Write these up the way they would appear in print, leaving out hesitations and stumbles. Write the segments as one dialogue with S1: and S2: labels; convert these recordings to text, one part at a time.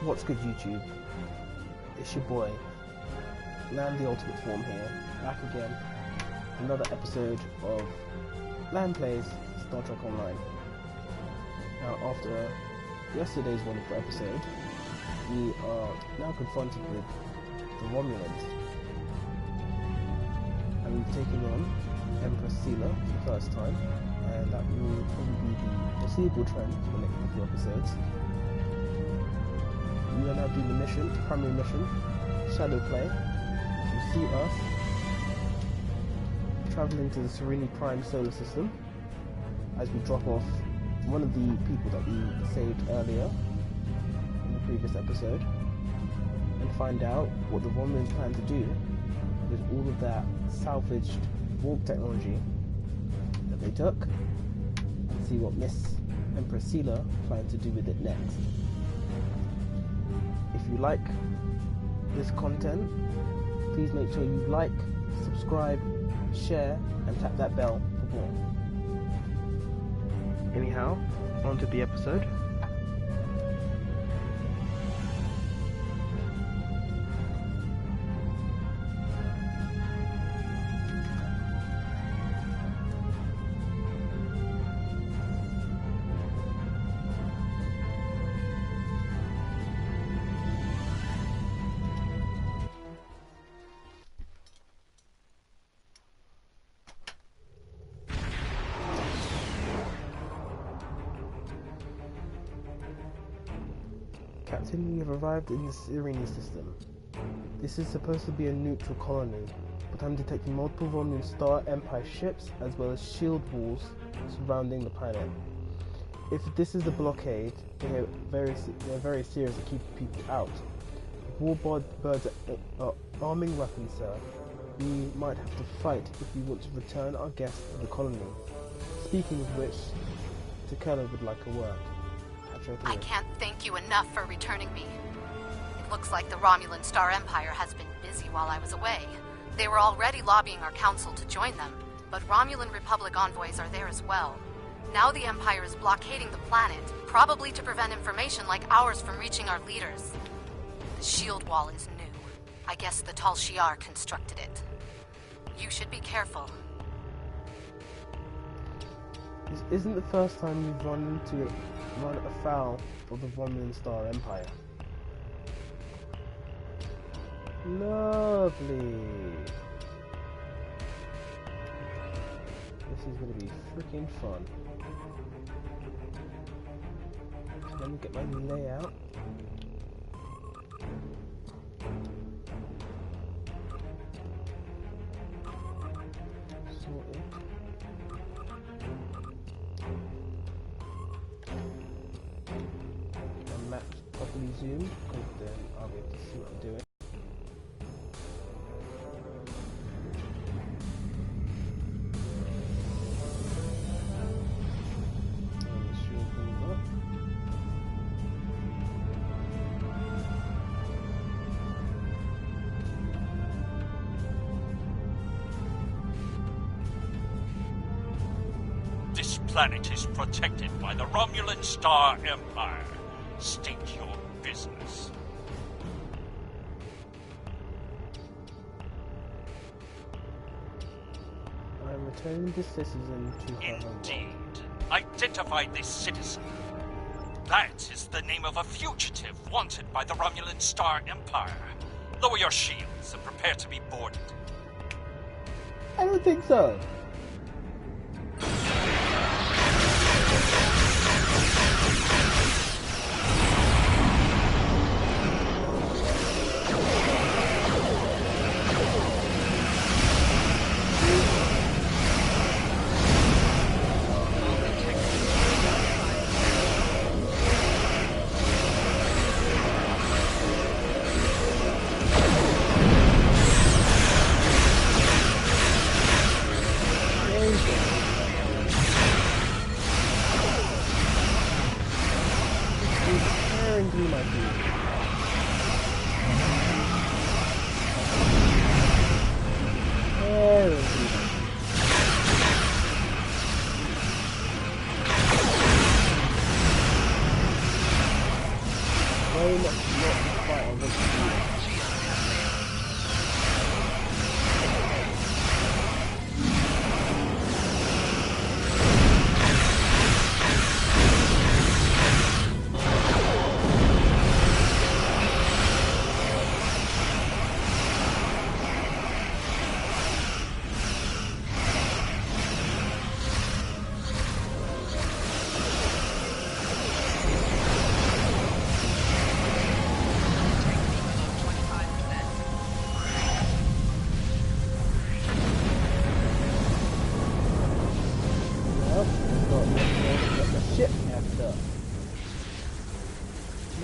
S1: What's good, YouTube? It's your boy, Lan the Ultimate Form here, back again. Another episode of Lan Plays Star Trek Online. Now, after yesterday's wonderful episode, we are now confronted with the Romulans. And we've taken on Empress Sela for the first time, and that will probably be the foreseeable trend for the next couple of episodes. We are now doing the mission, primary mission, Shadow Play. You see us travelling to the Serenely Prime solar system as we drop off one of the people that we saved earlier in the previous episode and find out what the Romulans plan to do with all of that salvaged warp technology that they took, and see what Miss Empress Sela plans to do with it next. If you like this content, please make sure you like, subscribe, share, and tap that bell for more. Anyhow, on to the episode. Captain, we have arrived in the Serenely system. This is supposed to be a neutral colony, but I'm detecting multiple Romulan Star Empire ships as well as shield walls surrounding the planet. If this is the blockade, they're very serious at keeping people out. Warbirds are arming weapons, sir. We might have to fight if we want to return our guests to the colony. Speaking of which, Takela would like a word.
S2: I can't thank you enough for returning me. It looks like the Romulan Star Empire has been busy while I was away. They were already lobbying our council to join them, but Romulan Republic envoys are there as well. Now the Empire is blockading the planet, probably to prevent information like ours from reaching our leaders. The shield wall is new. I guess the Tal Shiar constructed it. You should be careful.
S1: This isn't the first time you've run afoul of the Romulan Star Empire. Lovely. This is going to be freaking fun. Let me get my layout. Sorted. Properly zoom, because then I'll be able to see what I'm doing.
S3: This planet is protected by the Romulan Star Empire. State your business.
S1: I'm returning this citizen to her home.
S3: Indeed. Identify this citizen. That is the name of a fugitive wanted by the Romulan Star Empire. Lower your shields and prepare to be boarded.
S1: I don't think so. very much not to fight on this.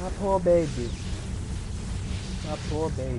S1: My poor baby. My poor baby.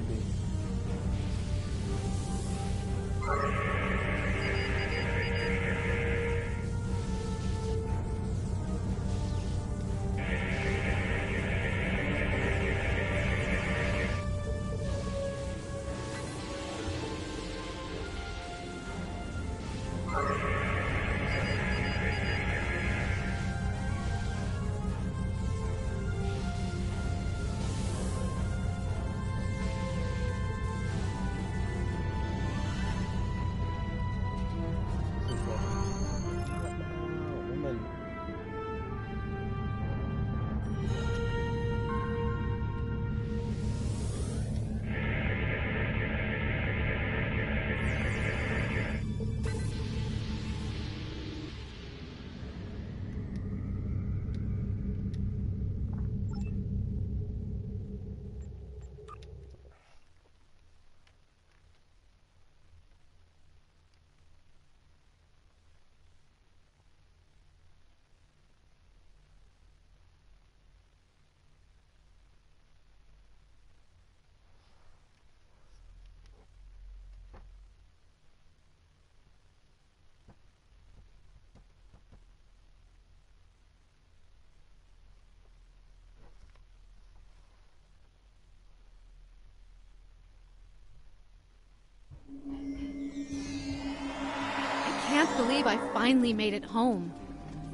S2: I can't believe I finally made it home.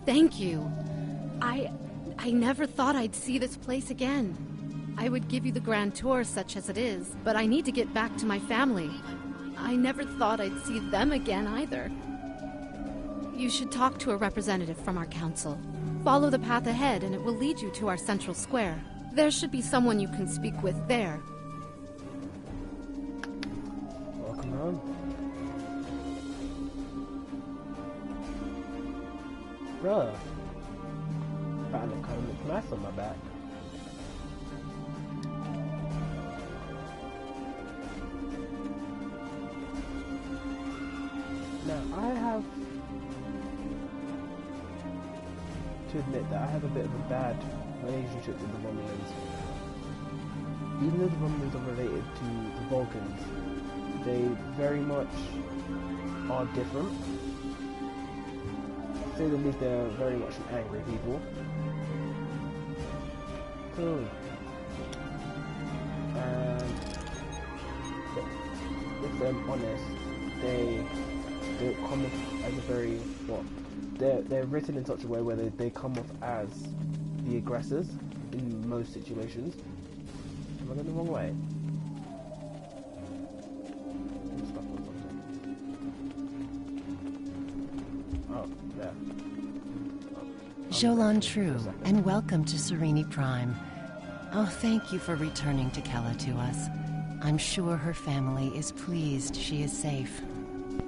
S2: Thank you. I never thought I'd see this place again. I would give you the grand tour such as it is, but I need to get back to my family. I never thought I'd see them again either. You should talk to a representative from our council. Follow the path ahead and it will lead you to our central square. There should be someone you can speak with there.
S1: Welcome home. Bruh. Found a kind of look nice on my back. Now, I have to admit that I have a bit of a bad relationship with the Romulans. Even though the Romulans are related to the Vulcans, they very much are different. To say the least, they're very much an angry people. And if I'm honest, they come off as a very, what, they're written in such a way where they come off as the aggressors in most situations. Am I going the wrong way? Oh, there.
S4: Jolan True, and welcome to Sereni Prime. Oh, thank you for returning to Kella to us. I'm sure her family is pleased she is safe.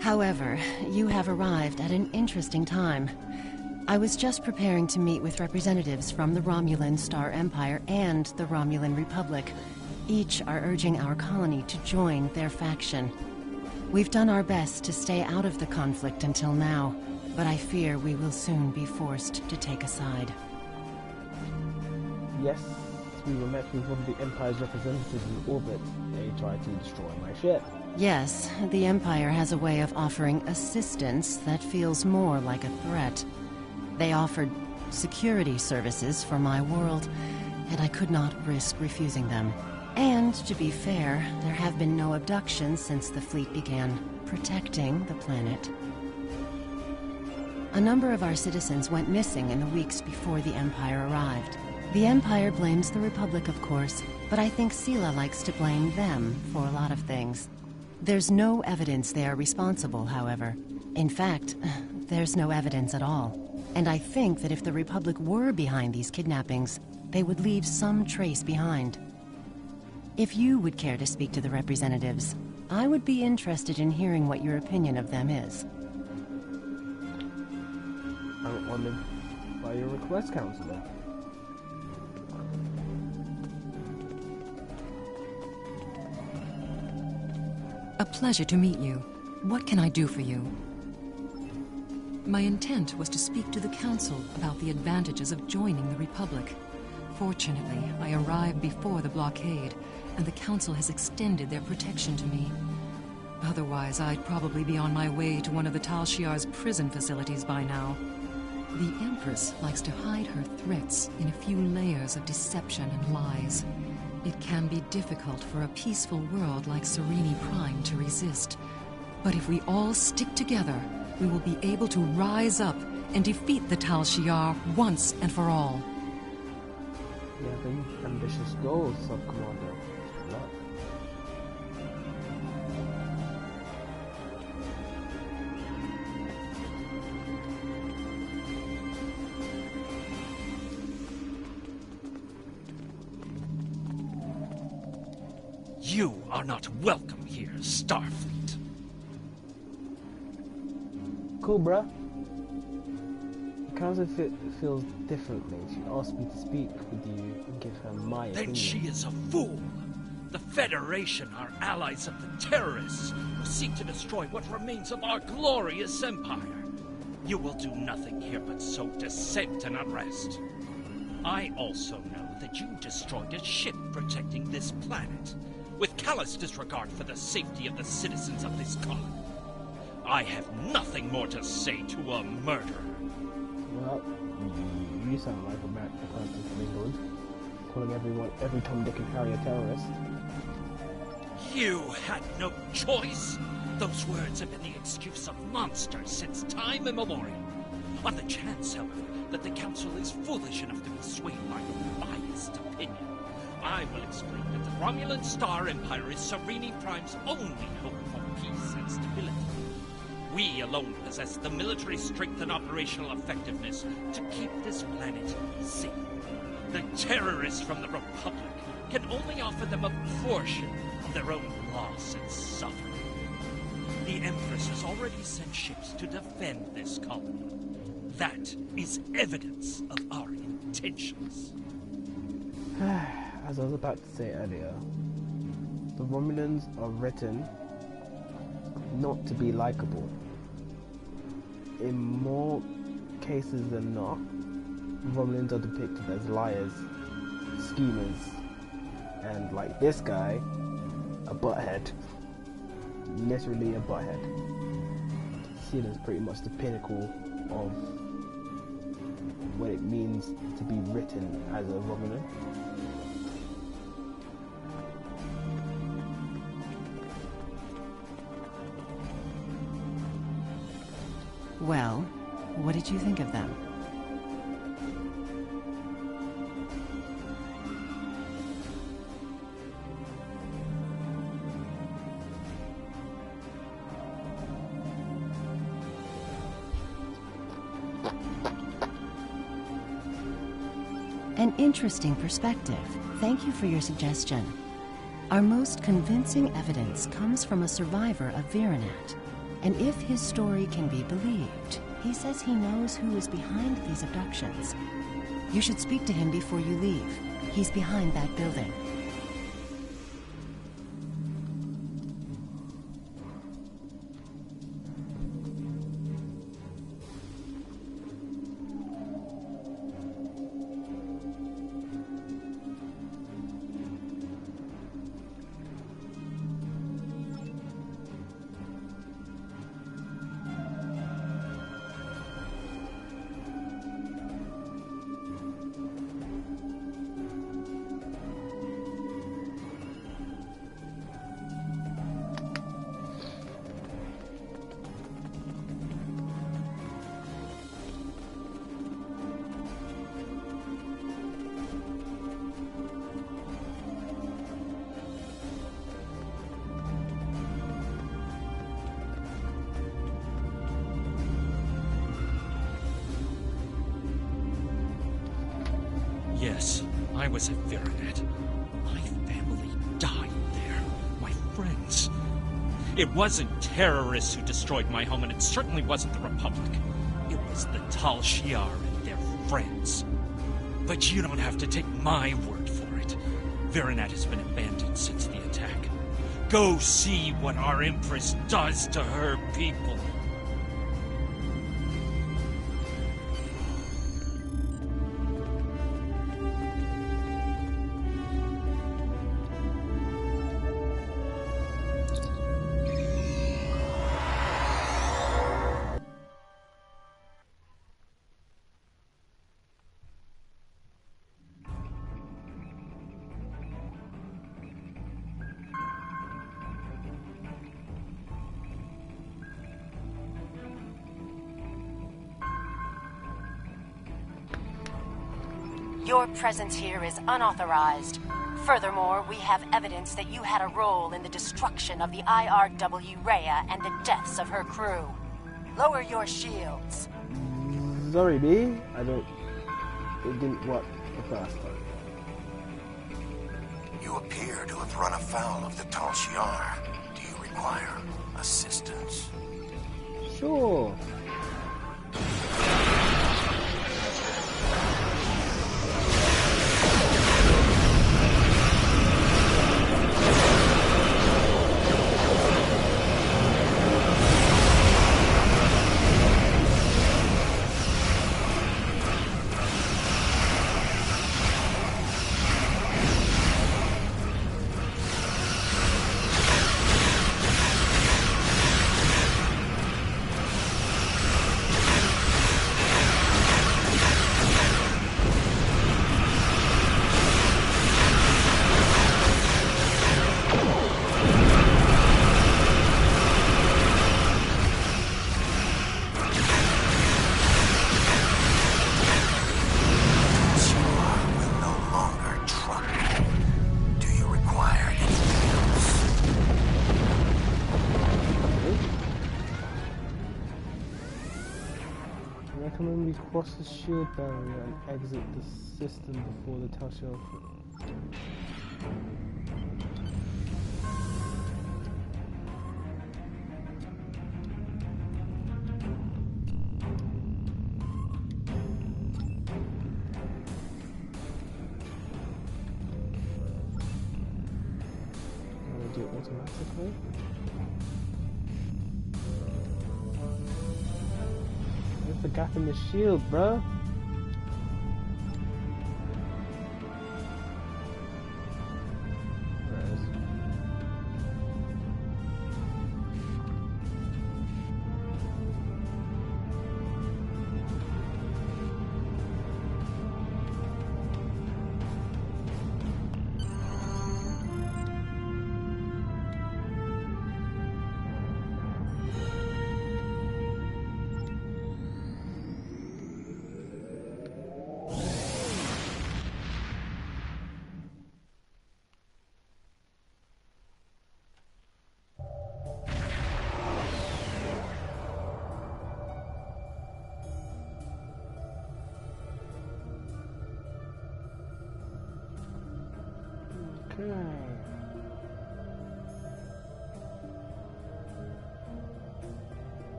S4: However, you have arrived at an interesting time. I was just preparing to meet with representatives from the Romulan Star Empire and the Romulan Republic. Each are urging our colony to join their faction. We've done our best to stay out of the conflict until now, but I fear we will soon be forced to take a side.
S1: Yes, we were met with one of the Empire's representatives in orbit. They tried to destroy my ship.
S4: Yes, the Empire has a way of offering assistance that feels more like a threat. They offered security services for my world, and I could not risk refusing them. And, to be fair, there have been no abductions since the fleet began protecting the planet. A number of our citizens went missing in the weeks before the Empire arrived. The Empire blames the Republic, of course, but I think Sela likes to blame them for a lot of things. There's no evidence they are responsible, however. In fact, there's no evidence at all. And I think that if the Republic were behind these kidnappings, they would leave some trace behind. If you would care to speak to the representatives, I would be interested in hearing what your opinion of them is.
S1: I'm honored by your request, Counselor.
S5: A pleasure to meet you. What can I do for you? My intent was to speak to the Council about the advantages of joining the Republic. Fortunately, I arrived before the blockade, and the Council has extended their protection to me. Otherwise, I'd probably be on my way to one of the Tal Shiar's prison facilities by now. The Empress likes to hide her threats in a few layers of deception and lies. It can be difficult for a peaceful world like Cpt Prime to resist. But if we all stick together, we will be able to rise up and defeat the Tal Shiar once and for all.
S1: You have ambitious goals, Sub-Commander. Good luck.
S3: You are not welcome here, Starfleet.
S1: Cool, bruh. The Council feels differently. She asked me to speak with you and give her my opinion.
S3: Then she is a fool. The Federation are allies of the terrorists who seek to destroy what remains of our glorious empire. You will do nothing here but sow dissent and unrest. I also know that you destroyed a ship protecting this planet, with callous disregard for the safety of the citizens of this colony. I have nothing more to say to a murderer.
S1: Well, you sound like a person from England, calling every Tom, Dick and Harry a terrorist.
S3: You had no choice. Those words have been the excuse of monsters since time immemorial. On the chance, however, that the Council is foolish enough to be swayed by your biased opinion, I will explain that the Romulan Star Empire is Cpt Prime's only hope for peace and stability. We alone possess the military strength and operational effectiveness to keep this planet safe. The terrorists from the Republic can only offer them a portion of their own loss and suffering. The Empress has already sent ships to defend this colony. That is evidence of our intentions.
S1: As I was about to say earlier, the Romulans are written not to be likable. In more cases than not, Romulans are depicted as liars, schemers, and like this guy, a butthead. Literally a butthead. Seen as pretty much the pinnacle of what it means to be written as a Romulan.
S4: Well, what did you think of them? An interesting perspective. Thank you for your suggestion. Our most convincing evidence comes from a survivor of Virenat. And if his story can be believed, he says he knows who is behind these abductions. You should speak to him before you leave. He's behind that building.
S3: Yes, I was at Verinet. My family died there. My friends. It wasn't terrorists who destroyed my home, and it certainly wasn't the Republic. It was the Tal Shiar and their friends. But you don't have to take my word for it. Verinet has been abandoned since the attack. Go see what our Empress does to her people.
S4: Your presence here is unauthorized. Furthermore, we have evidence that you had a role in the destruction of the IRW Rhea and the deaths of her crew. Lower your shields.
S1: Sorry, B. I don't... It didn't work the first time.
S6: You appear to have run afoul of the Tal Shiar. Do you require assistance?
S1: Sure. Recommend we cross the shield barrier and exit the system before the Tal Shiar. Do it automatically. There's the gap in the shield, bro. There it is.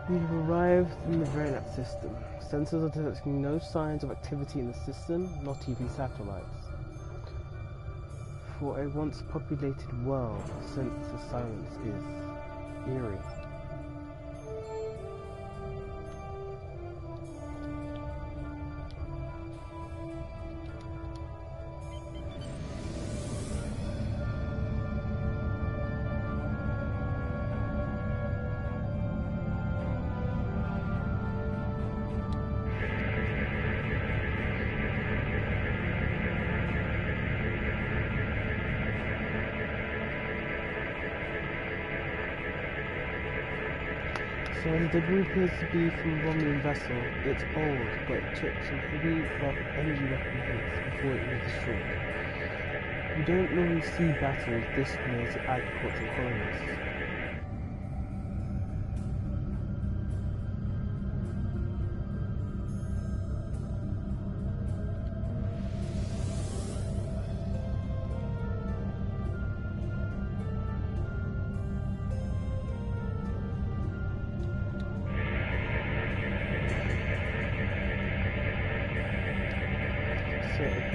S1: We have arrived in the Verinet system. Sensors are detecting no signs of activity in the system, not even satellites. For a once populated world, a sense of silence is eerie. So the debris appears to be from a Romulan vessel. It's old, but it took some heavy energy weapon hits before it was destroyed. You don't normally see battles this near to agricultural colonists.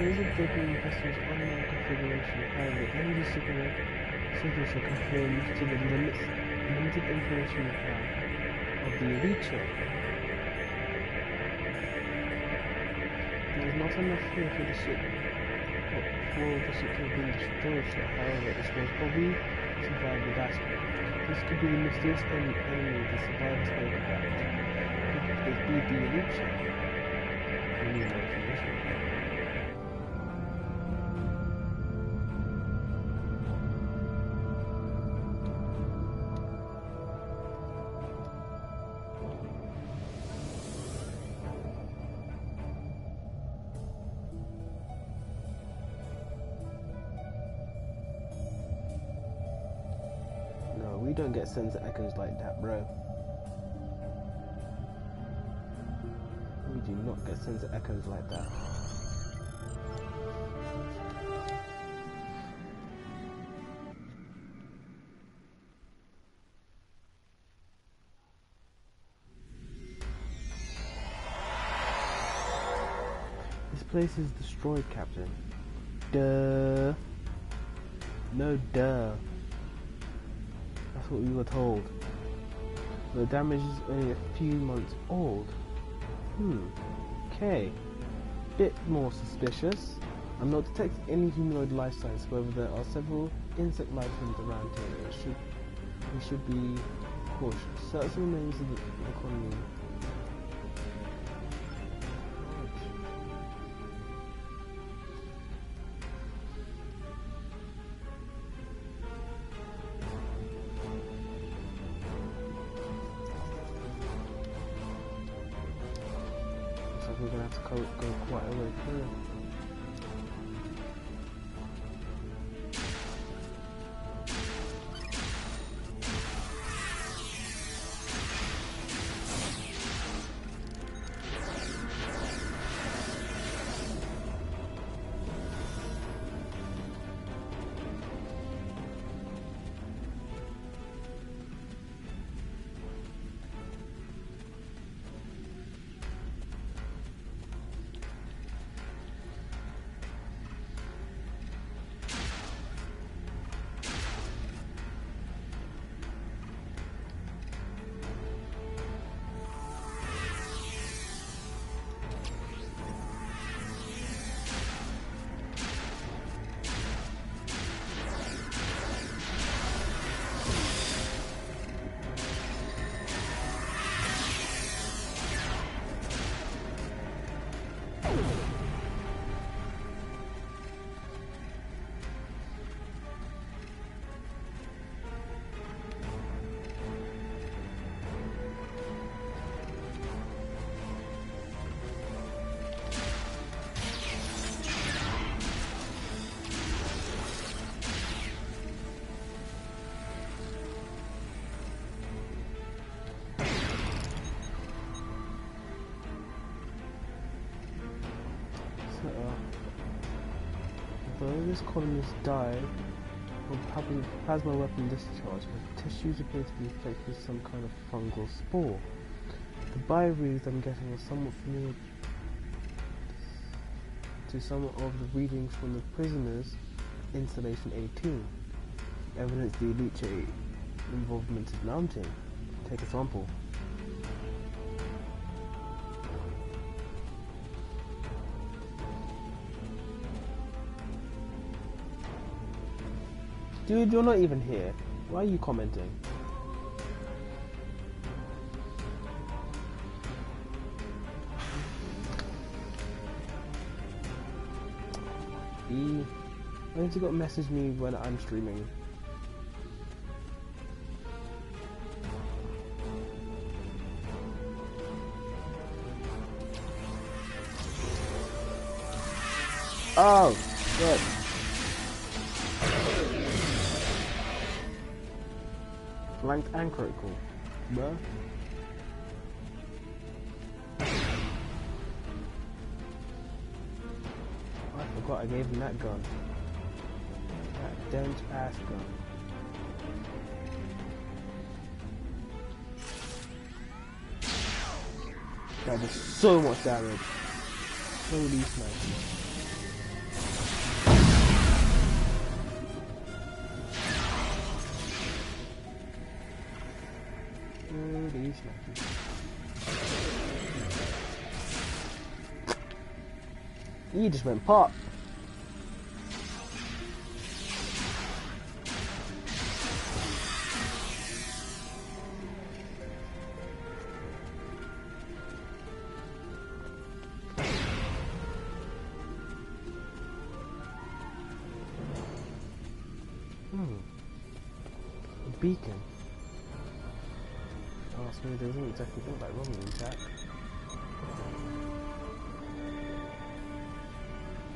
S1: shows a Vulcan vessel's unknown configuration. However, energy signature conforms to the limited information we have of the Elite. There is not enough here for the ship to have been destroyed, so however, this will probably survive the battle. This could be the mysterious enemy the survivors spoke about. Could this be the Elite? We need more information. We don't get sensor echoes like that, bro. We do not get sensor echoes like that. This place is destroyed, Captain. Duh. No, duh. That's what we were told. The damage is only a few months old. Okay. Bit more suspicious. I'm not detecting any humanoid life signs, however there are several insect life forms around here. We should be cautious. Search the remains of the economy. We're gonna have to go quite a way through. Although this colonist died from plasma weapon discharge, her tissues appear to be infected with some kind of fungal spore. The bioreads I'm getting are somewhat familiar to some of the readings from the prisoners' installation 18. Evidence the Elite involvement is mounting. Take a sample. Dude, you're not even here. Why are you commenting? Why don't you got to message me when I'm streaming? Oh, good. Flanked and critical, bruh. I forgot I gave him that gun. That dense ass gun. That does so much damage. Holy sniper. Dirty snacky. He just went pop. A beacon. Oh, so it doesn't exactly look like Romulan attack.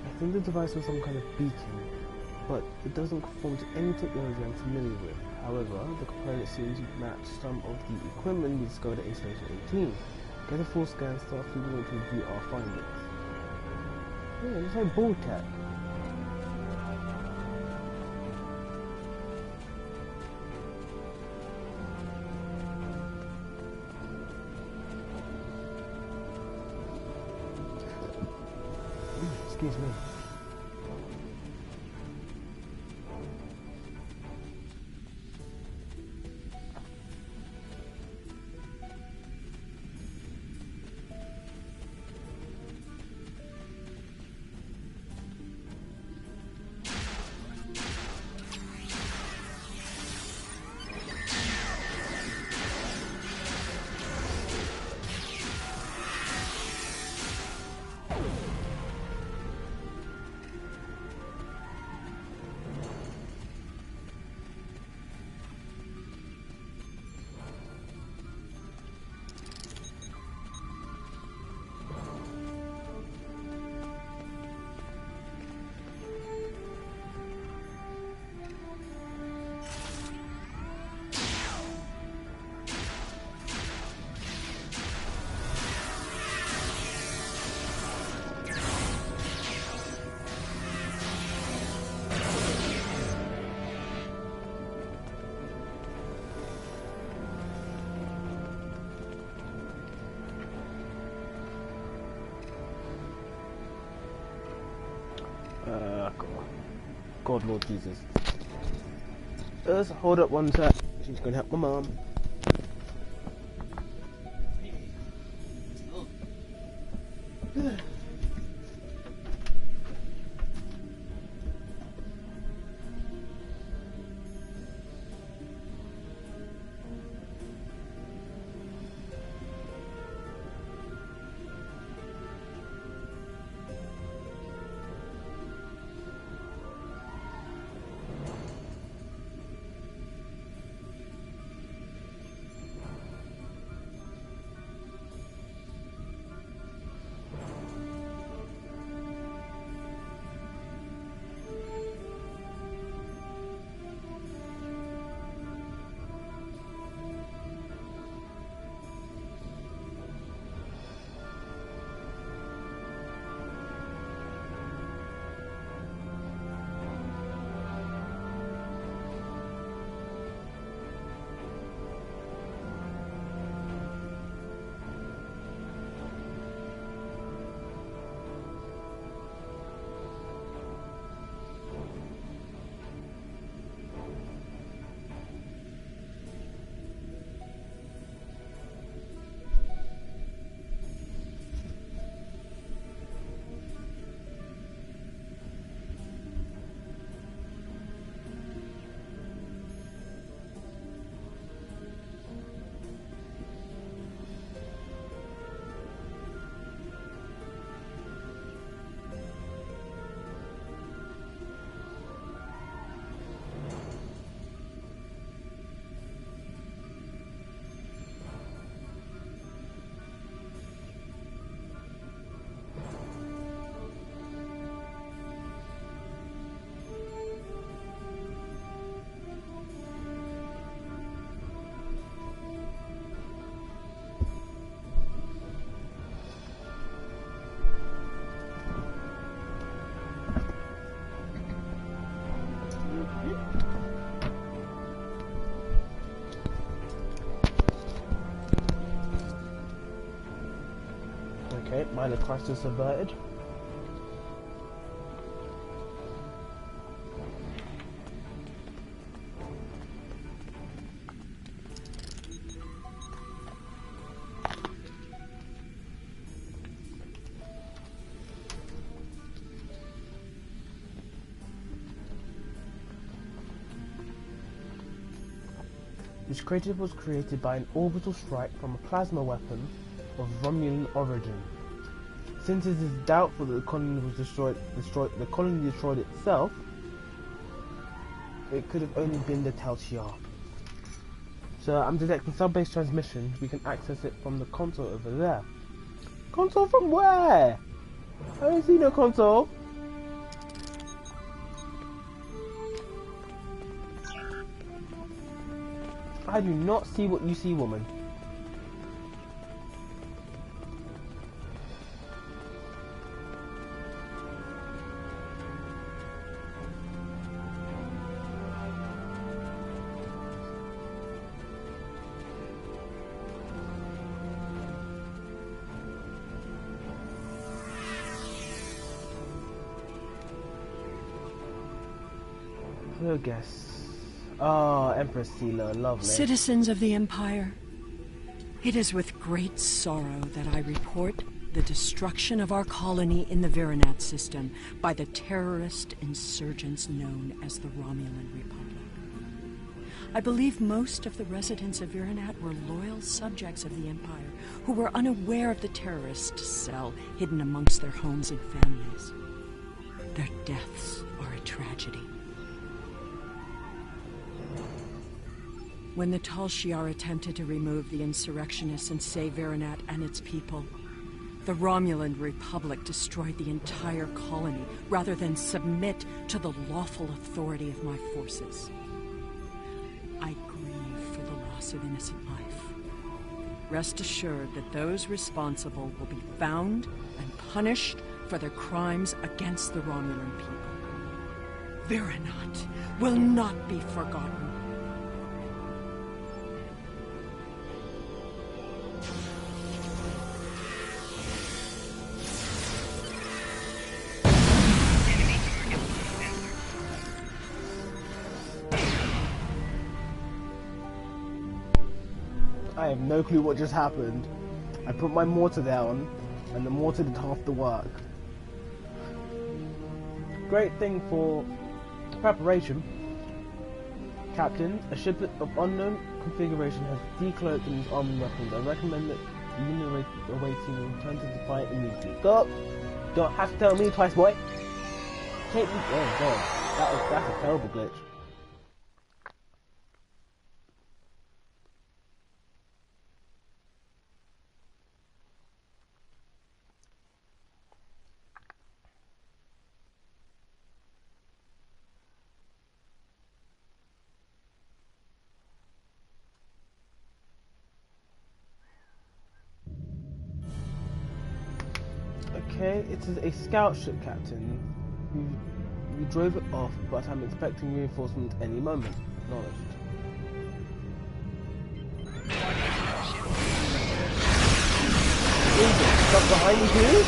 S1: I think the device was some kind of beacon, but it doesn't conform to any technology I'm familiar with. However, the component seems to match some of the equipment we discovered at Installation 18. Get a full scan, start if we want to review our findings. Yeah, it looks like ball cat. Excuse me. God, Lord Jesus. Just hold up one sec. She's gonna help my mom. Okay, minor crisis averted. This crater was created by an orbital strike from a plasma weapon of Romulan origin. Since it is doubtful that the colony was destroyed itself, it could have only been the Tal Shiar. So I'm detecting sub-base transmission. We can access it from the console over there. Console from where? I don't see no console. I do not see what you see, woman. Hello, guests. Ah, Empress Sela, lovely.
S7: Citizens of the Empire, it is with great sorrow that I report the destruction of our colony in the Virinat system by the terrorist insurgents known as the Romulan Republic. I believe most of the residents of Virinat were loyal subjects of the Empire who were unaware of the terrorist cell hidden amongst their homes and families. Their deaths are a tragedy. When the Tal Shiar attempted to remove the insurrectionists and save Virinat and its people, the Romulan Republic destroyed the entire colony rather than submit to the lawful authority of my forces. I grieve for the loss of innocent life. Rest assured that those responsible will be found and punished for their crimes against the Romulan people. Virinat will not be forgotten.
S1: I have no clue what just happened. I put my mortar down, and the mortar did half the work. Great thing for preparation. Captain, a ship of unknown configuration has decloaked in its arming weapons. I recommend that unit awaiting return to Defiant immediately. Go! Don't have to tell me twice, boy. Take me. Oh god, that's a terrible glitch. Okay, it is a scout ship, Captain. We drove it off, but I'm expecting reinforcements any moment. Acknowledged. Stuff behind you too?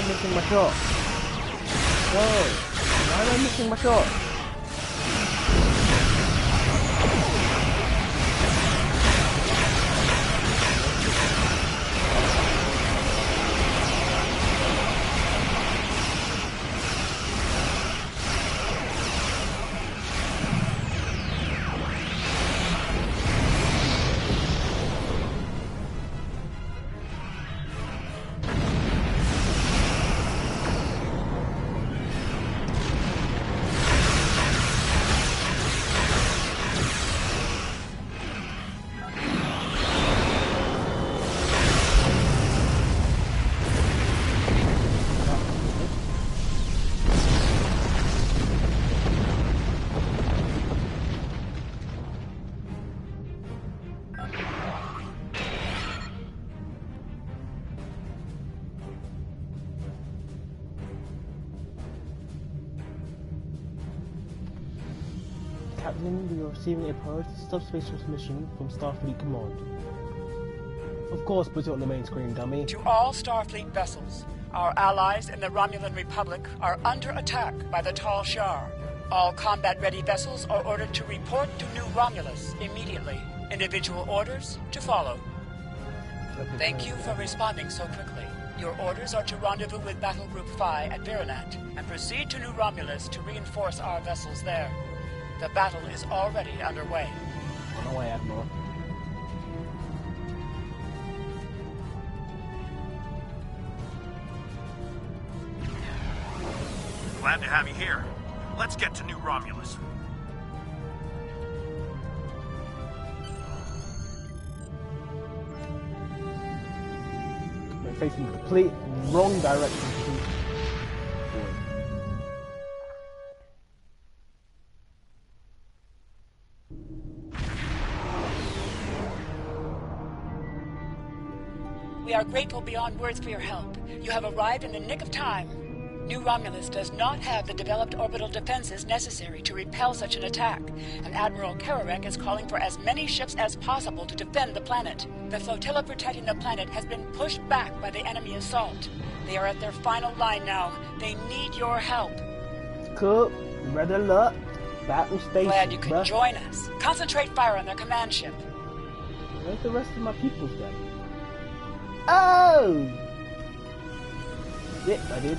S1: Missing my shot. No! Why am I missing my shot? Captain, we are receiving a priority subspace transmission from Starfleet Command. Of course, put it on the main screen, dummy.
S7: To all Starfleet vessels, our allies in the Romulan Republic are under attack by the Tal Shiar. All combat-ready vessels are ordered to report to New Romulus immediately. Individual orders to follow. Thank you for responding so quickly. Your orders are to rendezvous with Battle Group Phi at Veronat and proceed to New Romulus to reinforce our vessels there. The battle is already underway.
S1: On our way, Admiral.
S8: Glad to have you here. Let's get to New Romulus.
S1: We're facing the complete wrong direction.
S7: We are grateful beyond words for your help. You have arrived in the nick of time. New Romulus does not have the developed orbital defenses necessary to repel such an attack, and Admiral Kararek is calling for as many ships as possible to defend the planet. The flotilla protecting the planet has been pushed back by the enemy assault. They are at their final line now. They need your help.
S1: Cool. Red alert. Battle station.
S7: Glad you could join us. Concentrate fire on their command ship.
S1: Where's the rest of my peoples then? Oh! Yeah, I did.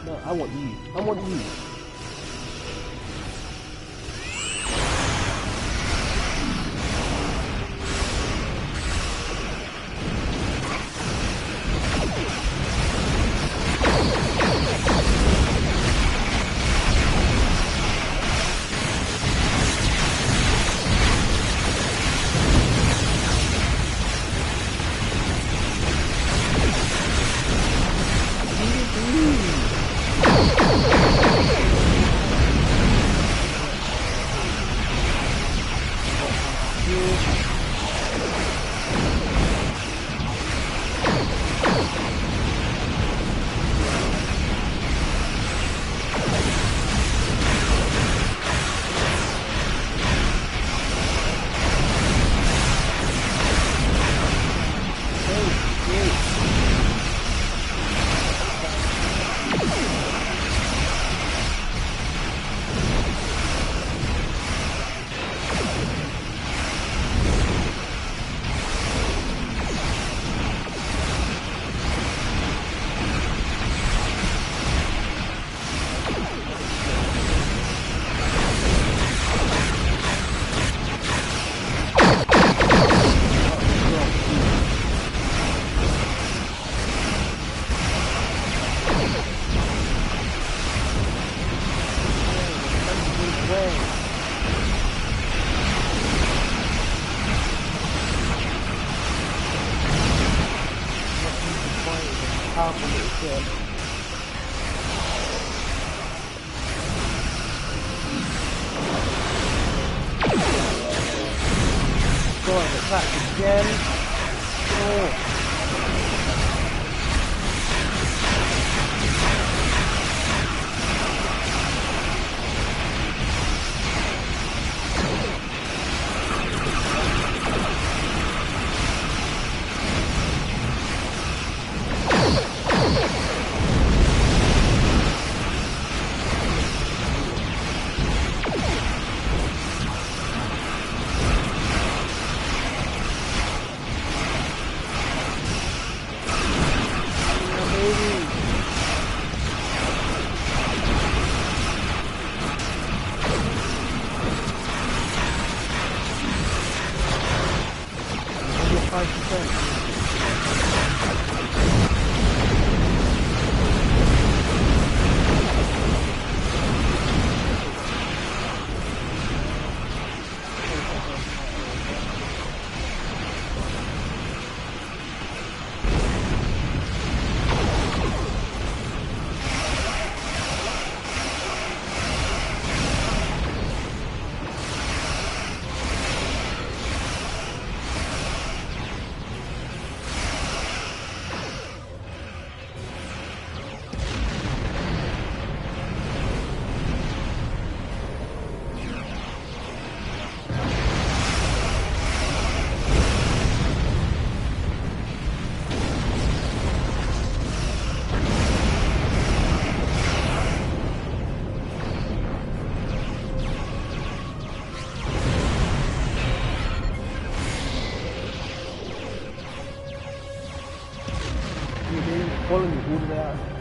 S1: No, I want you. I want you. following me all the way out here.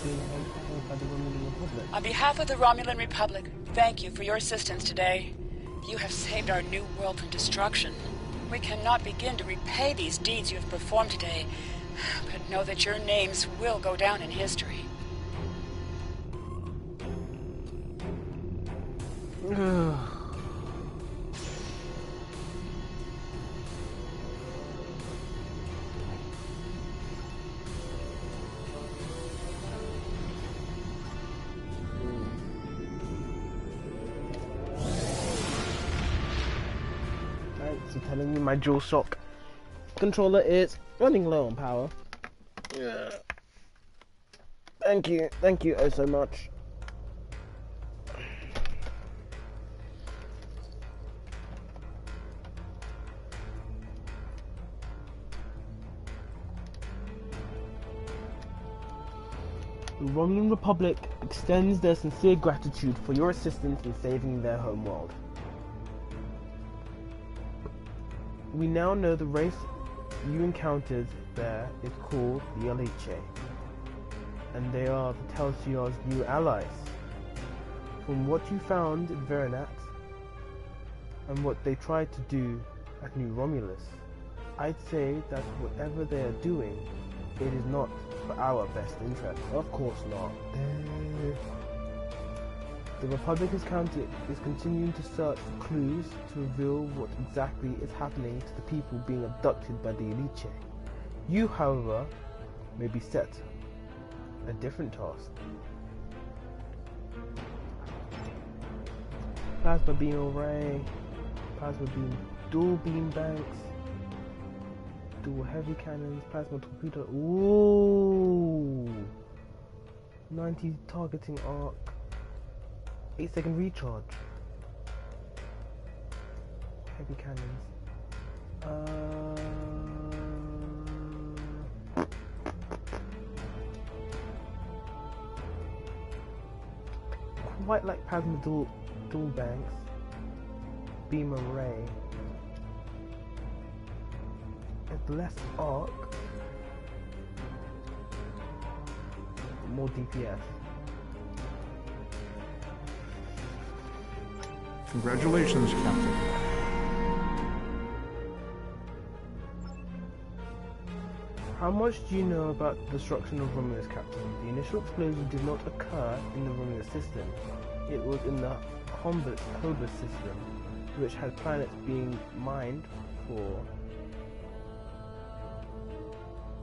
S1: being held by the Romulan Republic.
S7: On behalf of the Romulan Republic, thank you for your assistance today. You have saved our new world from destruction. We cannot begin to repay these deeds you have performed today, but know that your names will go down in history.
S1: So telling me my DualShock controller is running low on power. Thank you oh so much. The Romulan Republic extends their sincere gratitude for your assistance in saving their homeworld. We now know the race you encountered there is called the Liche, and they are the Tal Shiar's new allies. From what you found in Veranat, and what they tried to do at New Romulus, I'd say that whatever they are doing, it is not for our best interest. Of course not. The Republic is continuing to search for clues to reveal what exactly is happening to the people being abducted by the Liche. You, however, may be set a different task. Plasma beam array, plasma beam, dual beam banks, dual heavy cannons, plasma torpedo. Ooh, 90 targeting arc. 8-second recharge. Heavy cannons. Quite like plasma dual banks. Beam array. It's less arc. More DPS.
S9: Congratulations, Captain.
S1: How much do you know about the destruction of Romulus, Captain? The initial explosion did not occur in the Romulus system. It was in the Hombus system, which had planets being mined for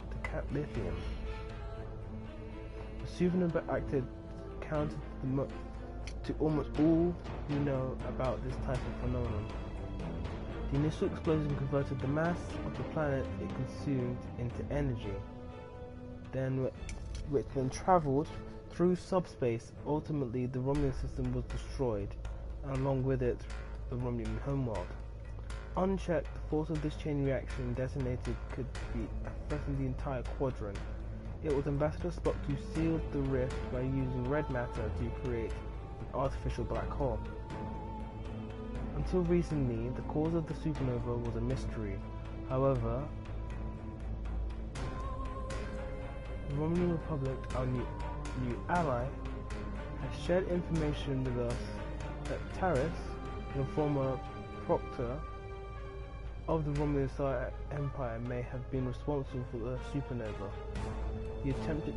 S1: the Cpt Lithium. The supernova acted counter to almost all you know about this type of phenomenon. The initial explosion converted the mass of the planet it consumed into energy, which then travelled through subspace. Ultimately, the Romulan system was destroyed, and along with it, the Romulan homeworld. Unchecked, the force of this chain reaction detonated could be affecting the entire quadrant. It was Ambassador Spock who sealed the rift by using red matter to create an artificial black hole. Until recently, the cause of the supernova was a mystery. However, the Romulan Republic, our new ally, has shared information with us that Taris, the former proctor of the Romulan Star Empire, may have been responsible for the supernova. They attempted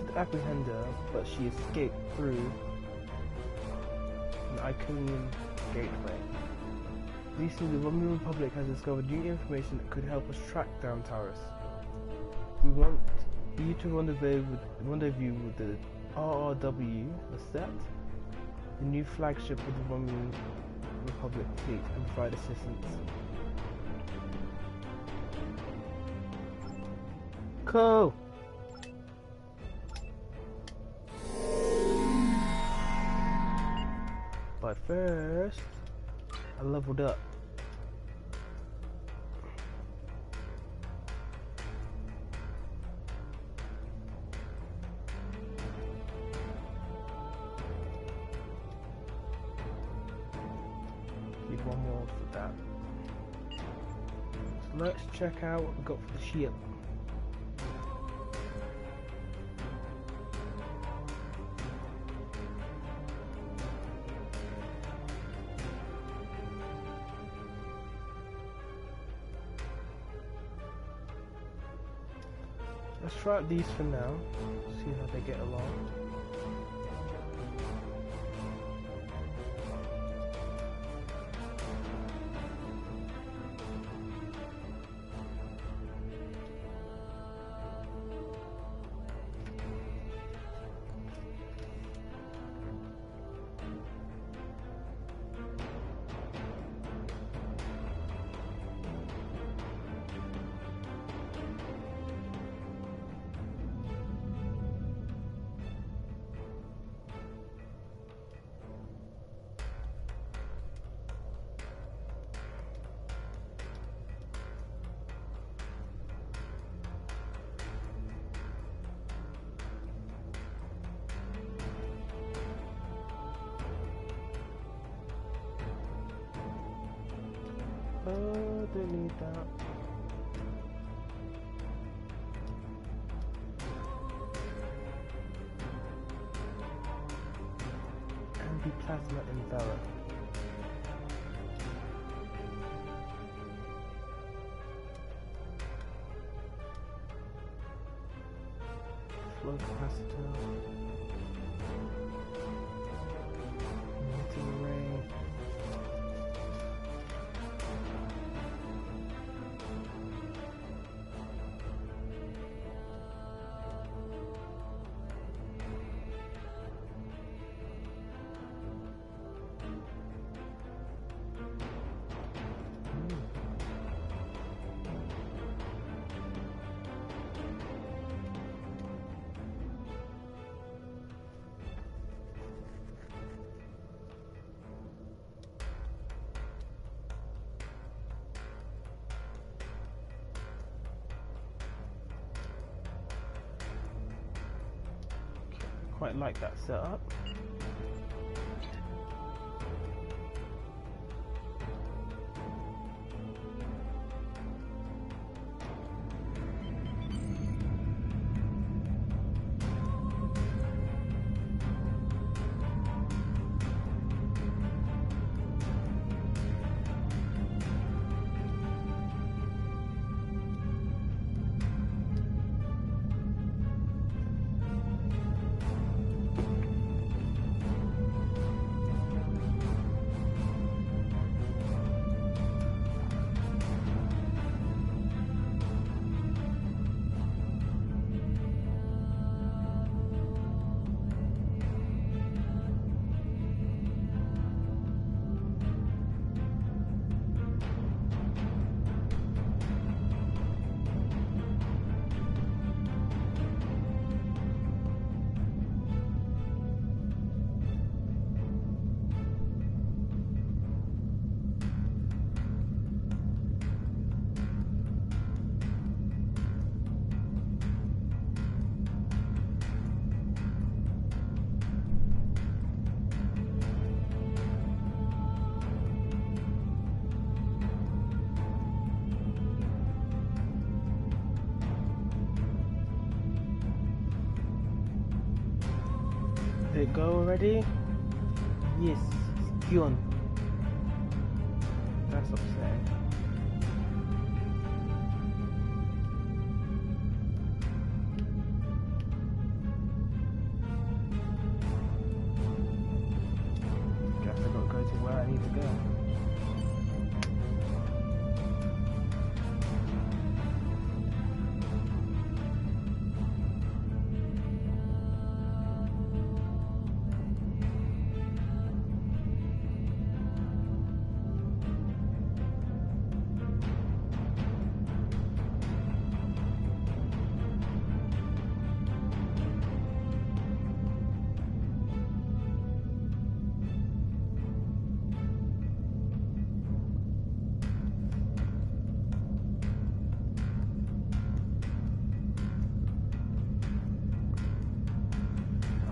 S1: to apprehend her, but she escaped through an Iconian gateway. Recently, the Romulan Republic has discovered new information that could help us track down Taris. We want you to rendezvous with the RRW, the Set, the new flagship of the Romulan Republic fleet, and provide assistance. Cool! But first, I leveled up. Need one more for that. So let's check out what we got for the ship. Let's try out these for now, see how they get along. Oh, don't need that. Plasma envelope. Flow capacitor. Emitting ray. Quite like that setup. Did it go already? Yes, it's gone. That's upsetting. Guess I gotta go to where I need to go.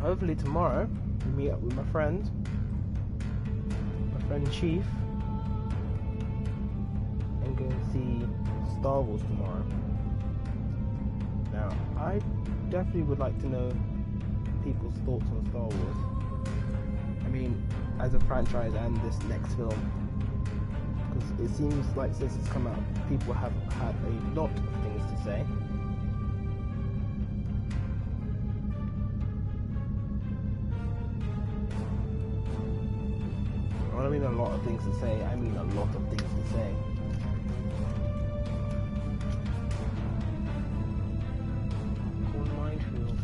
S1: Hopefully tomorrow we meet up with my friend Chief, and go and see Star Wars tomorrow. Now, I definitely would like to know people's thoughts on Star Wars. I mean, as a franchise and this next film, because it seems like since it's come out, people have had a lot of things to say. don't mean a lot of things to say, I mean a lot of things to say. Corn minefield.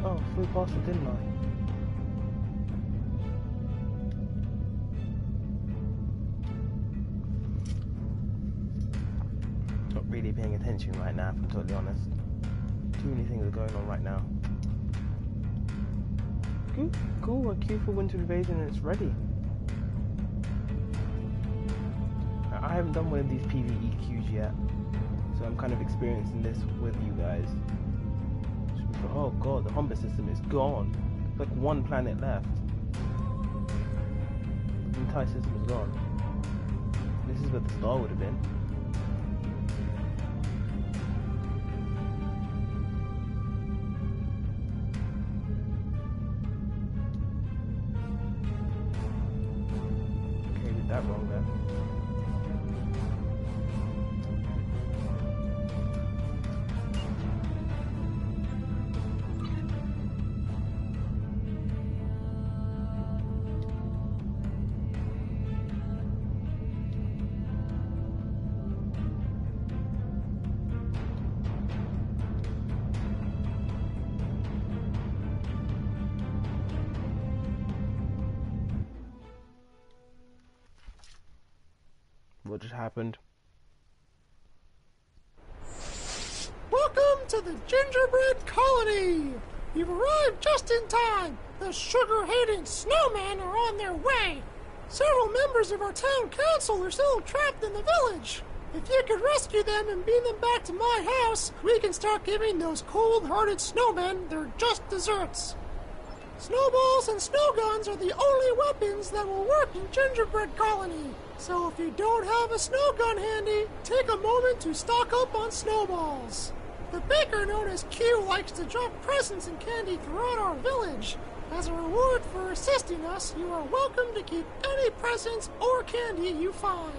S1: Oh, flew past it, didn't I? Not really paying attention right now, if I'm totally honest. Too many things are going on right now. Cool, a queue for Winter Invasion and it's ready. I haven't done one of these PvE queues yet, so I'm kind of experiencing this with you guys. Oh god, the combat system is gone. Like one planet left. The entire system is gone. This is where the star would have been. Okay, did that wrong then. What just happened?
S10: Welcome to the gingerbread colony! You've arrived just in time! The sugar-hating snowmen are on their way! Several members of our town council are still trapped in the village! If you could rescue them and beam them back to my house, we can start giving those cold-hearted snowmen their just desserts! Snowballs and snow guns are the only weapons that will work in Gingerbread Colony. So if you don't have a snow gun handy, take a moment to stock up on snowballs. The baker known as Q likes to drop presents and candy throughout our village. As a reward for assisting us, you are welcome to keep any presents or candy you find.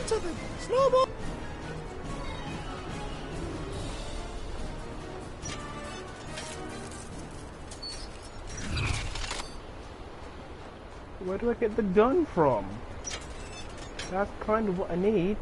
S10: to the snowball.
S1: Where do I get the gun from? That's kind of what I need.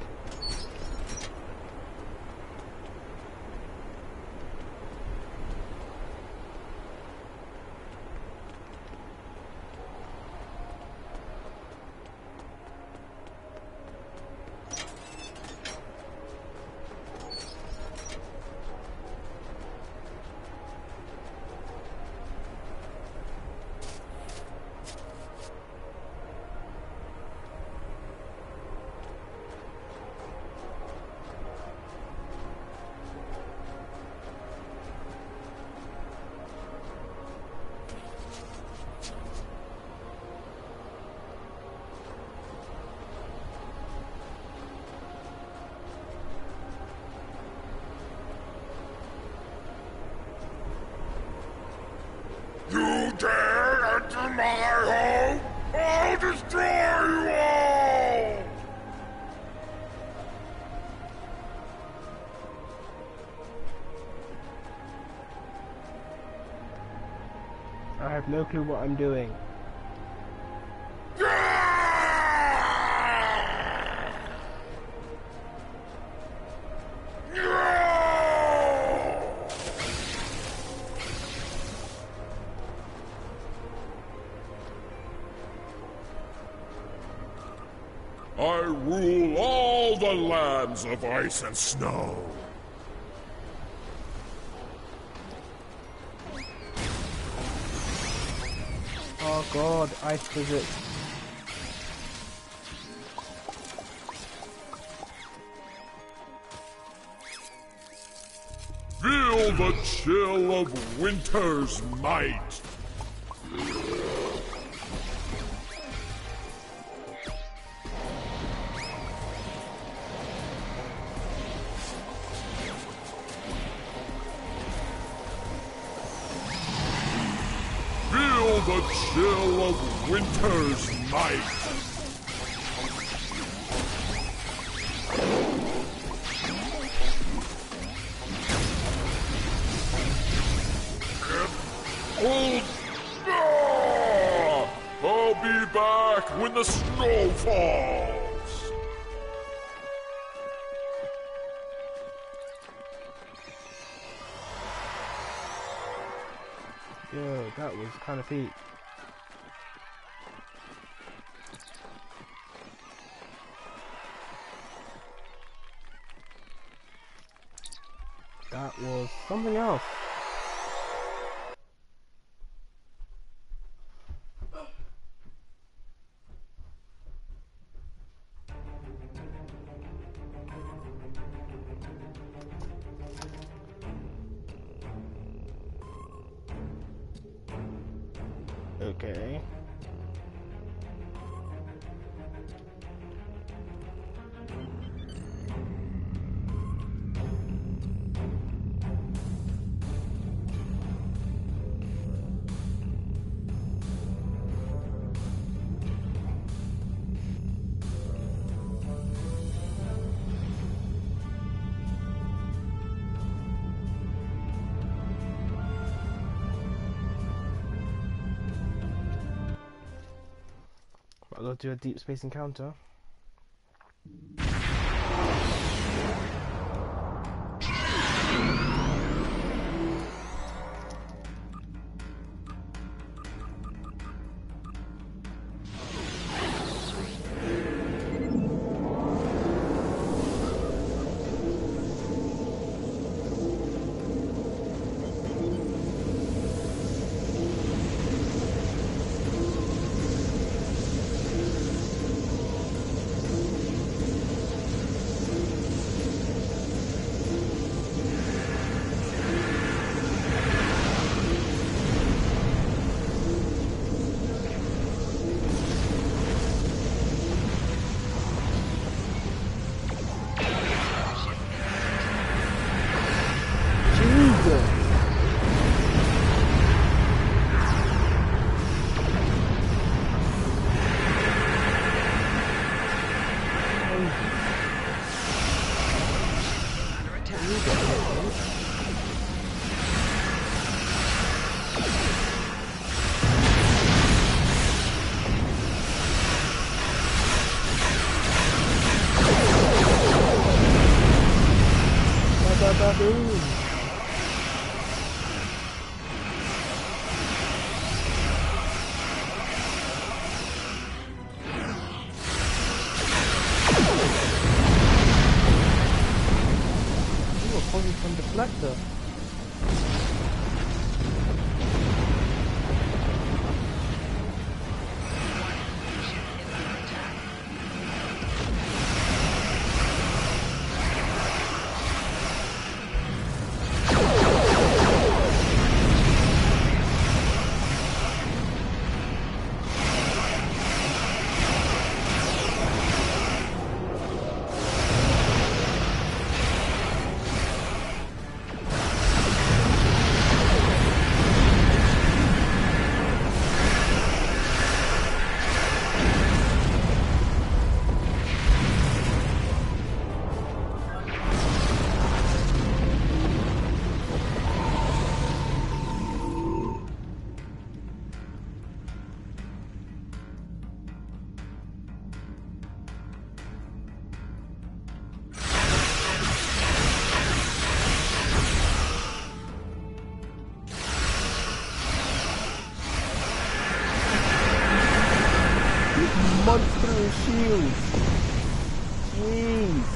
S6: You dare enter my home? I'll destroy you all!
S1: I have no clue what I'm doing.
S6: I rule all the lands of ice and snow.
S1: Oh god, ice physics.
S6: Feel the chill of winter's might. Feel the chill of winter's might. I'll be back when the snow falls.
S1: Yo, that was kind of peak. That was something else. Okay. I'll go do a deep space encounter. tractor. Monster shields. Jeez.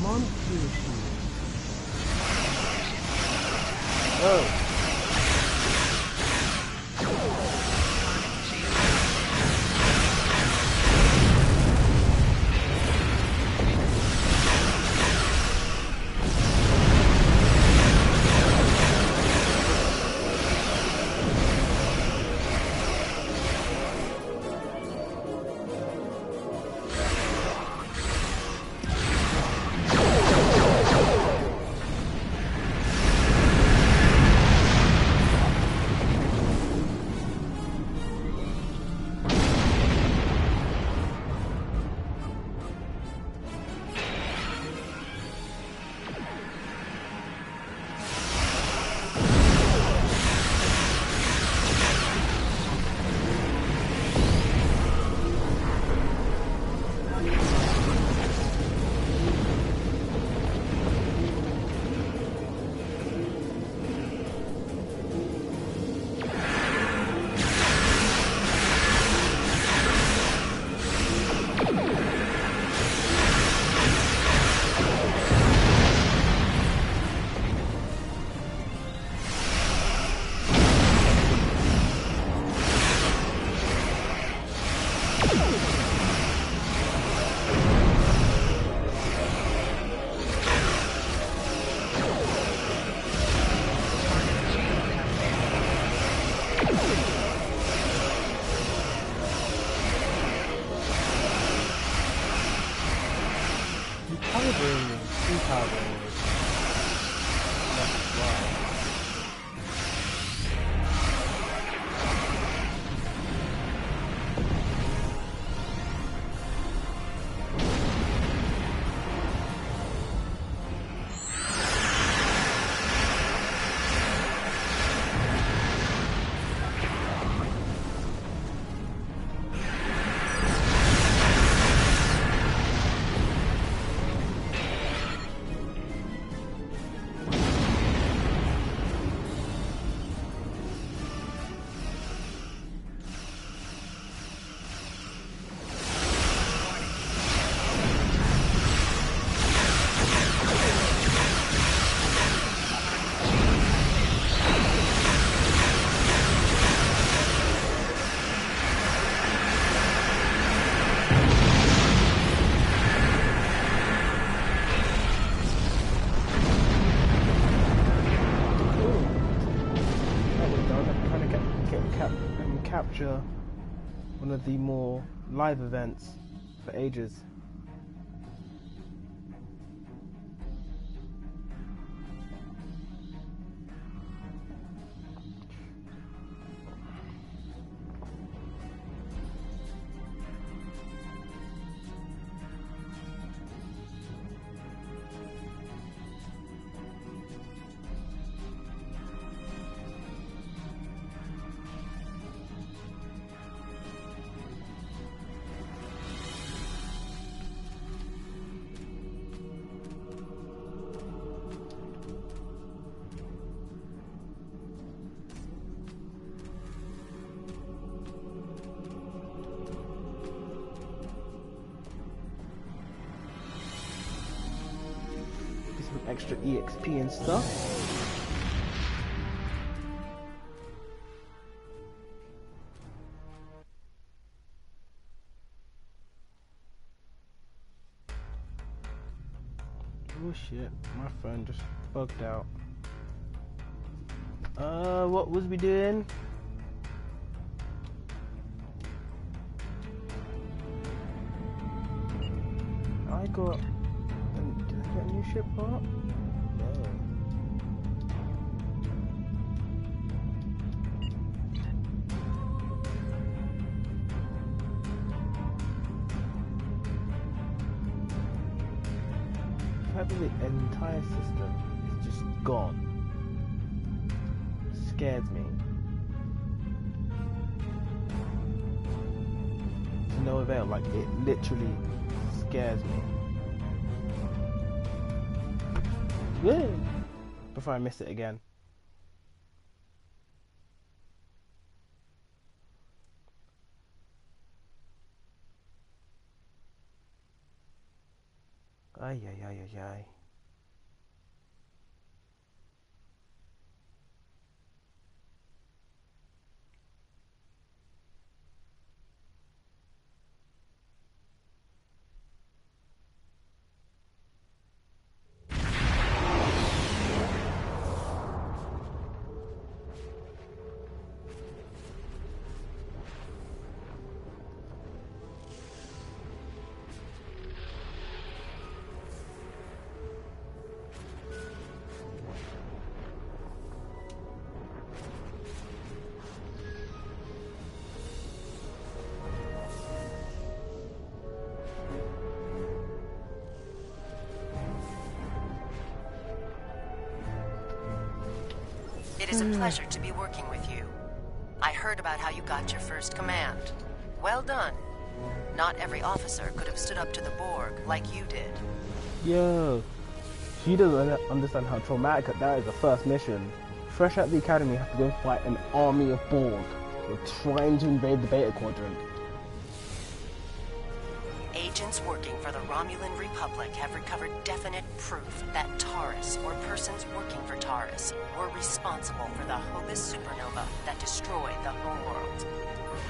S1: Monster shields. Oh. Capture one of the more live events for ages. extra EXP and stuff. Oh shit, my phone just bugged out. What was we doing? I got... Did I get a new ship part? No. The fact that the entire system is just gone scares me. To no avail, like it literally scares me. Yeah. Before I miss it again. Ay, ay, ay, ay, ay.
S4: It is a pleasure to be working with you. I heard about how you got your first command. Well done. Not every officer could have stood up to the Borg like you did.
S1: Yo, she doesn't understand how traumatic that is. The first mission. Fresh out the academy, you have to go fight an army of Borg. We're trying to invade the Beta Quadrant.
S4: Agents working for the Romulan Republic have recovered definite proof that Taurus, or persons working for Taurus, were responsible for the Hobus supernova that destroyed the homeworld.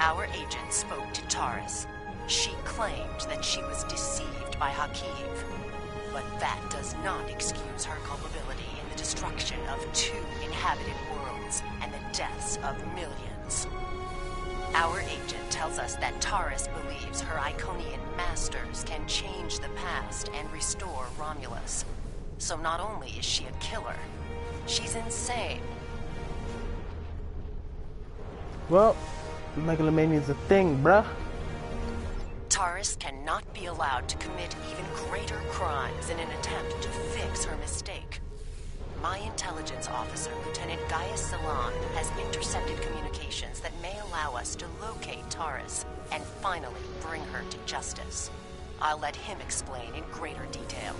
S4: Our agent spoke to Taurus. She claimed that she was deceived by Hakiv, but that does not excuse her culpability in the destruction of 2 inhabited worlds and the deaths of millions. Our agent tells us that Taurus believes her Iconian masters can change the past and restore Romulus. So not only is she a killer, she's insane.
S1: Well, megalomania's a thing, bruh.
S4: Taurus cannot be allowed to commit even greater crimes in an attempt to fix her mistake. My intelligence officer, Lieutenant Gaius Salan, has intercepted communications that may allow us to locate Taurus and finally bring her to justice. I'll let him explain in greater detail.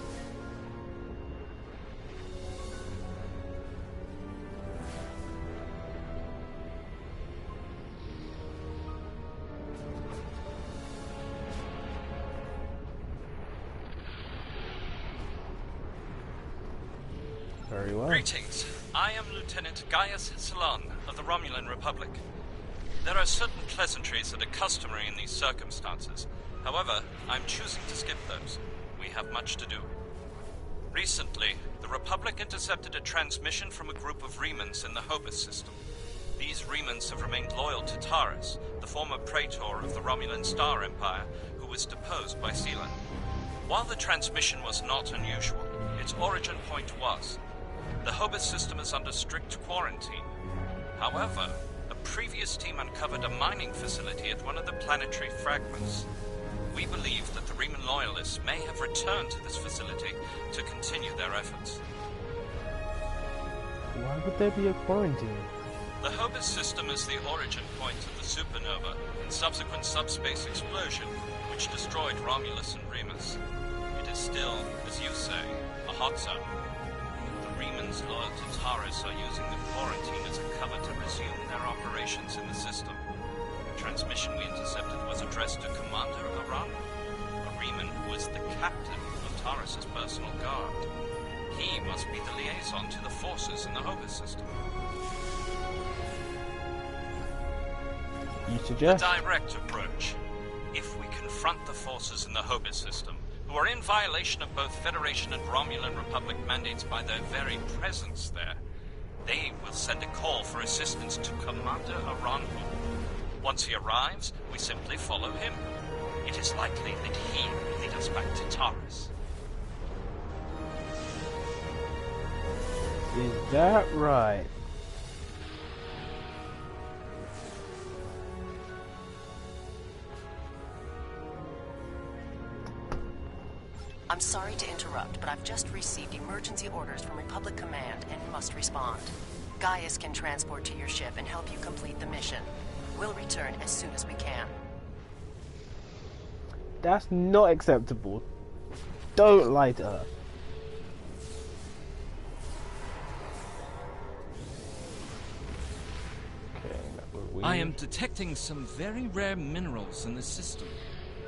S1: Very well.
S3: Greetings. I am Lieutenant Gaius Salan of the Romulan Republic. There are certain pleasantries that are customary in these circumstances. However, I'm choosing to skip those. We have much to do. Recently, the Republic intercepted a transmission from a group of Remans in the Hobus system. These Remans have remained loyal to Taurus, the former praetor of the Romulan Star Empire, who was deposed by Sela. While the transmission was not unusual, its origin point was. The Hobus system is under strict quarantine. However, a previous team uncovered a mining facility at one of the planetary fragments. We believe that the Reman loyalists may have returned to this facility to continue their efforts.
S1: Why would there be a quarantine?
S3: The Hobus system is the origin point of the supernova and subsequent subspace explosion, which destroyed Romulus and Remus. It is still, as you say, a hot zone. The Remans loyal to Taurus are using the quarantine as a cover to resume their operations in the system. The transmission we intercepted was addressed to Commander Aran, a Reman who was the captain of Taurus's personal guard. He must be the liaison to the forces in the Hobus system.
S1: You suggest?
S3: The direct approach. If we confront the forces in the Hobus system, who are in violation of both Federation and Romulan Republic mandates by their very presence there, they will send a call for assistance to Commander Aranhu. Once he arrives, we simply follow him. It is likely that he will lead us back to Taurus.
S1: Is that right?
S4: I'm sorry to interrupt, but I've just received emergency orders from Republic Command and must respond. Gaius can transport to your ship and help you complete the mission. We'll return as soon as we can.
S1: That's not acceptable. Don't lie to her.
S3: I am detecting some very rare minerals in the system,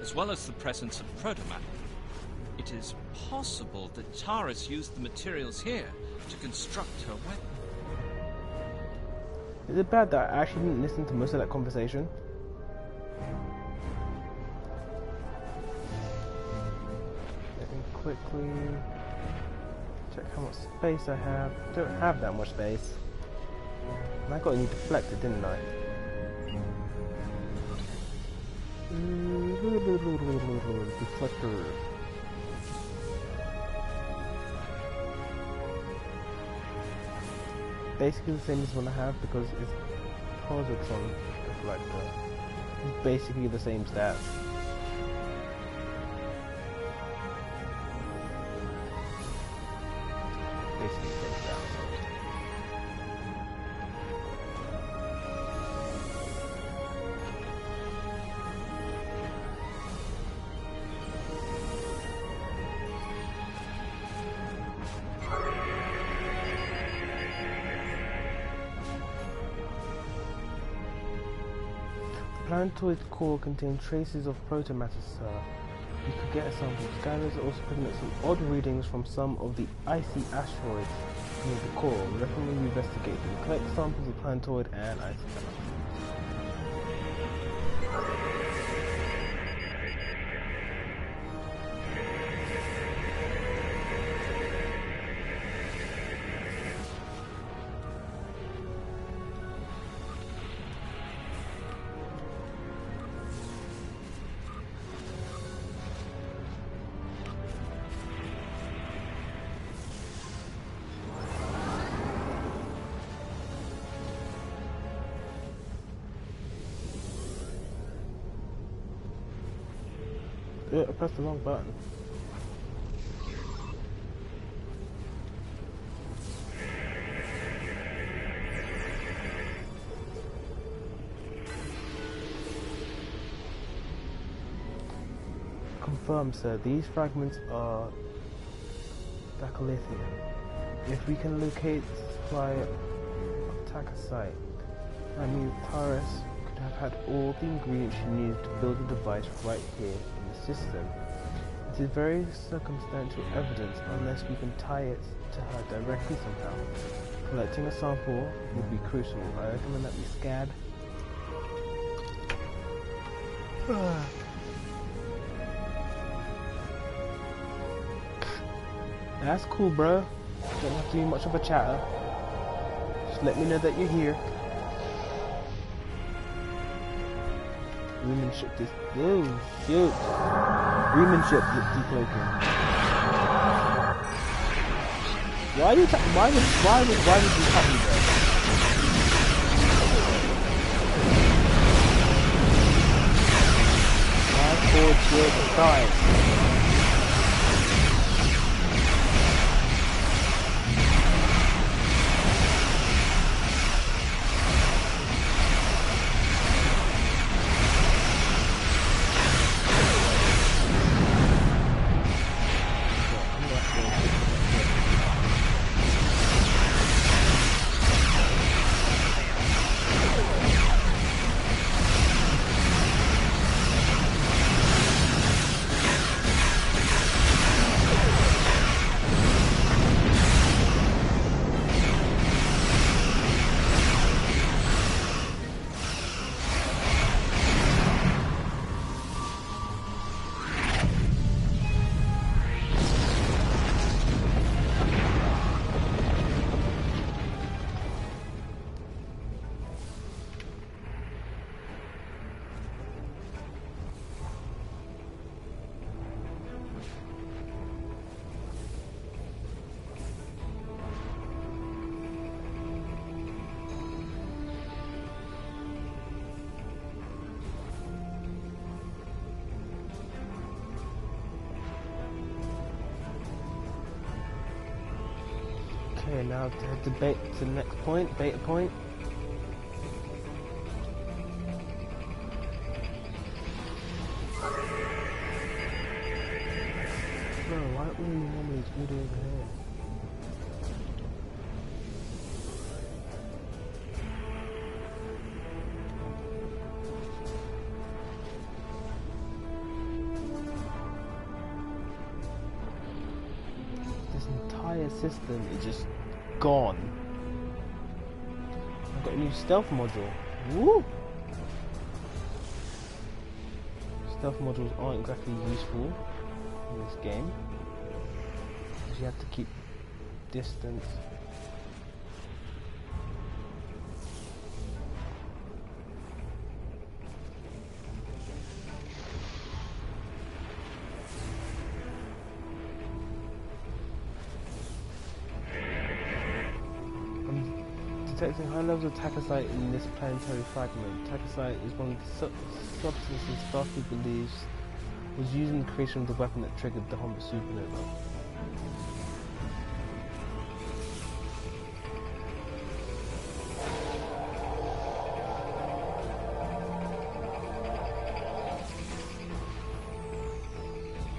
S3: as well as the presence of protomatter. It is possible that Taurus used the materials here to construct her weapon.
S1: Is it bad that I actually didn't listen to most of that conversation? Let me quickly check how much space I have. I don't have that much space. And I got a new deflector, didn't I? Deflector. Basically the same as one I have because it's positron deflector. It's basically the same stats. Basically the same stats. Planetoid core contains traces of protomatter, sir. You could get a sample. Scanners are also picking up some odd readings from some of the icy asteroids near the core. We recommend you investigate them. Collect samples of planetoid and icy asteroids. I pressed the wrong button. Confirmed, sir. These fragments are Daclithium. If we can locate supply attacker site, I mean Taurus could have had all the ingredients she needed to build a device right here in the system. It is very circumstantial evidence unless we can tie it to her directly somehow. Collecting a sample would be crucial. I recommend that we scan. That's cool, bro. Don't have to be much of a chatter. Just let me know that you're here. Roman ship this. Oh shoot! Roman ship decloaking. Why would you cut me, bro? My poor ship died. Okay, now to head to the next point, beta point. Bro, why are all the Romulans all over here? This entire system is just gone. I've got a new stealth module. Woo! Stealth modules aren't exactly useful in this game, because you have to keep distance. Detecting high levels of tachysite in this planetary fragment. Tachysite is one of the substances Starfleet believes was used in the creation of the weapon that triggered the Homer supernova.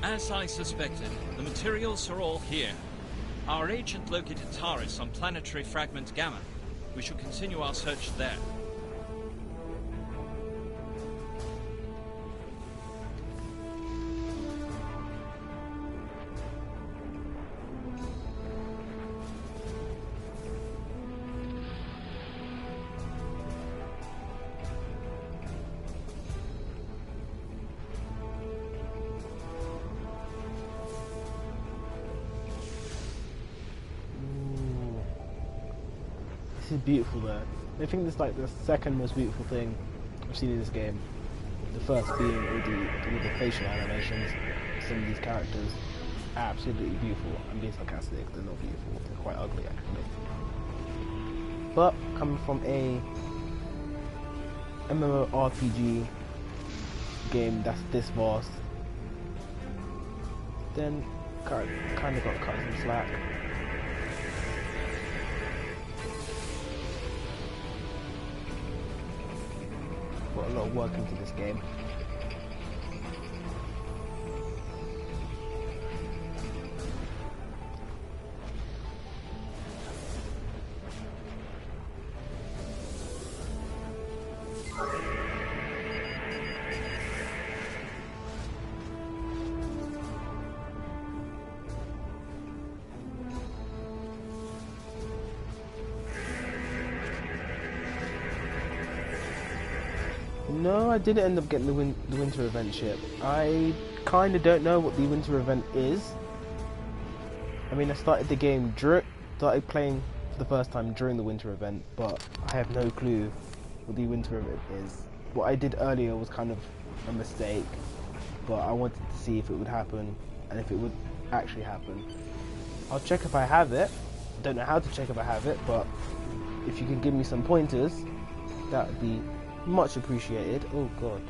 S3: As I suspected, the materials are all here. Our agent located Taurus on planetary fragment Gamma. We should continue our search there.
S1: This is beautiful though. I think this is like the second most beautiful thing I've seen in this game. The first being all the facial animations. Some of these characters, absolutely beautiful. I'm being sarcastic, they're not beautiful, they're quite ugly actually. But coming from a MMORPG game that's this vast, then kind of got cut some slack. Put a lot of work into this game. No, I didn't end up getting the winter event ship. I kind of don't know what the winter event is. I mean, I started the game, started playing for the first time during the winter event, but I have no clue what the winter event is. What I did earlier was kind of a mistake, but I wanted to see if it would happen, and if it would actually happen. I'll check if I have it. I don't know how to check if I have it, but if you can give me some pointers, that would be much appreciated. Oh god.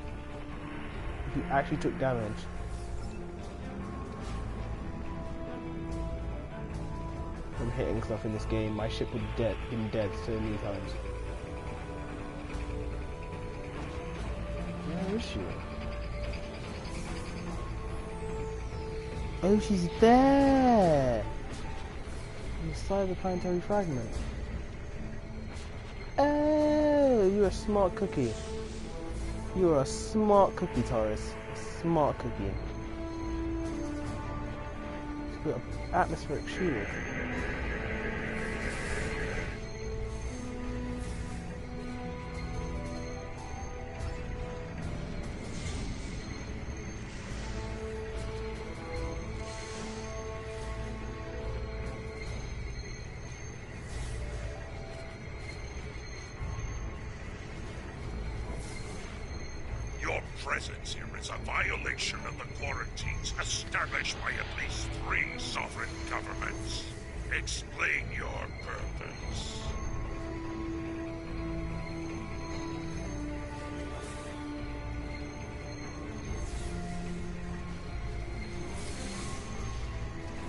S1: If you actually took damage. From hitting stuff in this game, my ship would have been dead so many times. Where is she? Oh, she's there! Inside the planetary fragment. Oh, you're a smart cookie. You're a smart cookie, Taurus. Smart cookie. She's got an atmospheric shield.
S6: Your presence here is a violation of the quarantines established by at least 3 sovereign governments. Explain your purpose.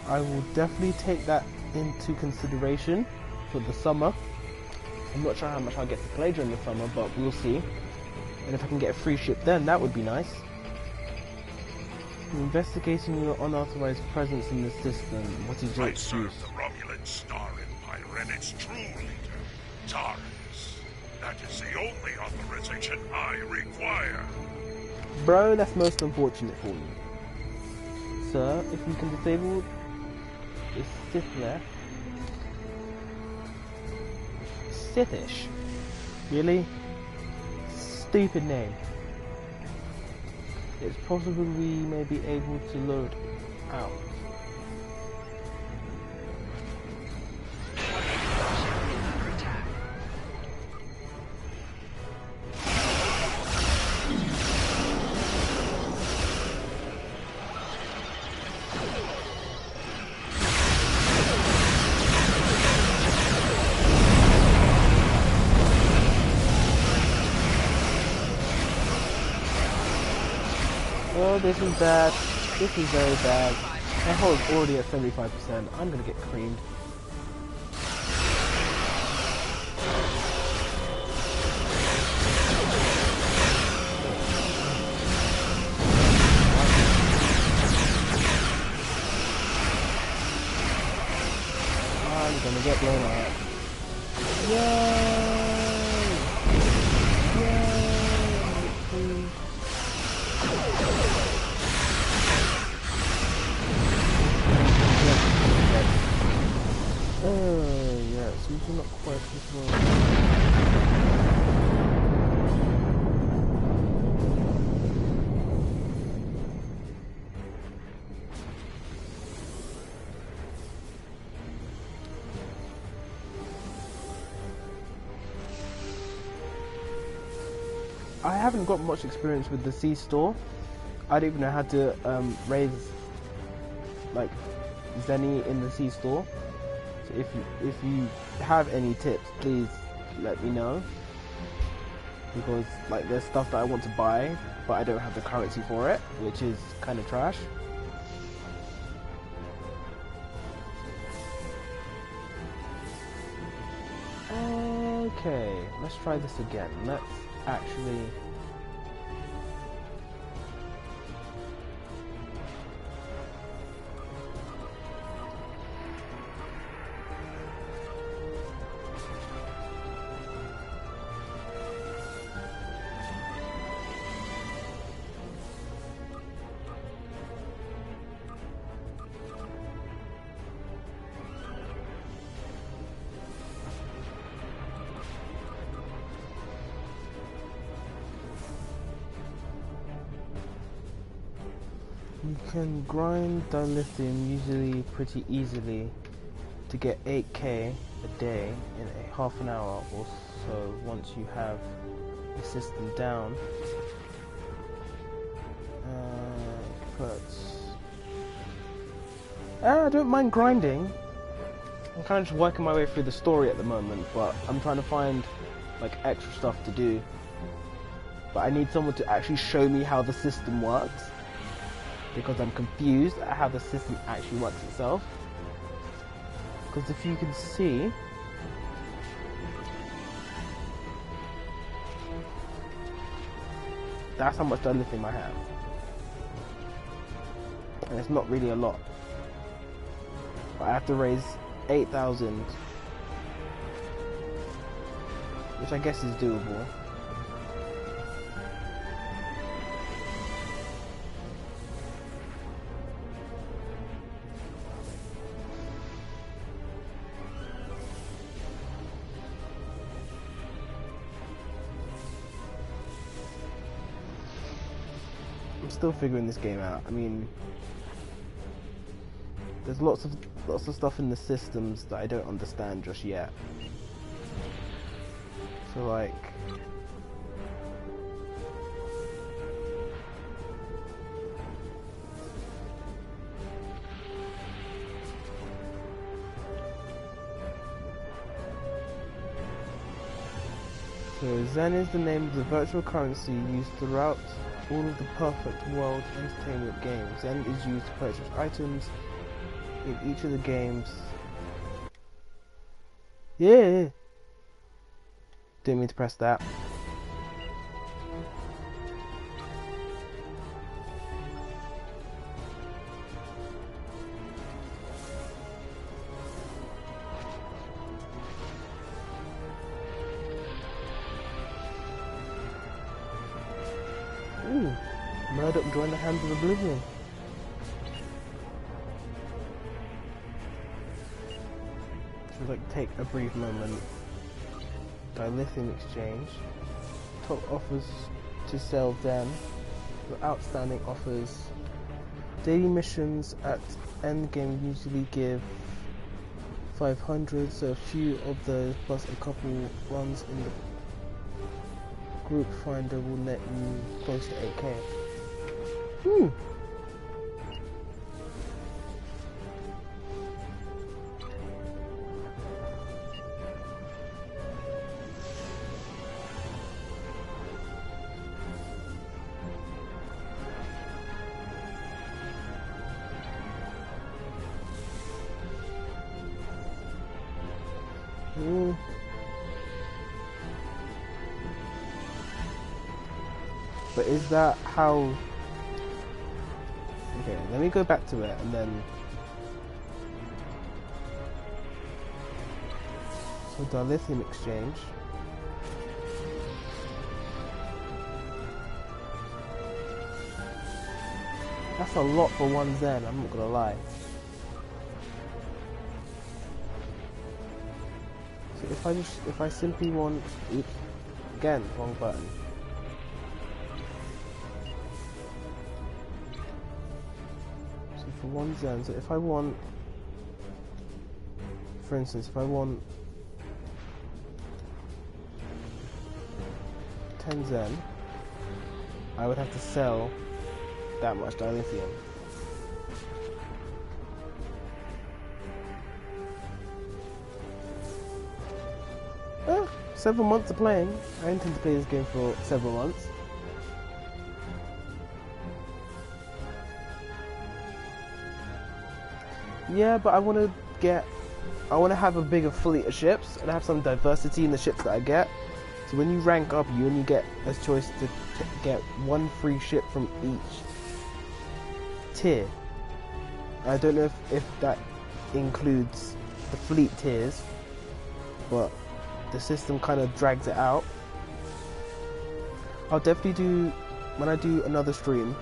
S1: I will definitely take that into consideration for the summer. I'm not sure how much I'll get to play during the summer, but we'll see. And if I can get a free ship then, that would be nice. Investigating your unauthorized presence in the system. What is your excuse?
S6: I serve the Romulan Star Empire and its true leader, Taurus. That is the only authorization I require.
S1: Bro, that's most unfortunate for you. Sir, if you can disable the Sith left. Sithish? Really? Stupid name. It's possible we may be able to load out. Oh, this is bad. This is very bad. My hull is already at 75%. I'm gonna get creamed. I'm gonna get blown up. Yay! Yay! Yeah, so you not quite as well. I haven't got much experience with the C store. I don't even know how to raise like Zenny in the C store. So if you have any tips, please let me know, because like there's stuff that I want to buy but I don't have the currency for it, which is kind of trash. Okay, let's try this again. Let's actually you can grind dilithium usually pretty easily to get 8k a day in a half an hour or so once you have the system down. I don't mind grinding. I'm kind of just working my way through the story at the moment, but I'm trying to find like extra stuff to do. But I need someone to actually show me how the system works, because I'm confused at how the system actually works itself. Because if you can see, that's how much dilithium I have, and it's not really a lot. But I have to raise 8,000, which I guess is doable. Still figuring this game out. I mean, there's lots of stuff in the systems that I don't understand just yet. So like, so Zen is the name of the virtual currency used throughout all of the Perfect World Entertainment games. Zen is used to purchase items in each of the games Yeah. Didn't mean to press that. Ooh, Murdoch joined the Hands of Oblivion. Should like take a brief moment. Dilithium exchange. Top offers to sell them. Your outstanding offers. Daily missions at endgame usually give 500, so a few of those plus a couple runs in the group finder will net you close to 8k. Whew. Ooh. But is that how... Okay, let me go back to it and then... So dilithium exchange. That's a lot for one Zen, I'm not gonna lie. So if I simply want... Oops, again, wrong button. For one Zen, so if I want, for instance, if I want 10 Zen, I would have to sell that much dilithium. Several months of playing. I intend to play this game for several months. Yeah, but I want to have a bigger fleet of ships and have some diversity in the ships that I get. So when you rank up, you only get a choice to get one free ship from each tier. I don't know if that includes the fleet tiers, but the system kind of drags it out. I'll definitely do, when I do another stream,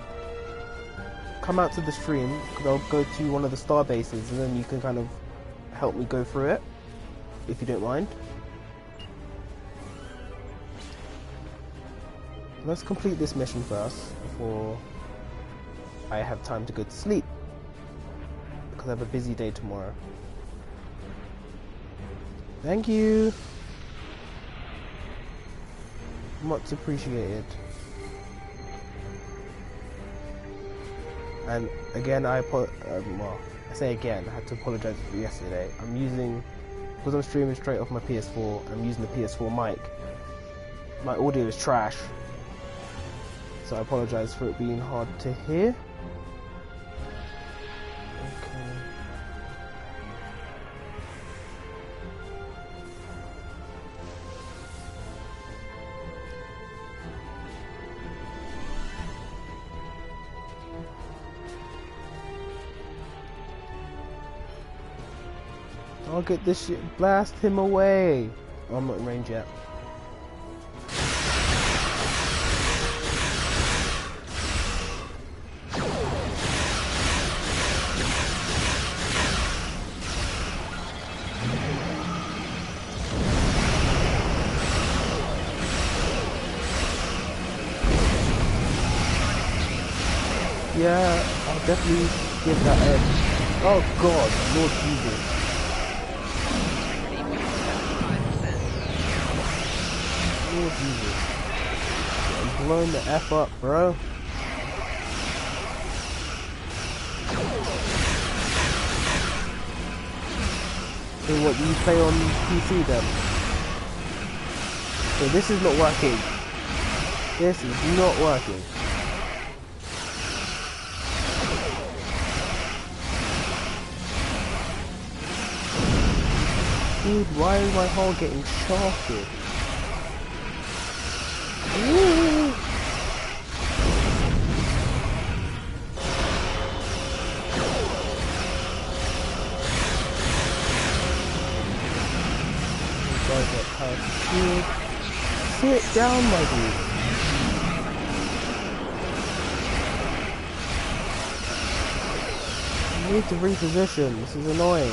S1: come out to the stream, because I'll go to one of the star bases and then you can kind of help me go through it, if you don't mind. Let's complete this mission first, before I have time to go to sleep, because I have a busy day tomorrow. Thank you! Much appreciated. And again, I say again, I had to apologize for yesterday. Because I'm streaming straight off my PS4, I'm using the PS4 mic. My audio is trash, so I apologize for it being hard to hear. Okay. I'll get this shit, blast him away. Oh, I'm not in range yet. Yeah, I'll definitely give that edge. Oh god, Lord Jesus. Lord Jesus. I'm blowing the F up, bro. So what, you play on PC then? So this is not working. This is not working. Dude, why is my hull getting shafted? Ooh. Sit down, my dude. I need to reposition. This is annoying.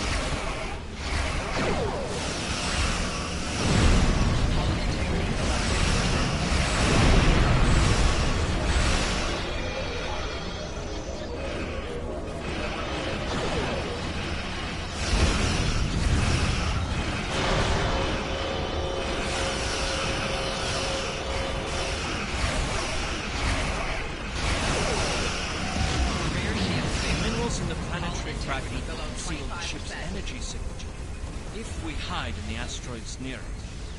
S3: Near it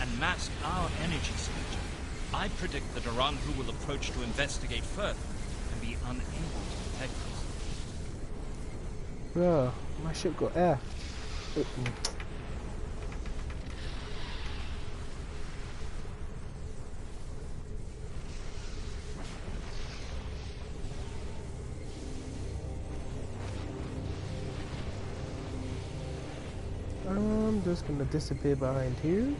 S3: and mask our energy signature, I predict that Iran who will approach to investigate further and be unable to detect us.
S1: Bro, my ship got air. I'm just gonna disappear behind here.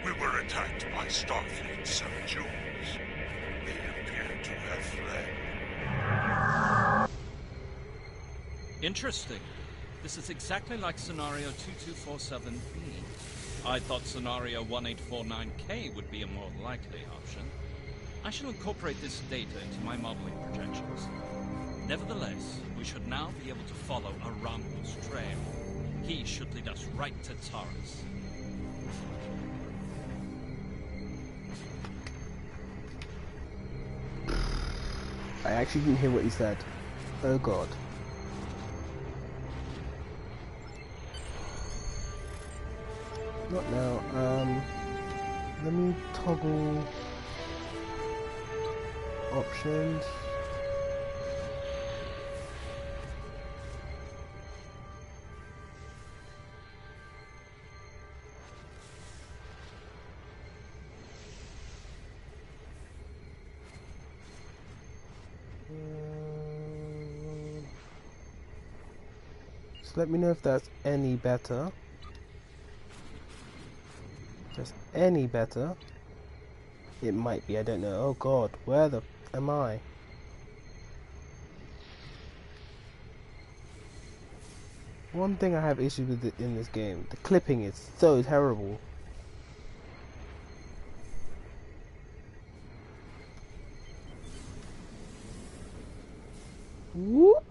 S6: We were attacked by Starfleet 7 Jules. They appear to have fled.
S3: Interesting. This is exactly like scenario 2247B. I thought scenario 1849K would be a more likely option. I shall incorporate this data into my modeling projections. Nevertheless, we should now be able to follow a Romulan's trail. He should lead us right to Taurus.
S1: I actually didn't hear what he said. Oh god. Not now. Let me toggle options. Just let me know if that's any better. Just any better. It might be, I don't know. Oh god, where the am I? One thing I have issues with in this game, the clipping is so terrible. Whoop.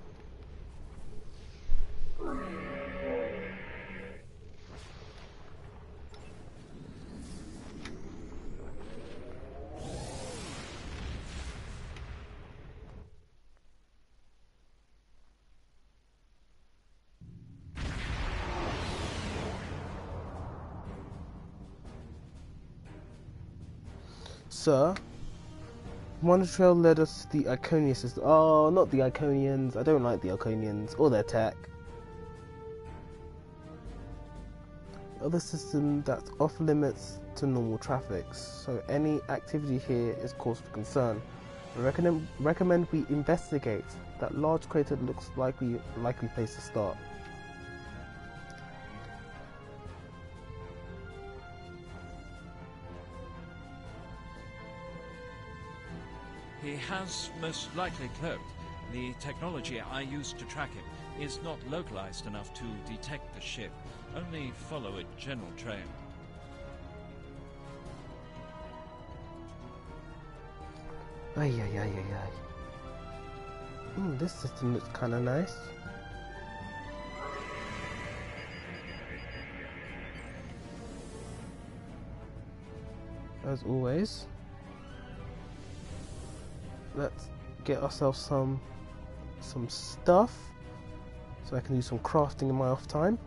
S1: Sir, Monitor Trail led us to the Iconia system. Oh, not the Iconians. I don't like the Iconians or their tech. Other system that's off limits to normal traffic, so any activity here is cause for concern. I recommend we investigate. That large crater looks likely place to start.
S3: He has most likely cloaked. The technology I used to track him is not localized enough to detect the ship. Only follow a general trail.
S1: Ay. This system looks kinda nice. As always. Let's get ourselves some some stuff so I can do some crafting in my off time.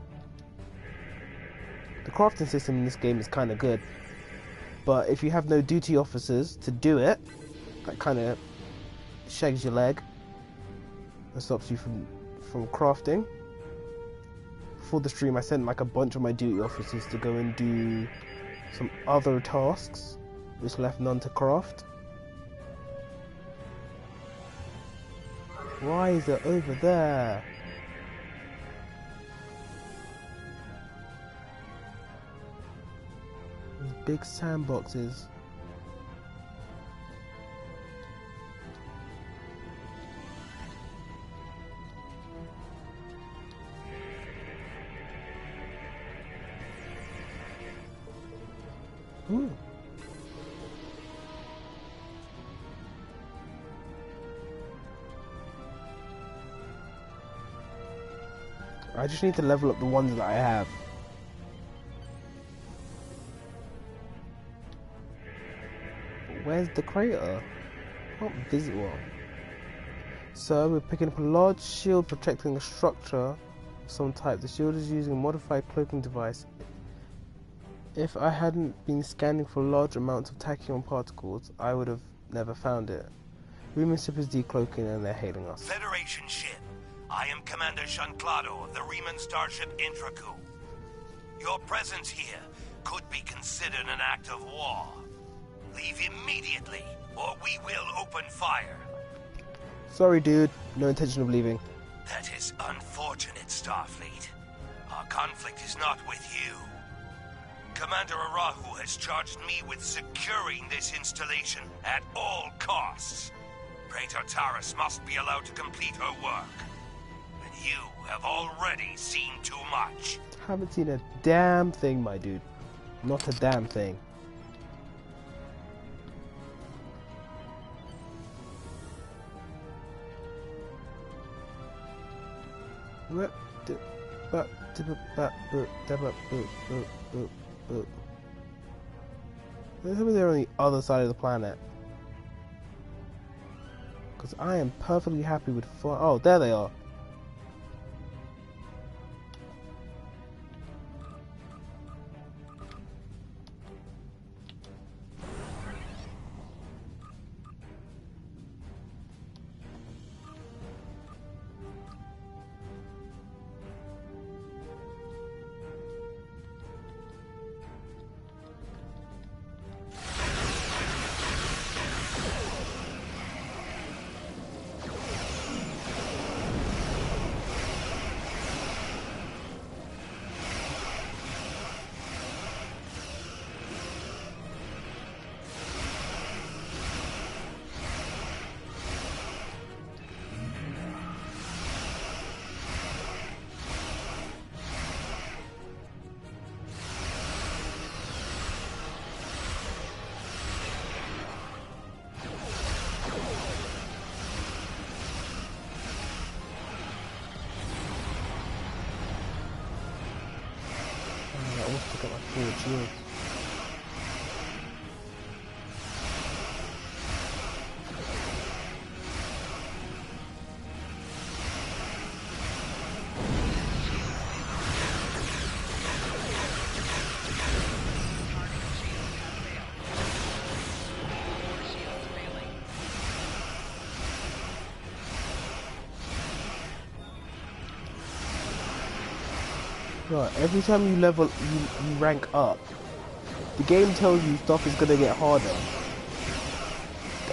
S1: The crafting system in this game is kind of good, but if you have no duty officers to do it, that kind of shags your leg and stops you from crafting. Before the stream I sent like a bunch of my duty officers to go and do some other tasks, which left none to craft. Why is it over there? These big sandboxes. Ooh. I just need to level up the ones that I have. Where's the crater? Can't visit one. So we're picking up a large shield protecting a structure of some type. The shield is using a modified cloaking device. If I hadn't been scanning for large amounts of tachyon particles, I would have never found it. Riemann ship is decloaking and they're hailing us.
S6: Federation ship. I am Commander Shanclado of the Riemann starship Intraku. Your presence here could be considered an act of war. Leave immediately, or we will open fire.
S1: Sorry, dude. No intention of leaving.
S6: That is unfortunate, Starfleet. Our conflict is not with you. Commander Arahu has charged me with securing this installation at all costs. Praetor Taris must be allowed to complete her work. And you have already seen too much.
S1: Haven't seen a damn thing, my dude. Not a damn thing. Let's hope they're on the other side of the planet. Because I am perfectly happy with oh, there they are. Look at my forward shield. Right, every time you level, you rank up, the game tells you stuff is gonna get harder.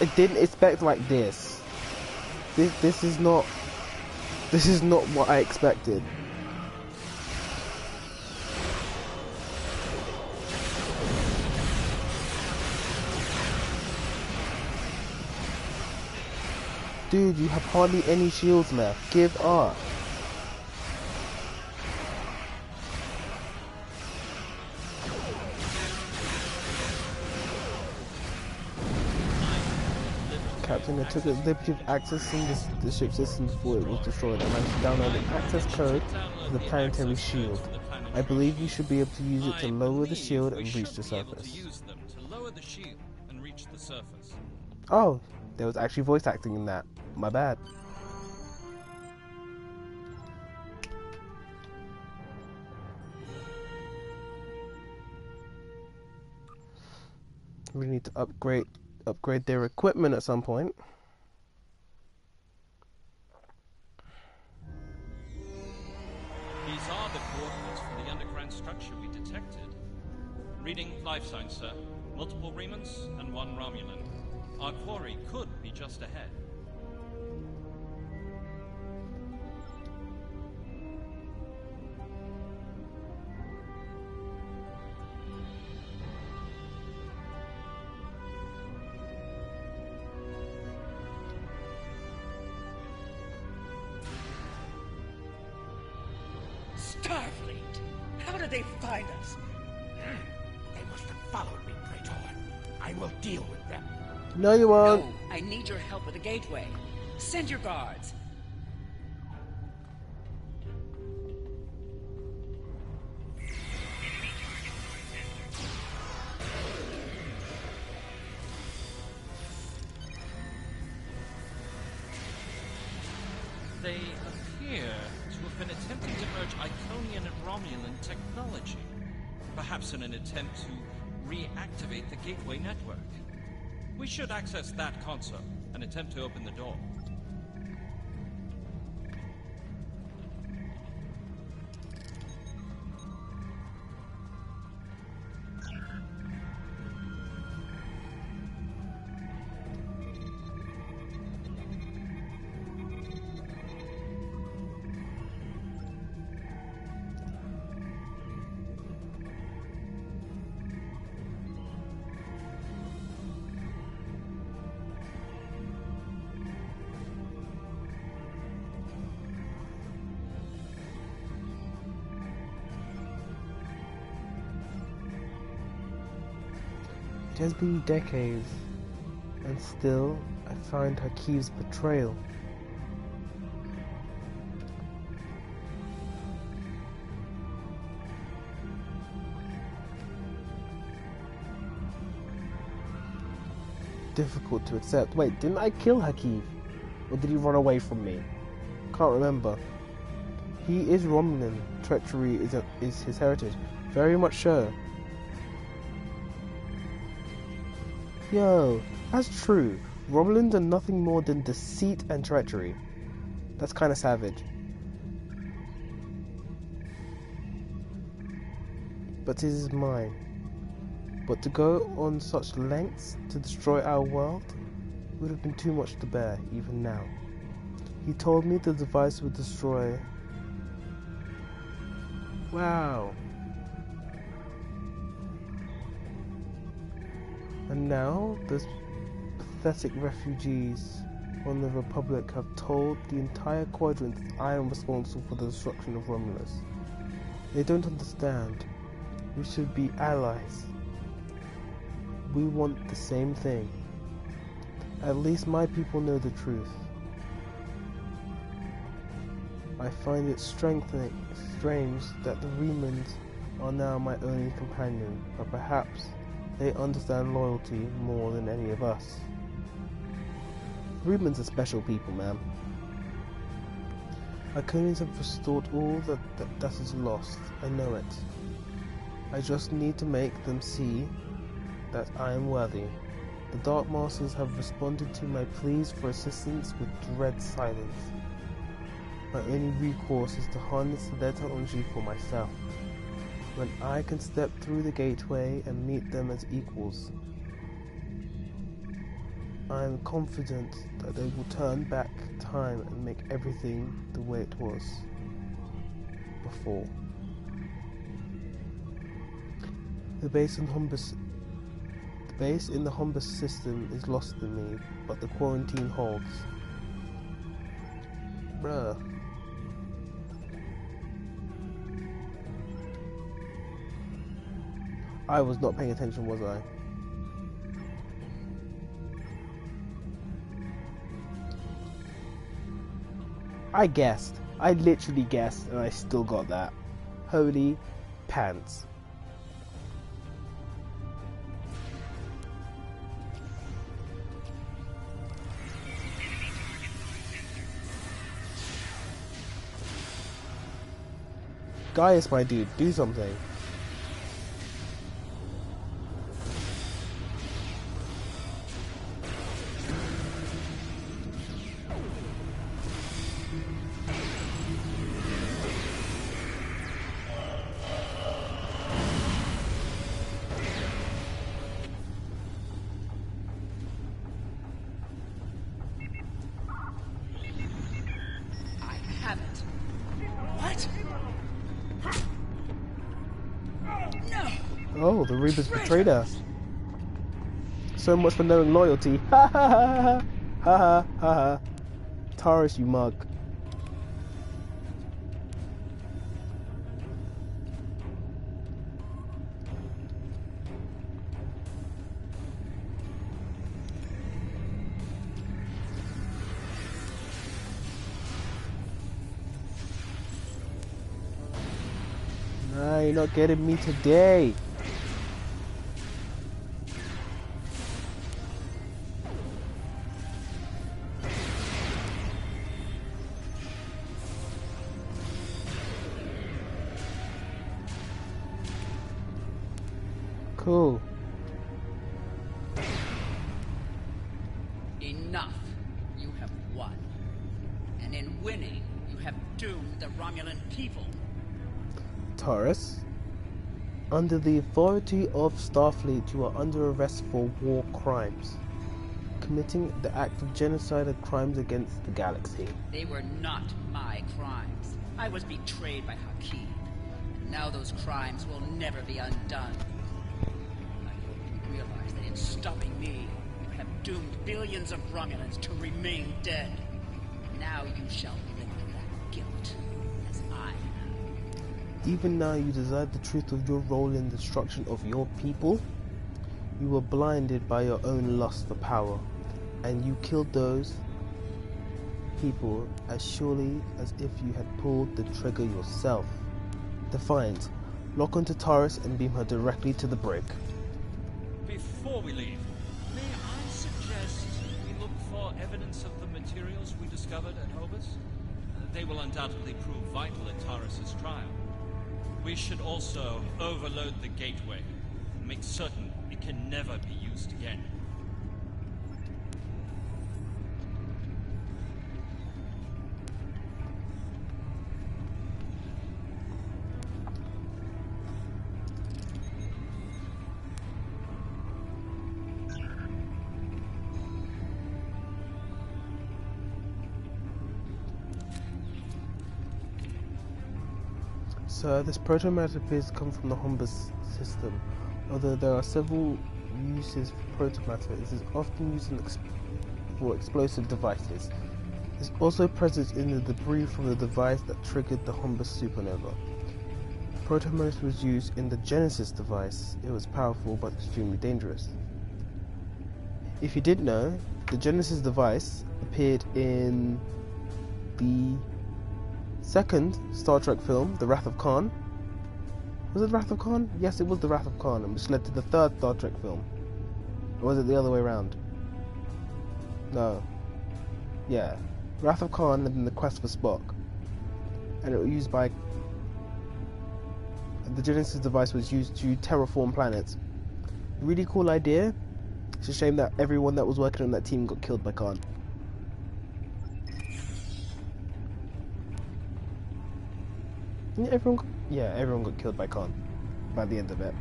S1: I didn't expect like this. This is not what I expected. Dude, you have hardly any shields left. Give up. Captain, I took the liberty of accessing the ship's system before it was destroyed. I managed to download the access code to the planetary shield. I believe you should be able to use it to lower the shield and reach the surface. Oh, there was actually voice acting in that. My bad. We need to upgrade their equipment at some point.
S3: These are the coordinates for the underground structure we detected. Reading life signs, sir. Multiple Romulans and one Romulan. Our quarry could be just ahead.
S11: Starfleet! How did they find us?
S12: They must have followed me, Praetor. I will deal with them.
S1: No, you won't.
S11: No, I need your help with the gateway. Send your guards.
S3: They appear to have been attempting to merge Iconian and Romulan technology. Perhaps in an attempt to reactivate the gateway network. We should access that console and attempt to open the door.
S1: It has been decades, and still I find Hakiv's betrayal. Difficult to accept. Wait, didn't I kill Hakiv? Or did he run away from me? Can't remember. He is Romulan. Treachery is his heritage. Very much so. Yo, that's true. Romulans are nothing more than deceit and treachery. That's kind of savage. But it is mine. But to go on such lengths to destroy our world would have been too much to bear, even now. He told me the device would destroy... Wow. And now, those pathetic refugees on the Republic have told the entire quadrant that I am responsible for the destruction of Romulus. They don't understand. We should be allies. We want the same thing. At least my people know the truth. I find it strange that the Romulans are now my only companion, but perhaps they understand loyalty more than any of us. Romulans are special people, man. Iconians have restored all that is lost. I know it. I just need to make them see that I am worthy. The Dark Masters have responded to my pleas for assistance with dread silence. My only recourse is to harness their technology for myself. When I can step through the gateway and meet them as equals, I am confident that they will turn back time and make everything the way it was before. The base in the Humbus system is lost to me, but the quarantine holds. Bruh. I was not paying attention, was I? I guessed. I literally guessed, and I still got that. Holy pants. Gaius, my dude, do something.
S11: have it. What? No!
S1: Oh, the Reapers betrayed us. So much for knowing loyalty. Ha ha ha ha ha ha ha ha. Taurus, you mug. Nah, you're not getting me today. Cool.
S11: Enough. You have won. And in winning, you have doomed the Romulan people.
S1: Taurus, under the authority of Starfleet, you are under arrest for war crimes, committing the act of genocide and crimes against the galaxy.
S11: They were not my crimes. I was betrayed by Hakeem. And now those crimes will never be undone. I hope you realize that in stopping me, you have doomed billions of Romulans to remain dead. Now you shall live with that guilt, as I have.
S1: Even now you desire the truth of your role in the destruction of your people. You were blinded by your own lust for power, and you killed those people as surely as if you had pulled the trigger yourself. Defiant, lock onto Taurus and beam her directly to the brig.
S3: Before we leave, may I suggest we look for evidence of the materials we discovered at Hobus? They will undoubtedly prove vital in Taurus's trial. We should also overload the gateway and make certain it can never be used again.
S1: So this protomatter appears to come from the Hombus system. Although there are several uses for protomatter, it is often used for explosive devices. It's also present in the debris from the device that triggered the Hombus supernova. Protomatter was used in the Genesis device. It was powerful but extremely dangerous. If you didn't know, the Genesis device appeared in the second Star Trek film, The Wrath of Khan. Was it The Wrath of Khan? Yes, it was The Wrath of Khan, and which led to the third Star Trek film. Or was it the other way around? No. Yeah. Wrath of Khan and then The Quest for Spock. And it was used by... The Genesis device was used to terraform planets. Really cool idea. It's a shame that everyone that was working on that team got killed by Khan. Yeah, everyone got killed by Khan by the end of it.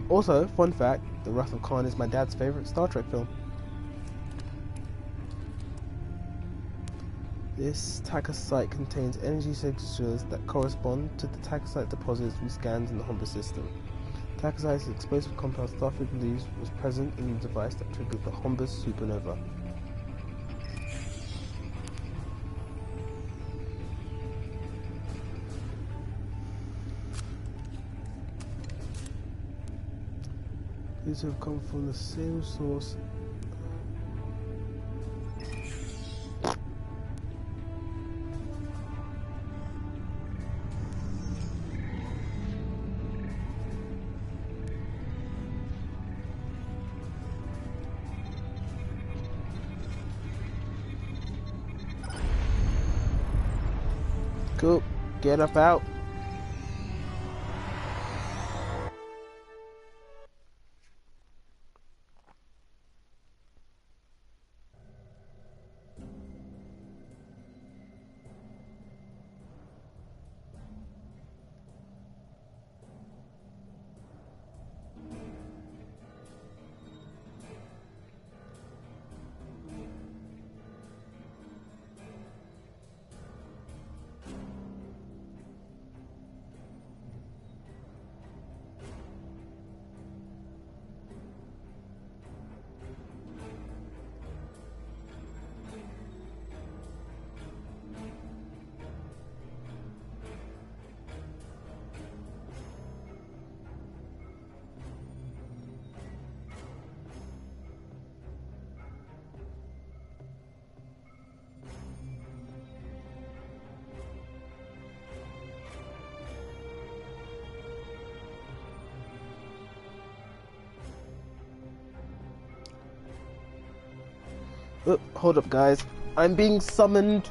S1: Also, fun fact, The Wrath of Khan is my dad's favourite Star Trek film. This Taka site contains energy signatures that correspond to the Taka site deposits we scanned in the Hombus system. Taka site's explosive compound Starfleet believes was present in the device that triggered the Hombus supernova. These have come from the same source. Cool. Get up out. Hold up, guys. I'm being summoned.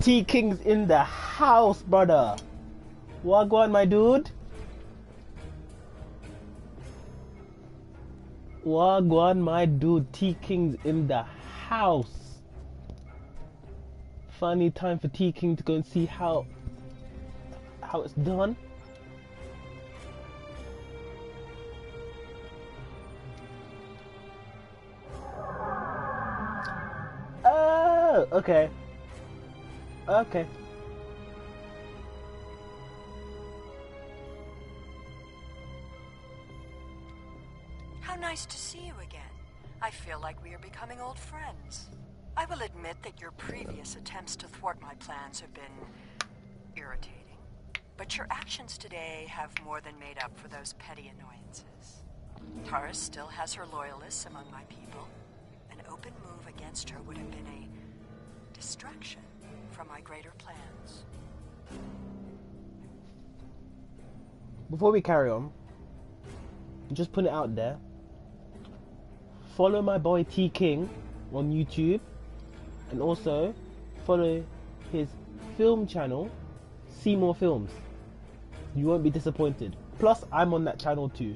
S1: T King's in the house, brother. Wagwan, my dude. Wagwan, my dude. T King's in the house. Finally, time for T King to go and see how it's done. Oh, okay. Okay.
S7: How nice to see you again. I feel like we are becoming old friends. I will admit that your previous attempts to thwart my plans have been irritating. But your actions today have more than made up for those petty annoyances. Taurus still has her loyalists among my people. An open move against her would have been a distraction from my greater plans.
S1: Before we carry on, just put it out there. Follow my boy T King on YouTube, and also follow his film channel, See More Films. You won't be disappointed. Plus, I'm on that channel too.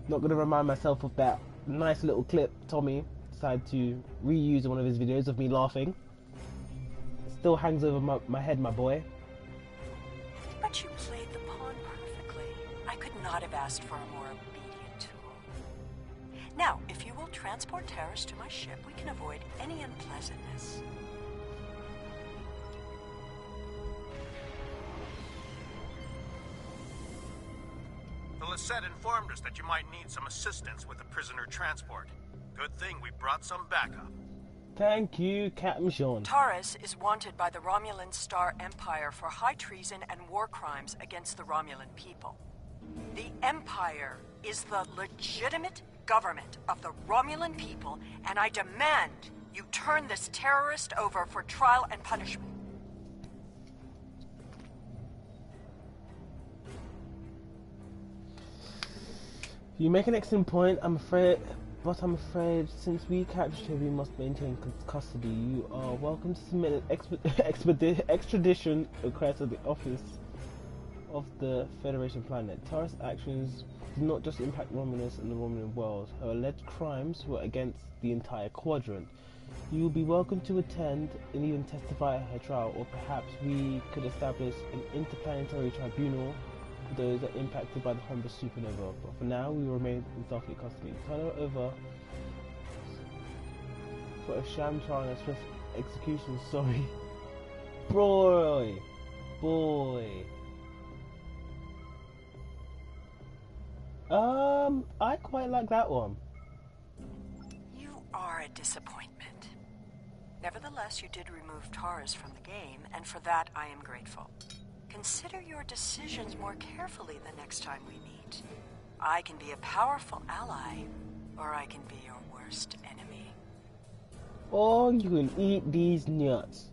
S1: Not gonna remind myself of that nice little clip Tommy decided to reuse in one of his videos of me laughing. It still hangs over my head, my boy.
S7: But you played the pawn perfectly. I could not have asked for a more obedient tool. Now, if you will transport Taurus to my ship, we can avoid any unpleasantness.
S8: The Lisette informed us that you might need some assistance with the prisoner transport. Good thing we brought some backup.
S1: Thank you, Captain Sean.
S7: Taurus is wanted by the Romulan Star Empire for high treason and war crimes against the Romulan people. The Empire is the legitimate government of the Romulan people, and I demand you turn this terrorist over for trial and punishment.
S1: You make an excellent point, I'm afraid, since we captured her, we must maintain custody. You are welcome to submit an extradition request at the office of the Federation planet. Taurus' actions do not just impact Romulus and the Romulan world. Her alleged crimes were against the entire quadrant. You will be welcome to attend and even testify at her trial, or perhaps we could establish an interplanetary tribunal for those that are impacted by the Humber supernova. But for now, we will remain in Starfleet custody. Turn her over for a sham trial and a swift execution. Sorry. Boy. I quite like that one.
S7: You are a disappointment. Nevertheless, you did remove Taurus from the game, and for that I am grateful. Consider your decisions more carefully the next time we meet. I can be a powerful ally, or I can be your worst enemy.
S1: Or you can eat these nuts.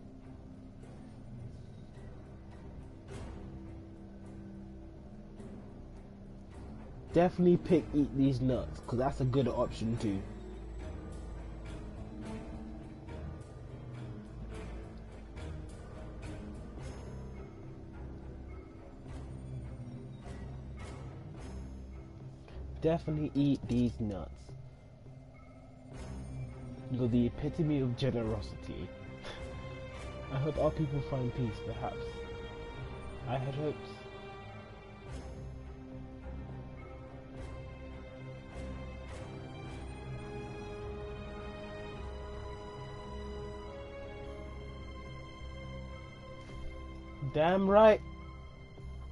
S1: Definitely pick eat these nuts, because that's a good option too. Definitely eat these nuts. You're the epitome of generosity. I hope our people find peace, perhaps. I had hopes. Damn right.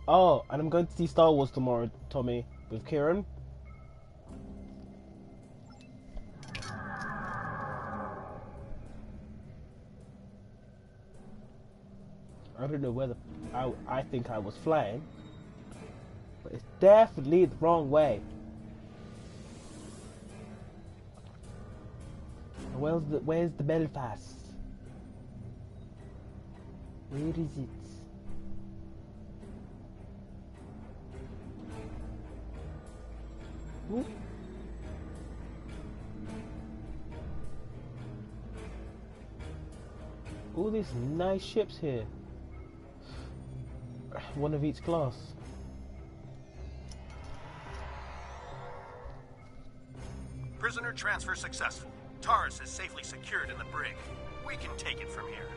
S1: Oh, and I'm going to see Star Wars tomorrow, Tommy, with Kieran. I don't know whether I think I was flying, but it's definitely the wrong way. Where's the Belfast? Where is it? Ooh. All these nice ships here. One of each class.
S8: Prisoner transfer successful. Taurus is safely secured in the brig. We can take it from here.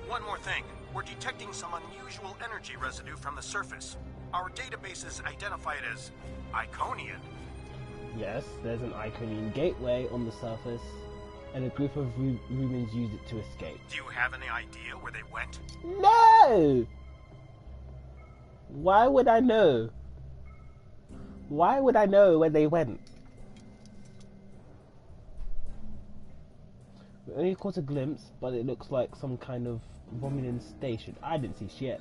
S8: One more thing. We're detecting some unusual energy residue from the surface. Our databases identify it as Iconian.
S1: Yes, there's an Iconian gateway on the surface, and a group of Romulans used it to escape.
S8: Do you have any idea where they went?
S1: No! Why would I know? Why would I know where they went? We only caught a glimpse, but it looks like some kind of Romulan station. I didn't see shit.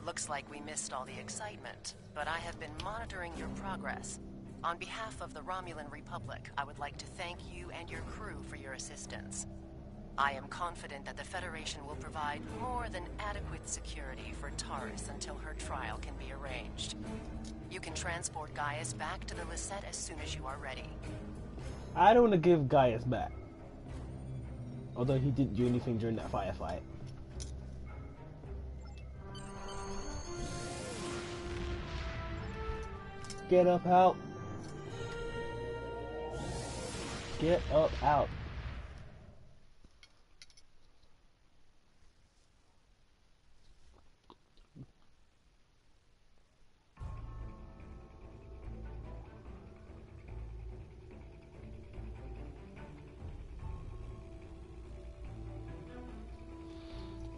S4: Looks like we missed all the excitement, but I have been monitoring your progress. On behalf of the Romulan Republic, I would like to thank you and your crew for your assistance. I am confident that the Federation will provide more than adequate security for Taurus until her trial can be arranged. You can transport Gaius back to the Lisette as soon as you are ready.
S1: I don't want to give Gaius back. Although he didn't do anything during that firefight. Get up out. Get up out.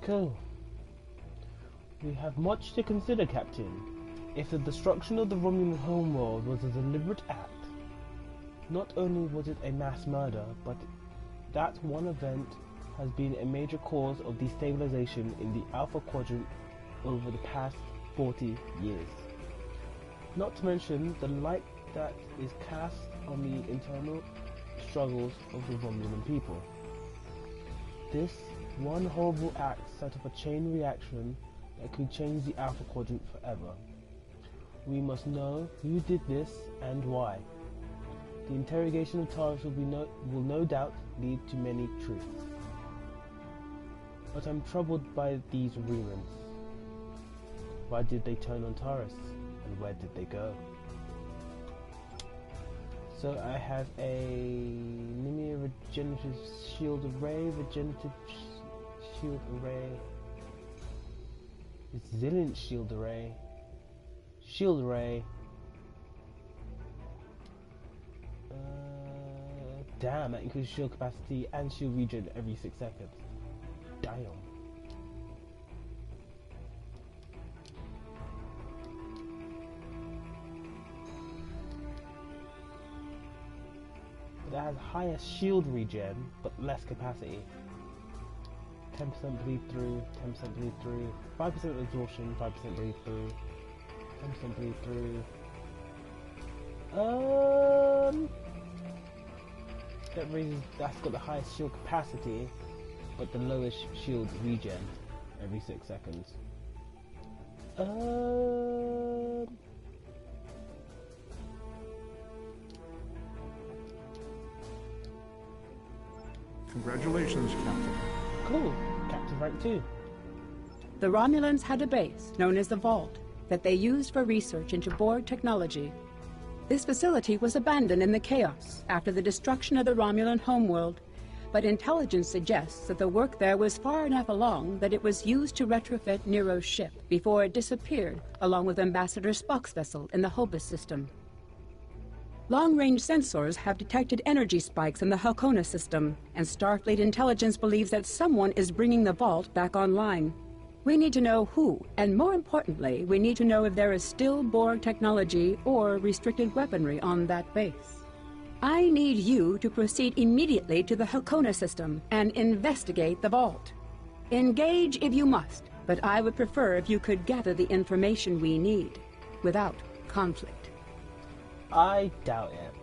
S1: Cool. We have much to consider, Captain. If the destruction of the Romulan homeworld was a deliberate act, not only was it a mass murder, but that one event has been a major cause of destabilization in the Alpha Quadrant over the past 40 years. Not to mention the light that is cast on the internal struggles of the Romulan people. This one horrible act set up a chain reaction that could change the Alpha Quadrant forever. We must know who did this and why. The interrogation of Taurus will no doubt lead to many truths. But I'm troubled by these Romulans. Why did they turn on Taurus? And where did they go? So I have a Nimia Regenerative Shield Array, Regenerative Shield Array, Resilient Shield Array, Shield Array. Damn, that increases shield capacity and shield regen every 6 seconds. Damn. That has higher shield regen, but less capacity. 10% bleed through, 10% bleed through, 5% exhaustion, 5% bleed through, 10% bleed through. That's got the highest shield capacity, but the lowest shield regen every 6 seconds.
S9: Congratulations, Captain.
S1: Cool. Captain rank 2.
S7: The Romulans had a base, known as the Vault, that they used for research into Borg technology. This facility was abandoned in the chaos after the destruction of the Romulan homeworld, but intelligence suggests that the work there was far enough along that it was used to retrofit Nero's ship before it disappeared, along with Ambassador Spock's vessel in the Hobus system. Long-range sensors have detected energy spikes in the Halcona system, and Starfleet intelligence believes that someone is bringing the Vault back online. We need to know who, and more importantly, we need to know if there is still Borg technology or restricted weaponry on that base. I need you to proceed immediately to the Halcona system and investigate the Vault. Engage if you must, but I would prefer if you could gather the information we need, without conflict.
S1: I doubt it.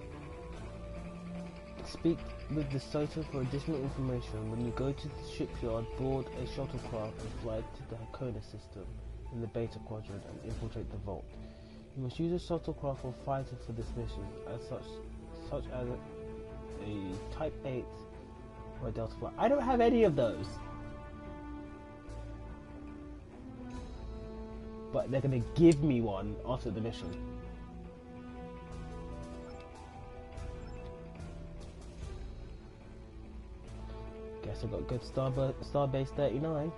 S1: Speak with De Soto for additional information. When you go to the shipyard, board a shuttlecraft and fly to the Halcona system in the Beta Quadrant and infiltrate the Vault. You must use a shuttlecraft or fighter for this mission, as such as a Type 8 or a Delta Flight. I don't have any of those. But they're gonna give me one after the mission. Guess I got good Starbase 39.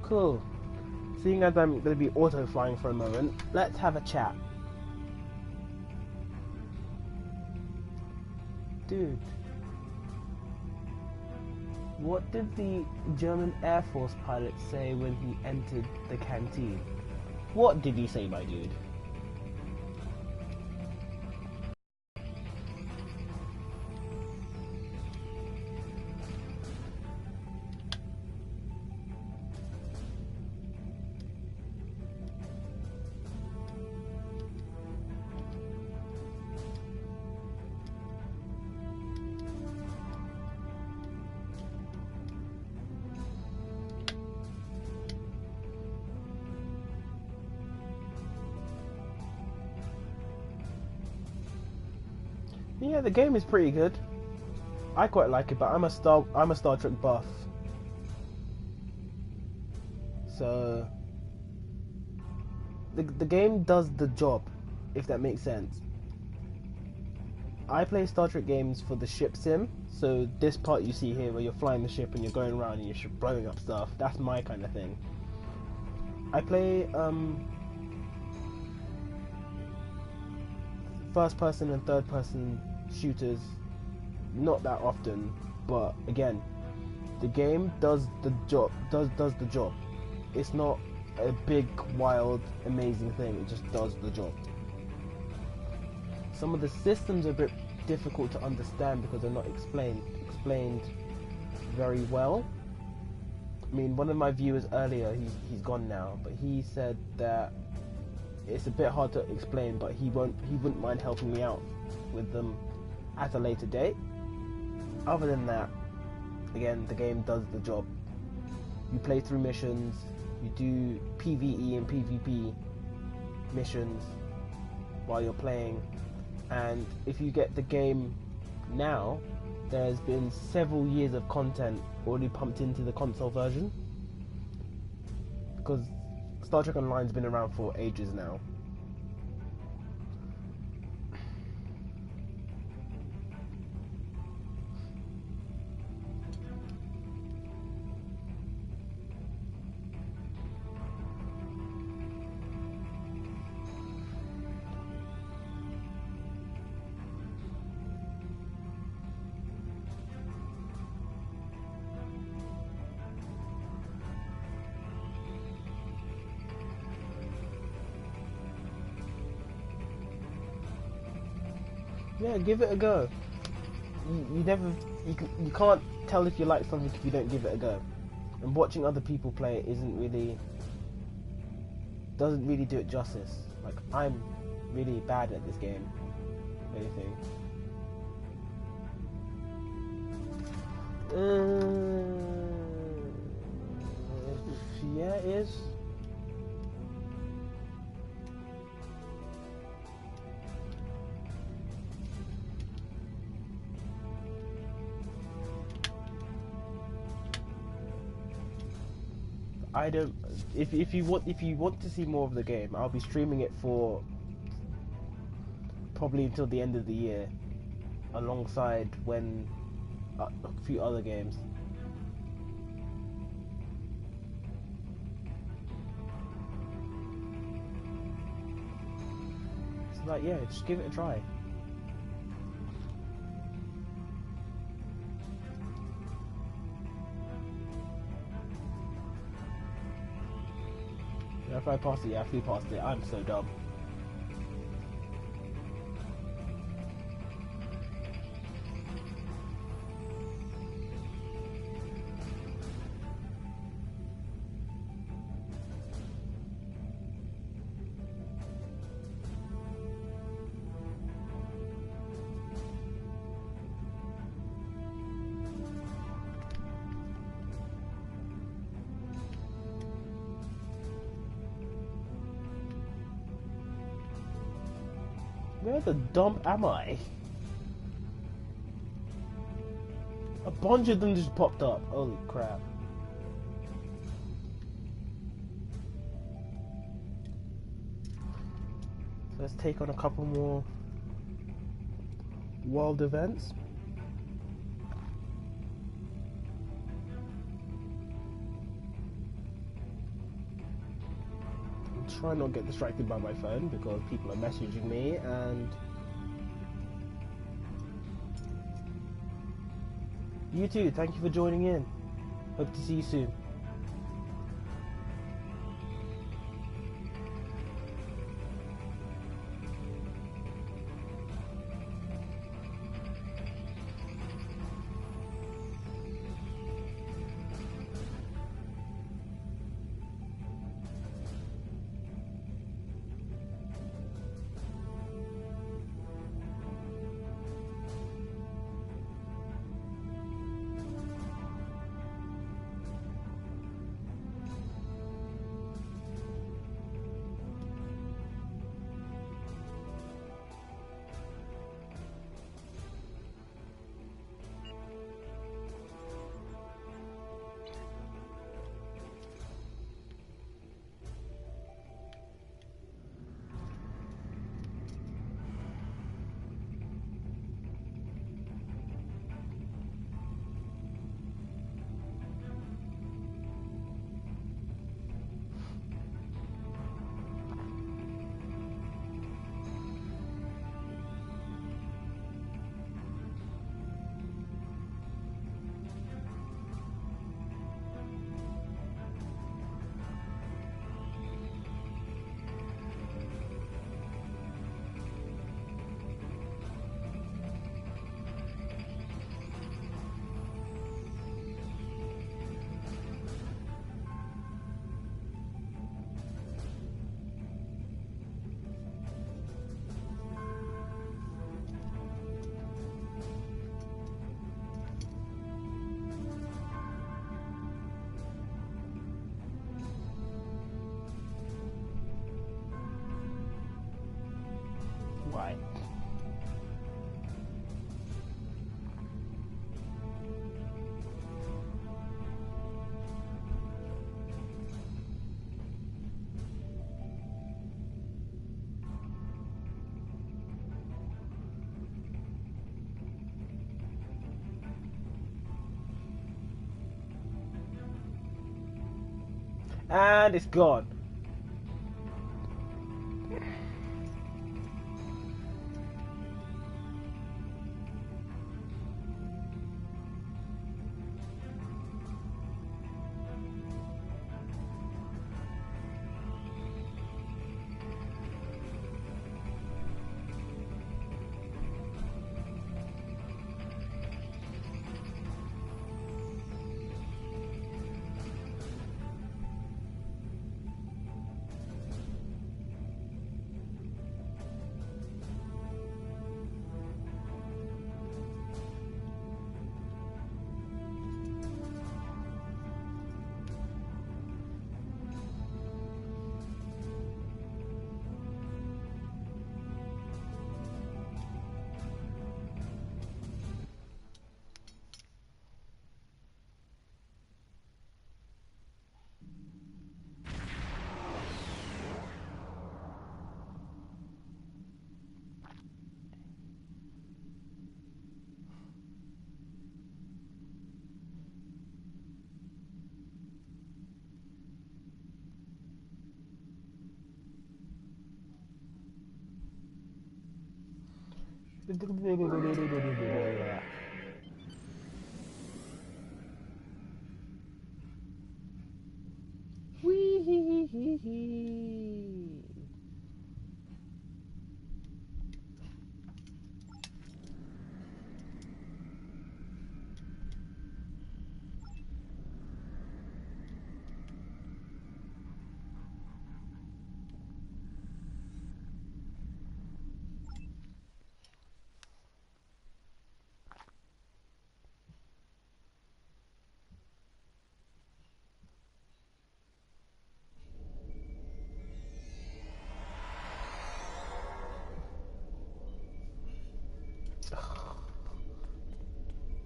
S1: Cool. Seeing as I'm going to be auto-flying for a moment, let's have a chat. Dude. What did the German Air Force pilot say when he entered the canteen? What did he say, my dude? Yeah, the game is pretty good. I quite like it, but I'm a Star Trek buff. So the game does the job, if that makes sense. I play Star Trek games for the ship sim, so this part you see here where you're flying the ship and you're going around and you're blowing up stuff, that's my kind of thing. I play first person and third person shooters not that often, but again, the game does the job. Does the job. It's not a big, wild, amazing thing. It just does the job. Some of the systems are a bit difficult to understand because they're not explained very well. I mean, one of my viewers earlier, he's gone now, but he said that it's a bit hard to explain, but he wouldn't mind helping me out with them at a later date. Other than that, again, the game does the job. You play through missions, you do PvE and PvP missions while you're playing, and if you get the game now, there's been several years of content already pumped into the console version, because Star Trek Online's been around for ages now. Yeah, give it a go. You can't tell if you like something if you don't give it a go. And watching other people play it doesn't really do it justice. Like, I'm really bad at this game, if anything. Yeah, it is. I don't. If you want to see more of the game, I'll be streaming it for probably until the end of the year, alongside a few other games. So like, yeah, just give it a try. If I passed it, yeah, I flew past it. I'm so dumb. Where the dump am I? A bunch of them just popped up. Holy crap. So let's take on a couple more world events. Try not to get distracted by my phone because people are messaging me, and you too, thank you for joining in. Hope to see you soon. Why? And it's gone. Wee-hee-hee-hee-hee.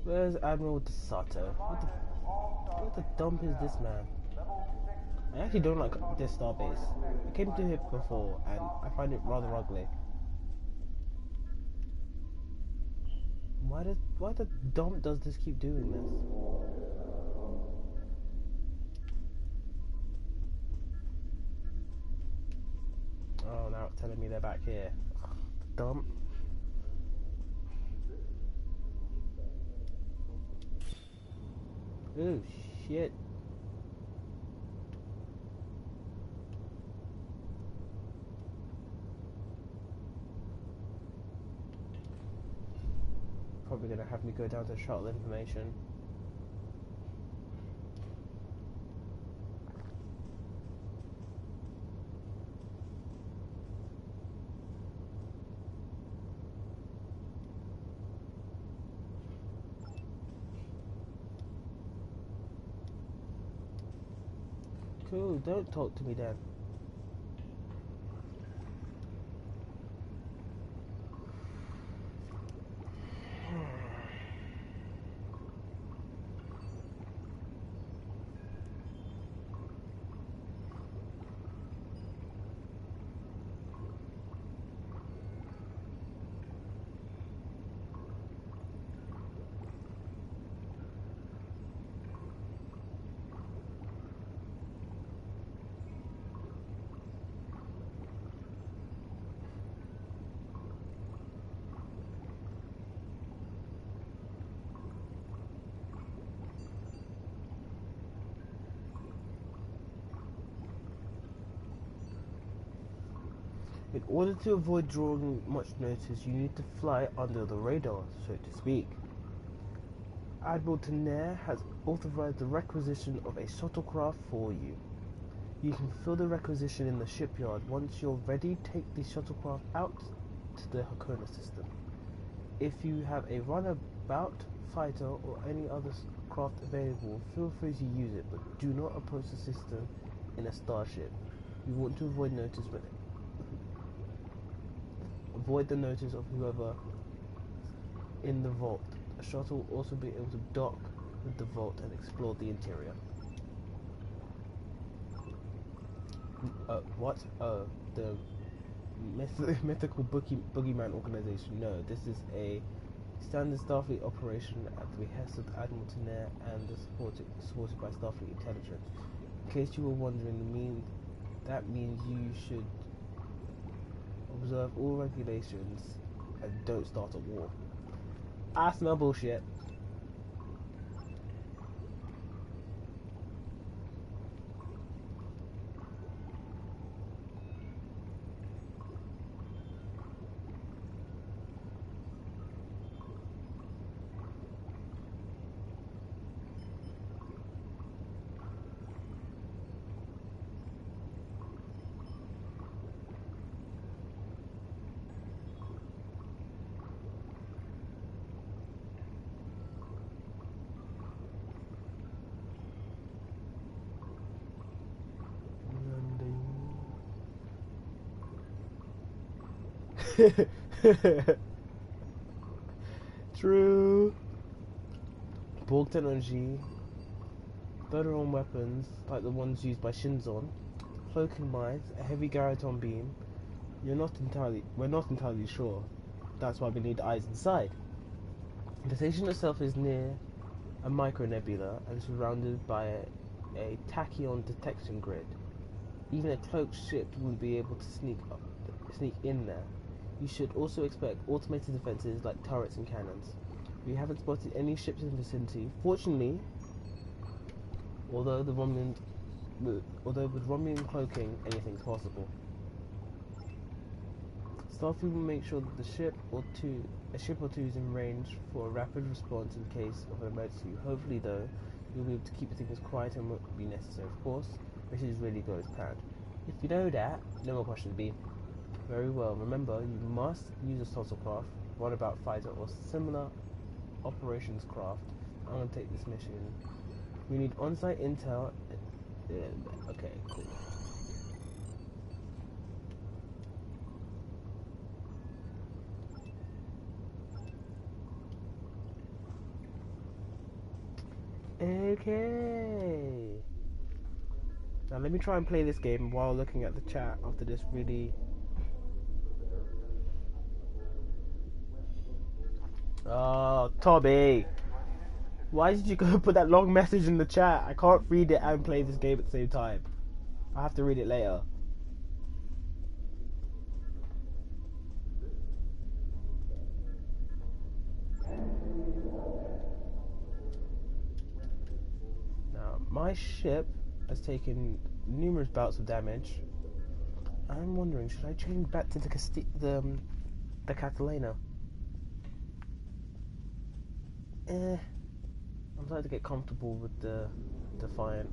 S1: Where's Admiral DeSato? What the dump is this man? I actually don't like this starbase. I came to it before and I find it rather ugly. Why the dump does this keep doing this? Oh, now it's telling me they're back here. Ugh, the dump. Oh shit. Probably gonna have me go down to shuttle information. Cool, don't talk to me then. In order to avoid drawing much notice, you need to fly under the radar, so to speak. Admiral Tenair has authorized the requisition of a shuttlecraft for you. You can fill the requisition in the shipyard. Once you're ready, take the shuttlecraft out to the Hakona system. If you have a runabout, fighter, or any other craft available, feel free to use it, but do not approach the system in a starship. You want to avoid notice with it. Avoid the notice of whoever in the vault. A shuttle will also be able to dock with the vault and explore the interior. What? Oh, the mythical boogeyman organization. No, this is a standard Starfleet operation at the behest of Admiral Tenair and supported by Starfleet intelligence. In case you were wondering, that means you should observe all regulations and don't start a war. I smell bullshit. True. Borg technology, Verderon weapons like the ones used by Shinzon, cloaking mines, a heavy Garaton beam. We're not entirely sure. That's why we need eyes inside. The station itself is near a micronebula and surrounded by a tachyon detection grid. Even a cloaked ship wouldn't be able to sneak in there. You should also expect automated defenses like turrets and cannons. We haven't spotted any ships in the vicinity. Fortunately, although with Romulan cloaking, anything's possible. Starfleet will make sure that a ship or two is in range for a rapid response in case of an emergency. Hopefully, though, you'll be able to keep things quiet and won't be necessary. Of course, missions really go as planned. If you know that, no more questions, B. Very well. Remember, you must use a shuttlecraft, runabout fighter, or similar operations craft. I'm gonna take this mission. We need on-site intel. Okay, cool. Okay. Now let me try and play this game while looking at the chat after this really... Oh, Toby! Why did you go put that long message in the chat? I can't read it and play this game at the same time. I have to read it later. Now, my ship has taken numerous bouts of damage. I'm wondering, should I change back to the Catalina? I'm starting to get comfortable with the Defiant.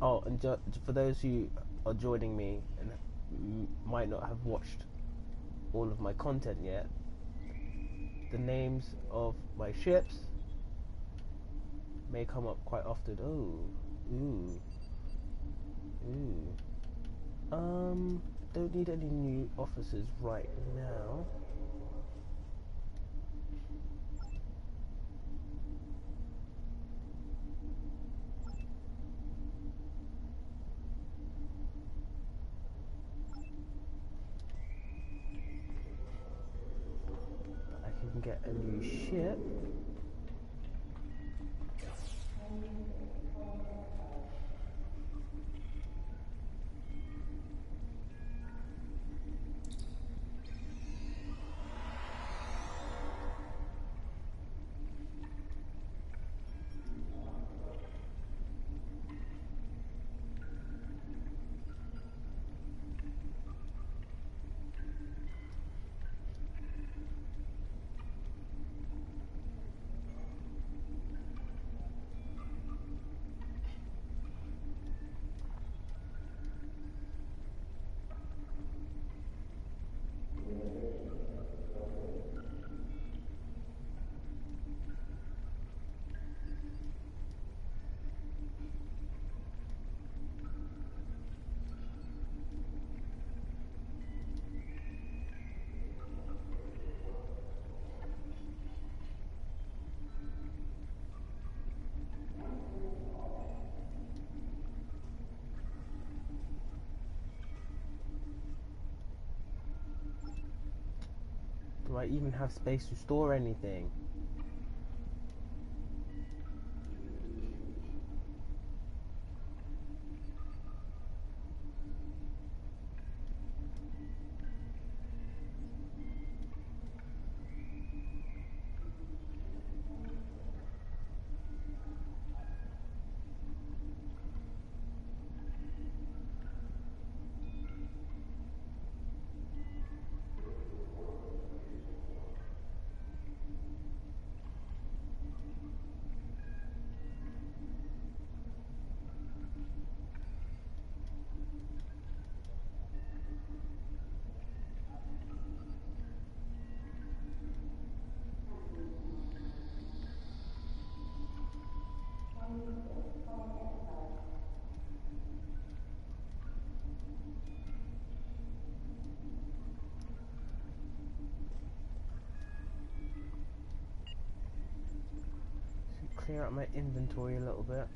S1: Oh, and for those who are joining me and might not have watched all of my content yet, the names of my ships may come up quite often. Oh, ooh. Don't need any new officers right now. I can get a new ship. Do I even have space to store anything? Clear out my inventory a little bit.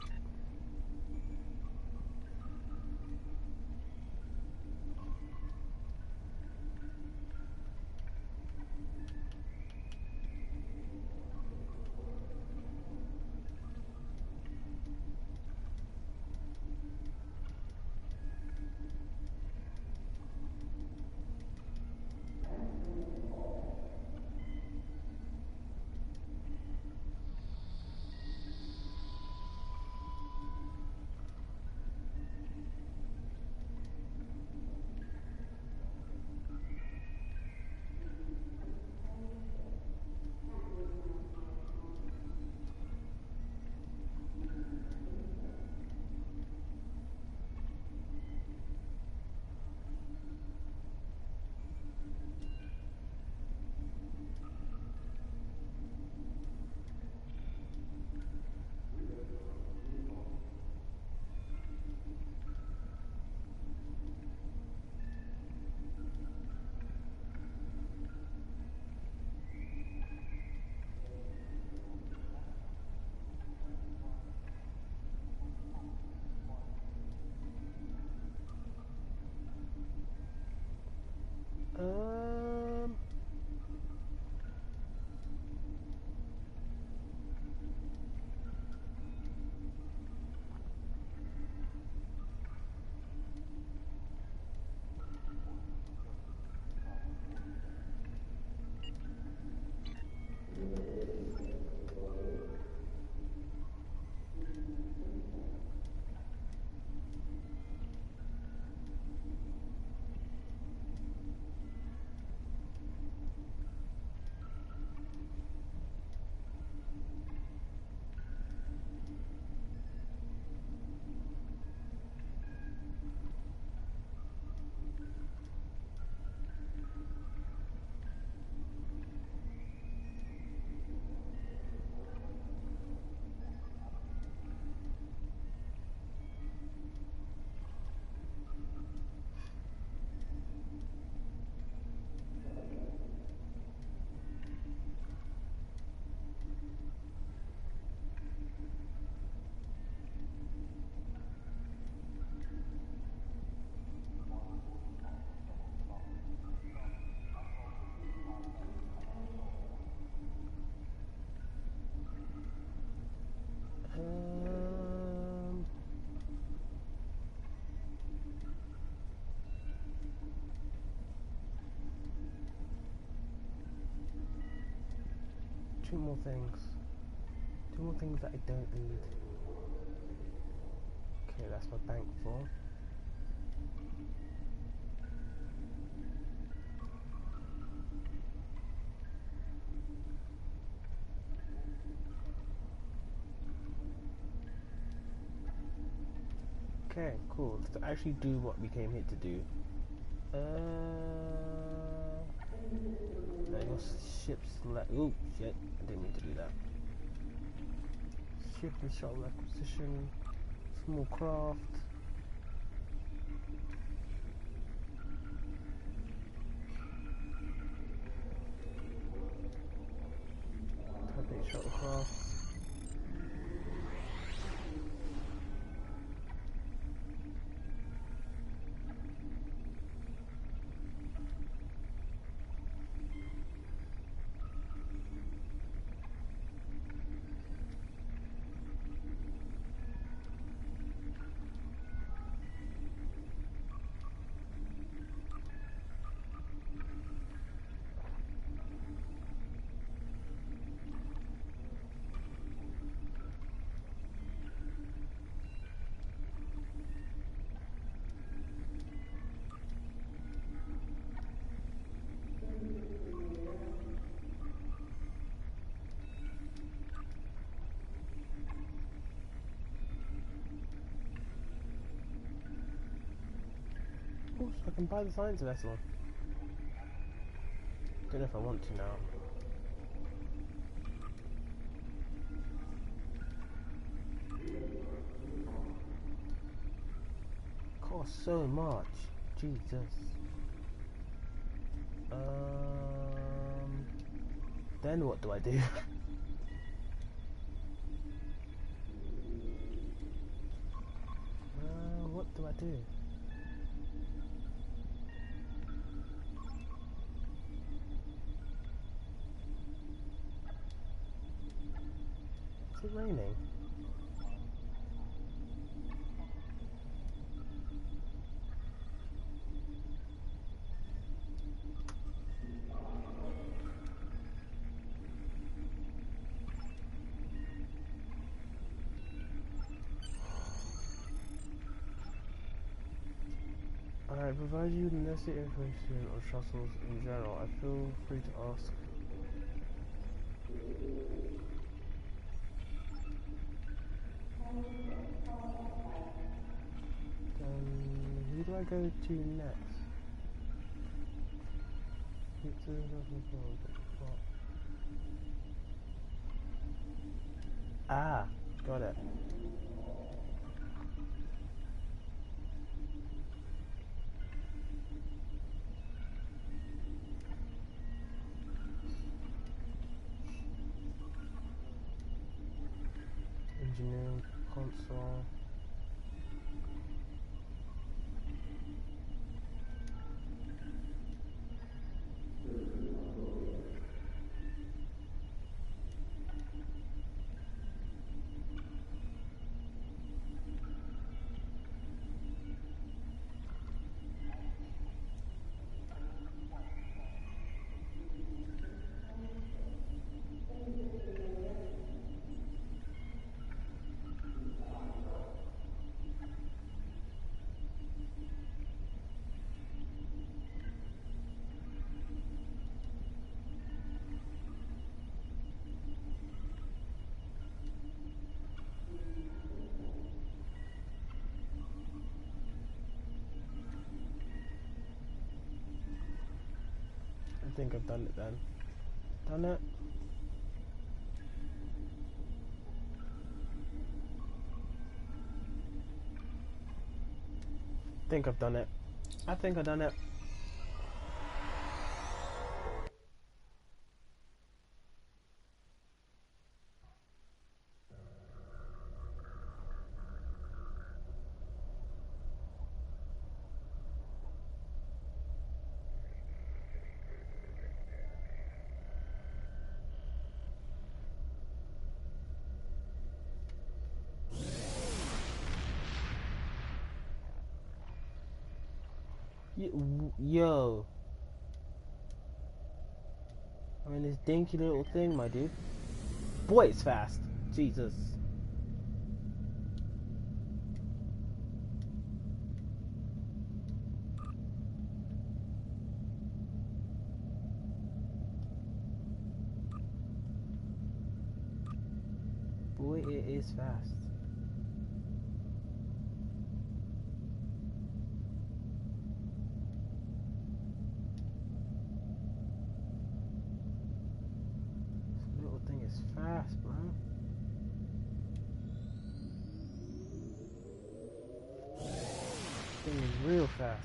S1: Two more things. Two more things that I don't need. Okay, that's my bank for. Okay, cool. To actually do what we came here to do. Your ship's oh shit! I didn't mean to do that. Ship and shuttle acquisition. Small craft. Type A shuttlecraft. So I can buy the science vessel. Don't know if I want to now. Costs so much. Jesus. Then what do I do? What do I do? Is it raining? I provide you with necessary information on shuttles in general. I feel free to ask. Who do I go to next? Ah, got it. Engineering console. I think I've done it then. Done it? I think I've done it. I think I've done it. Yo, I mean this dinky little thing, my dude. Boy, it's fast. Jesus. Boy, it is fast. This little thing is fast, bro. This thing is real fast.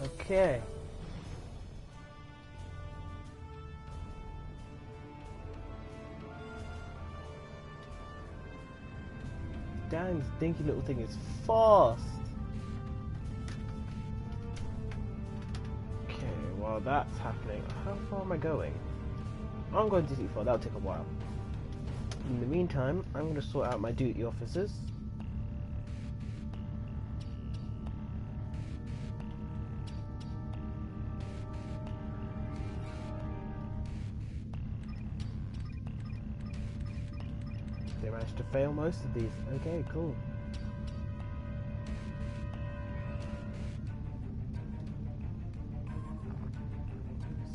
S1: Okay. Damn, this dinky little thing is fast. Okay, while that's happening, how far am I going? I'm going to too far, that'll take a while. In the meantime, I'm going to sort out my duty officers. They managed to fail most of these. Okay, cool.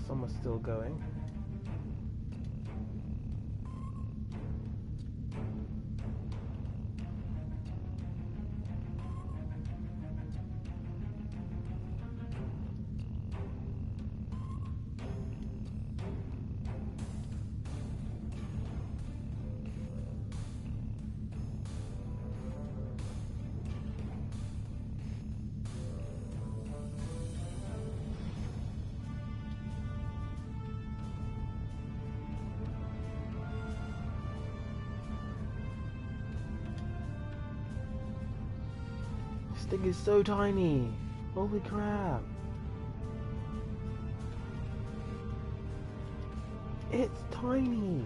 S1: Some are still going. This thing is so tiny. Holy crap. It's tiny.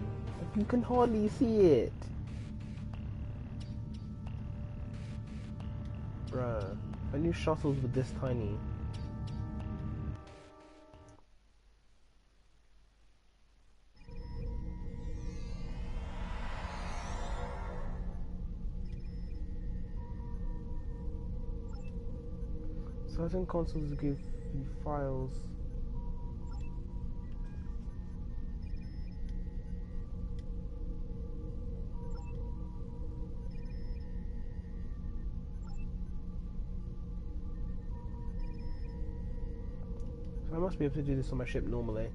S1: You can hardly see it. Bruh, I knew shuttles were this tiny. Certain consoles give you files. So I must be able to do this on my ship normally.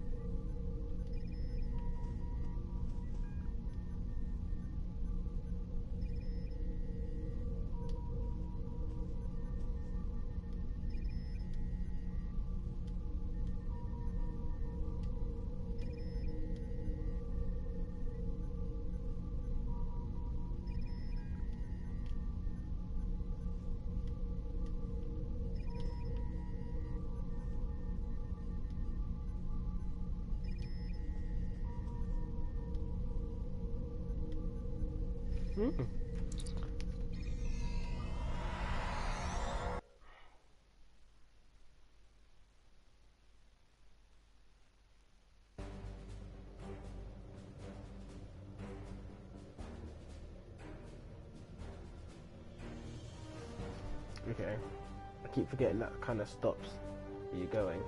S1: Okay, I keep forgetting that kind of stops you going.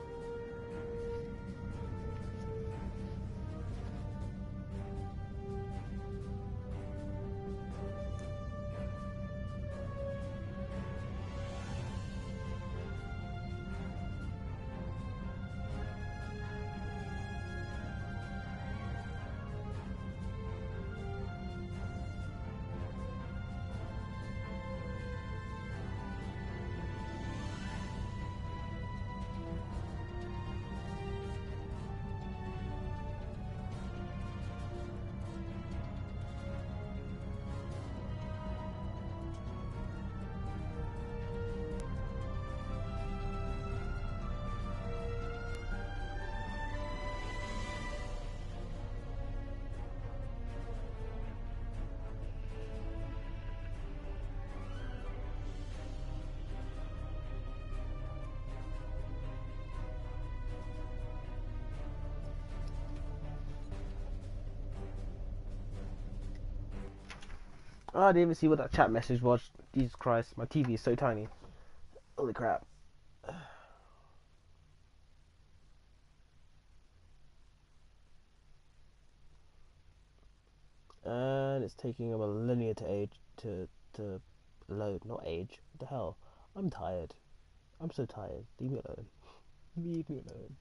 S1: I didn't even see what that chat message was. Jesus Christ, my TV is so tiny. Holy crap. And it's taking a millennia to load, not age. What the hell? I'm tired. I'm so tired. Leave me alone. Leave me alone.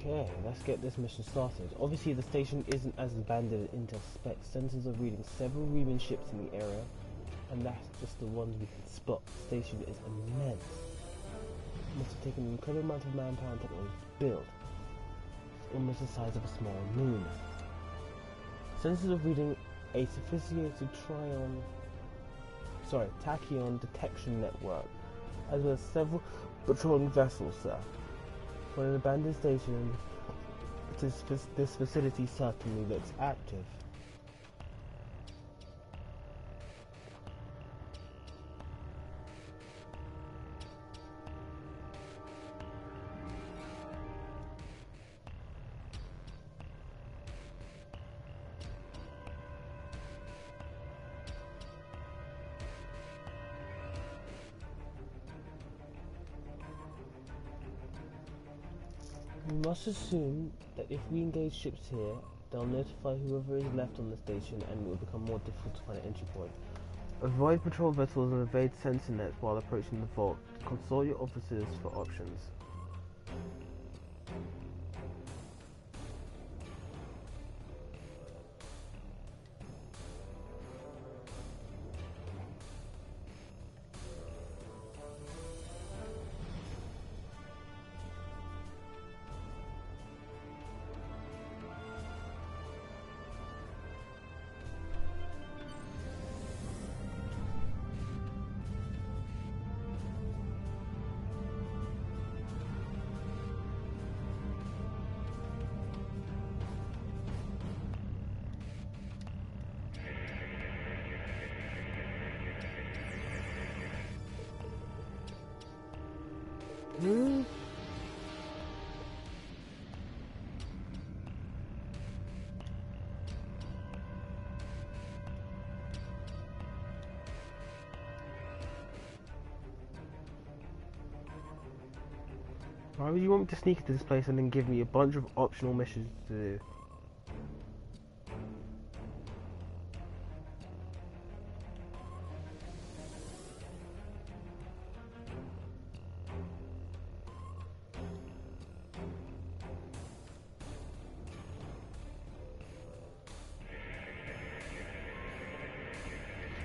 S1: Okay, let's get this mission started. Obviously the station isn't as abandoned in spec. Sensors are reading several Romulan ships in the area, and that's just the ones we can spot. The station is immense. It must have taken an incredible amount of manpower and technology to build. It's almost the size of a small moon. Sensors are reading a sophisticated tachyon detection network, as well as several patrolling vessels, sir. For an abandoned station, this facility certainly looks active. We must assume that if we engage ships here, they'll notify whoever is left on the station and it will become more difficult to find an entry point. Avoid patrol vessels and evade sensor nets while approaching the vault. Consult your officers for options. Why would you want me to sneak into this place and then give me a bunch of optional missions to do?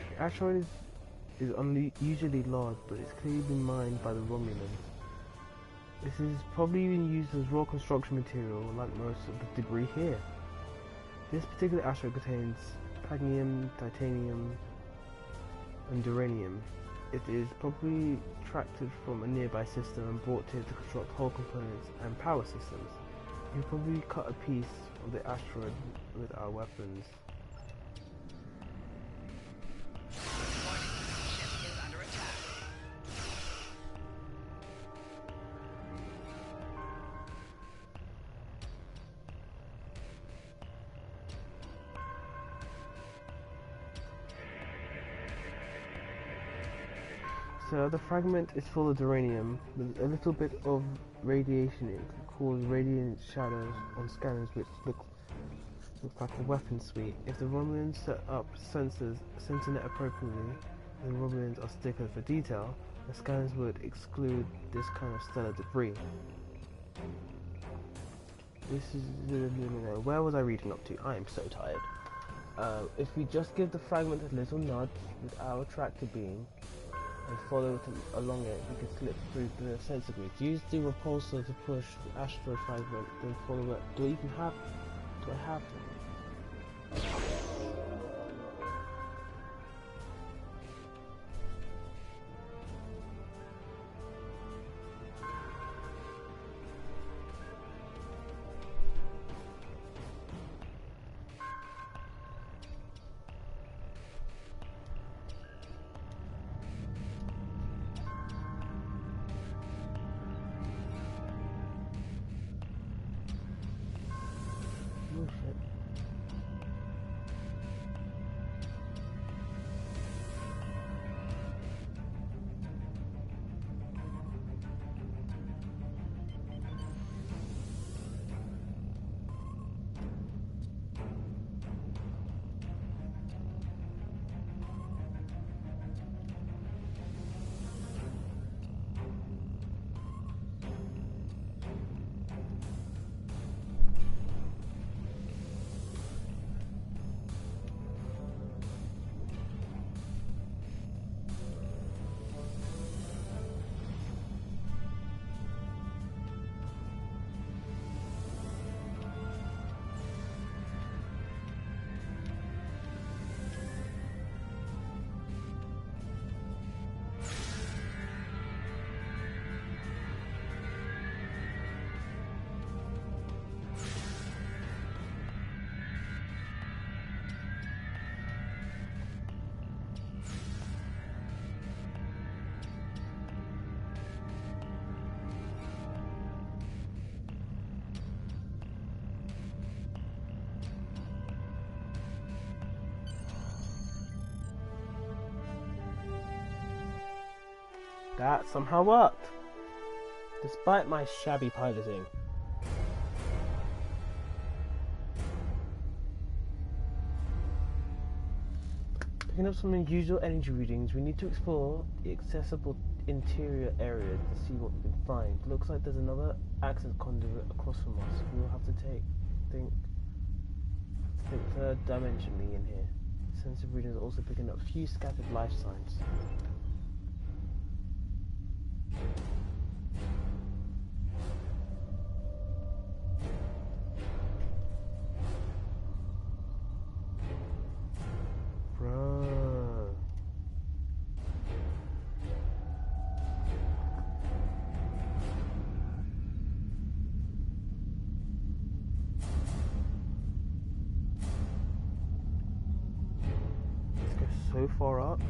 S1: The asteroid is unusually large, but it's clearly been mined by the Romulans. This is probably been used as raw construction material, like most of the debris here. This particular asteroid contains cadmium, titanium, and uranium. It is probably extracted from a nearby system and brought here to construct hull components and power systems. We probably cut a piece of the asteroid with our weapons. So the fragment is full of uranium, with a little bit of radiation. It can cause radiant shadows on scanners which look like a weapon suite. If the Romulans set up sensor net appropriately, and the Romulans are sticklers for detail, the scanners would exclude this kind of stellar debris. This is... where was I reading up to? I am so tired. If we just give the fragment a little nudge with our tractor beam, and follow it along it, we can slip through the sensor grids. Use the repulsor to push the asteroid fragment, then follow it. Do I even have... do I have them? That somehow worked, despite my shabby piloting. Picking up some unusual energy readings, we need to explore the accessible interior area to see what we can find. Looks like there's another access conduit across from us. We will have to think third dimension me in here. Sensor readings are also picking up a few scattered life signs. Bro. Let's go so far up.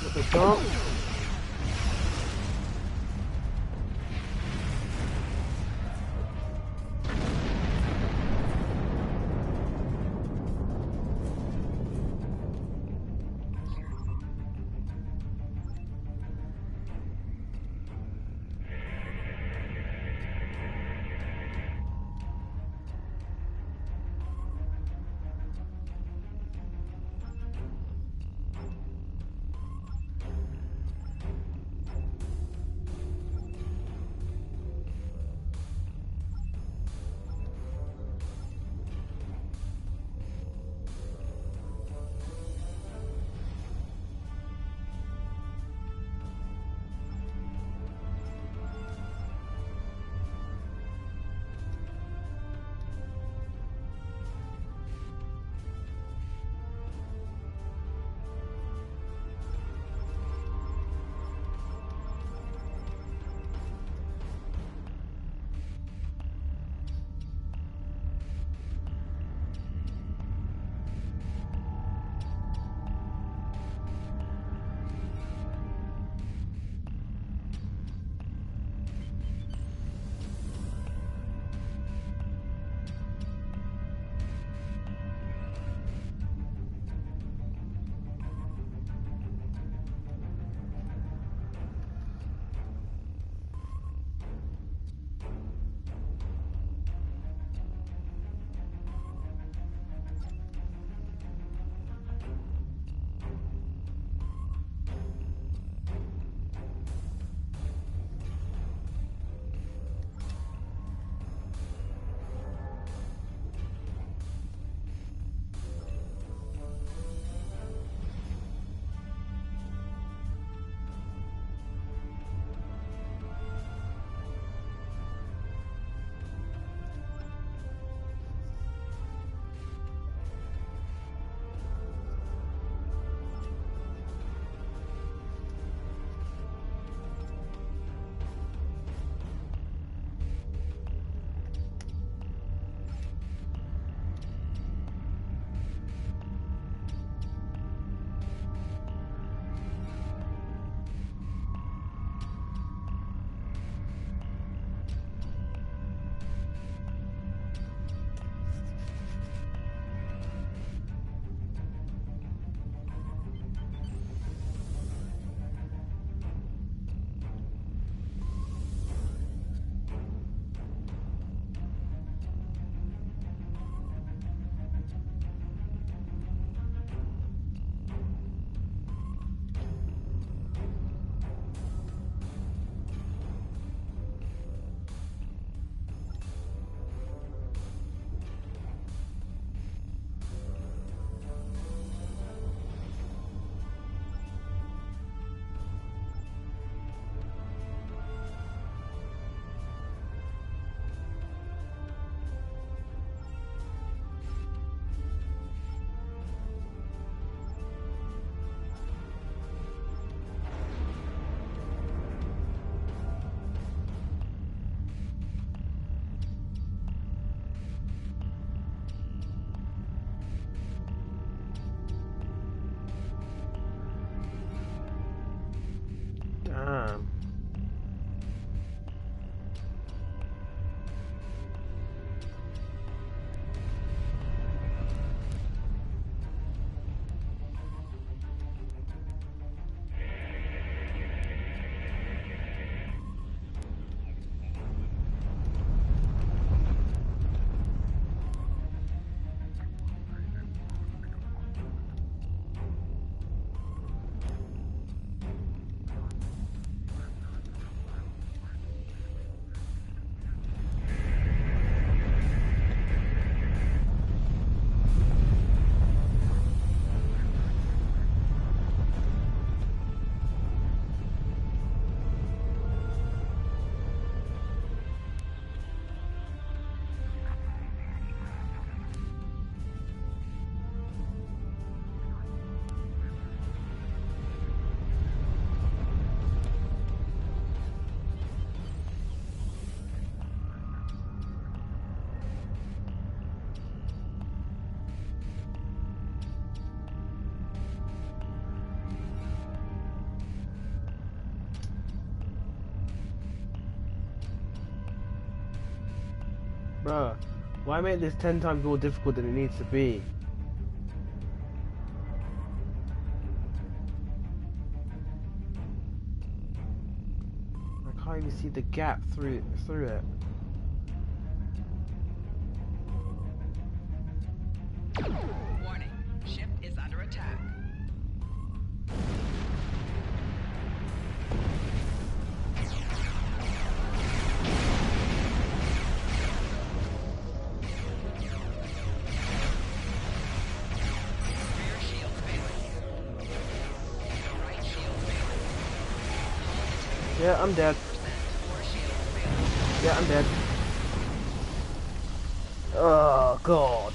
S1: What the fuck? Bruh, why make this 10 times more difficult than it needs to be? I can't even see the gap through it.
S11: Warning, ship is under attack.
S1: Yeah, I'm dead. Yeah, I'm dead. Oh, God.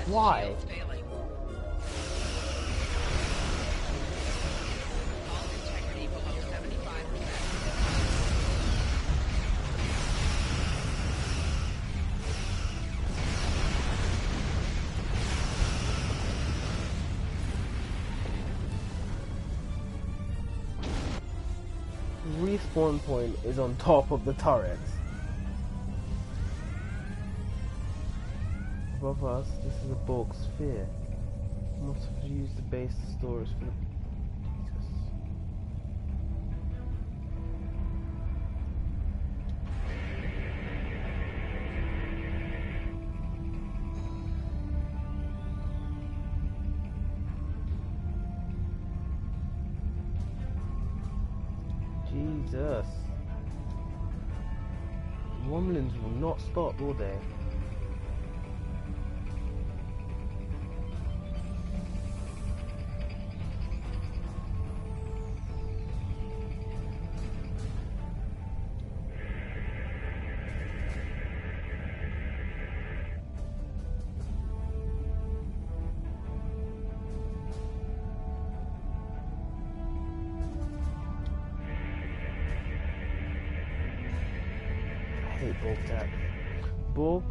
S1: Why? Respawn point is on top of the turrets. Above us, this is a Borg sphere. Must have used the base storage for the... Jesus. Romulans will not stop, will they? Borg tech. Borg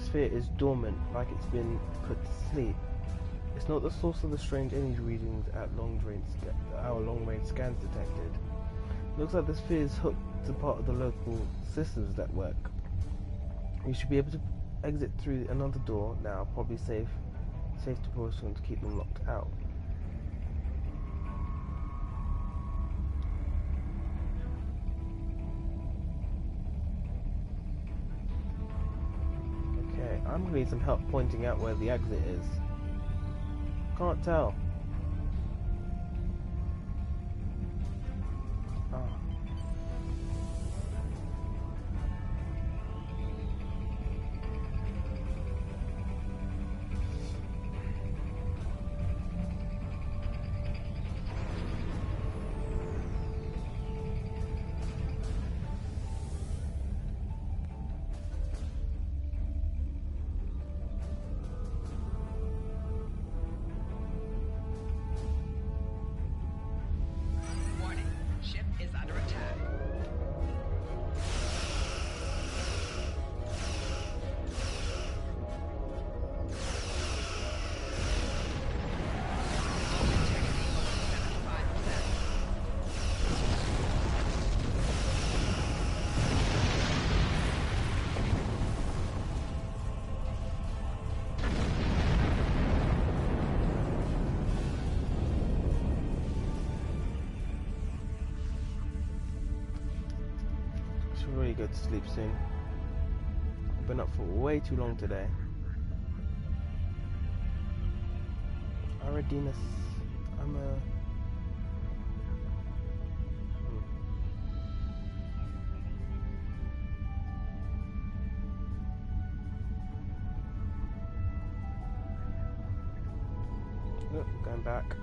S1: sphere is dormant, like it's been put to sleep. It's not the source of the strange energy readings at our long-range scans detected. Looks like the sphere is hooked to part of the local systems network. We should be able to exit through another door now, probably safe to proceed to keep them locked out. I'm gonna need some help pointing out where the exit is. Can't tell. Ah. Really go to sleep soon. I've been up for way too long today. Aradinus, I'm a... Nope, going back.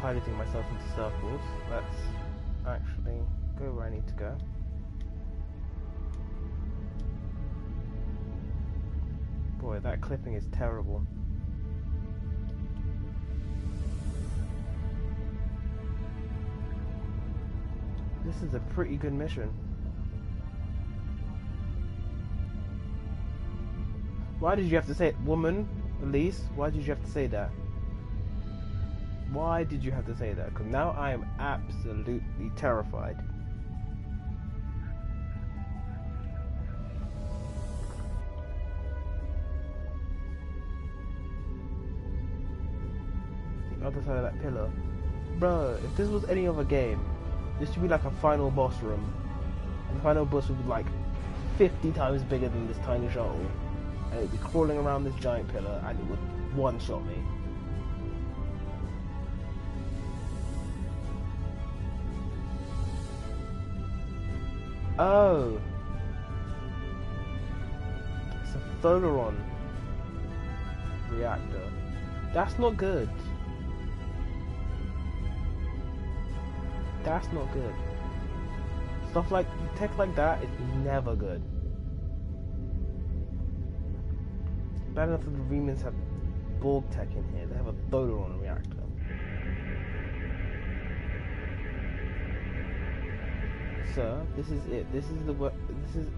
S1: piloting myself into circles. Let's actually go where I need to go. Boy, that clipping is terrible. This is a pretty good mission. Why did you have to say it? Woman, Elise, why did you have to say that? Why did you have to say that? Because now I am absolutely terrified. The other side of that pillar. Bro, if this was any other game, this should be like a final boss room. And the final boss would be like 50 times bigger than this tiny shuttle. And it would be crawling around this giant pillar and it would one-shot me. Oh. It's a Tholaron reactor. That's not good. That's not good. Stuff like, tech like that is never good. Bad enough that the Romulans have Borg tech in here. They have a Tholaron reactor. Sir, this is it. This is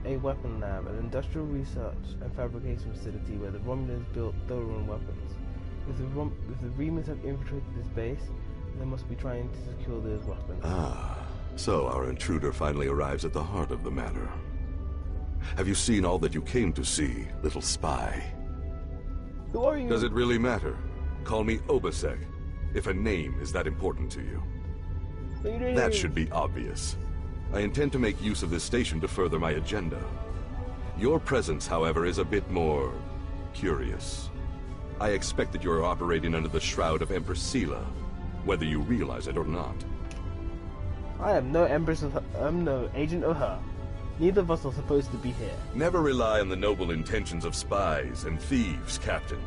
S1: a weapon lab, an industrial research and fabrication facility where the Romulans built Tholaron weapons. If the Romulans have infiltrated this base, they must be trying to secure those weapons.
S13: Ah, so our intruder finally arrives at the heart of the matter. Have you seen all that you came to see, little spy?
S1: Who are you?
S13: Does it really matter? Call me Obasek, if a name is that important to you. That should be obvious. I intend to make use of this station to further my agenda. Your presence, however, is a bit more curious. I expect that you are operating under the shroud of Empress Sela, whether you realize it or not.
S1: I am no Empress of her. I'm no agent of her. Neither of us are supposed to be here.
S13: Never rely on the noble intentions of spies and thieves, Captain.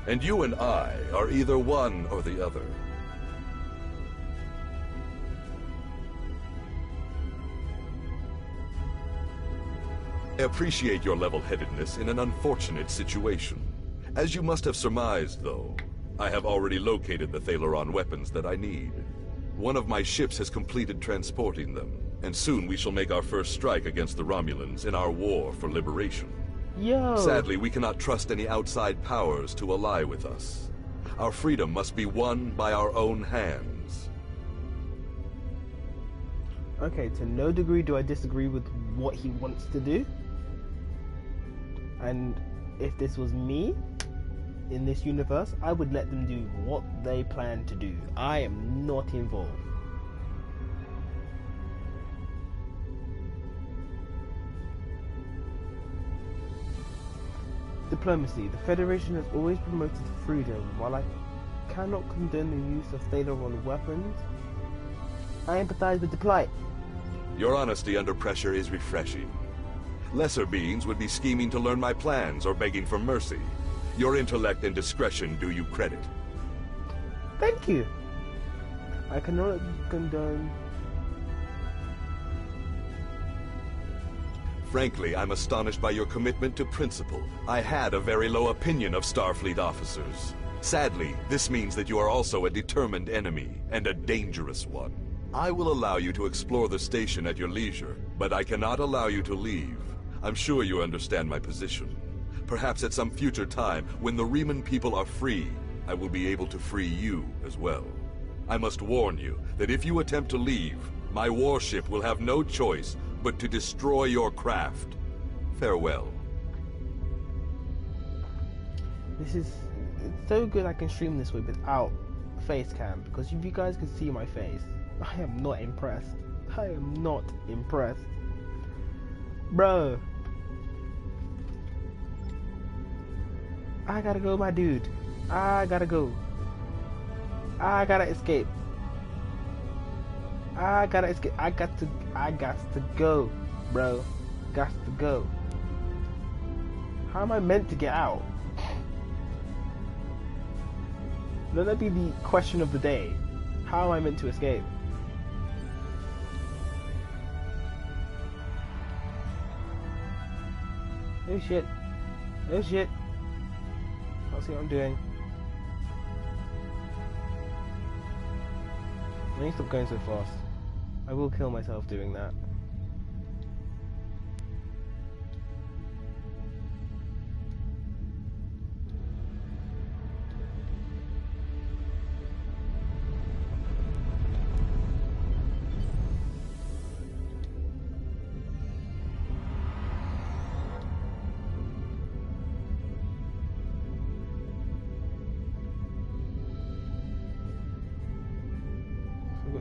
S13: And you and I are either one or the other. I appreciate your level-headedness in an unfortunate situation. As you must have surmised, though, I have already located the Thalaron weapons that I need. One of my ships has completed transporting them, and soon we shall make our first strike against the Romulans in our war for liberation.
S1: Yo!
S13: Sadly, we cannot trust any outside powers to ally with us. Our freedom must be won by our own hands.
S1: Okay, to no degree do I disagree with what he wants to do. And if this was me in this universe, I would let them do what they plan to do. I am not involved. Diplomacy. The Federation has always promoted freedom. While I cannot condone the use of Thalaron weapons, I empathize with the plight.
S13: Your honesty under pressure is refreshing. Lesser beings would be scheming to learn my plans or begging for mercy. Your intellect and discretion do you credit.
S1: Thank you. I cannot condone...
S13: Frankly, I'm astonished by your commitment to principle. I had a very low opinion of Starfleet officers. Sadly, this means that you are also a determined enemy, and a dangerous one. I will allow you to explore the station at your leisure, but I cannot allow you to leave. I'm sure you understand my position. Perhaps at some future time, when the Riemann people are free, I will be able to free you as well. I must warn you that if you attempt to leave, my warship will have no choice but to destroy your craft. Farewell.
S1: This is it's so good I can stream this way without face cam, because if you guys could see my face, I am not impressed. I am not impressed. Bro. I gotta go, my dude. I gotta go. I gotta escape. I gotta escape. I got to go, bro. Got to go. How am I meant to get out? Let that be the question of the day. How am I meant to escape? Oh shit. Oh shit. I'll see what I'm doing. I need to stop going so fast. I will kill myself doing that.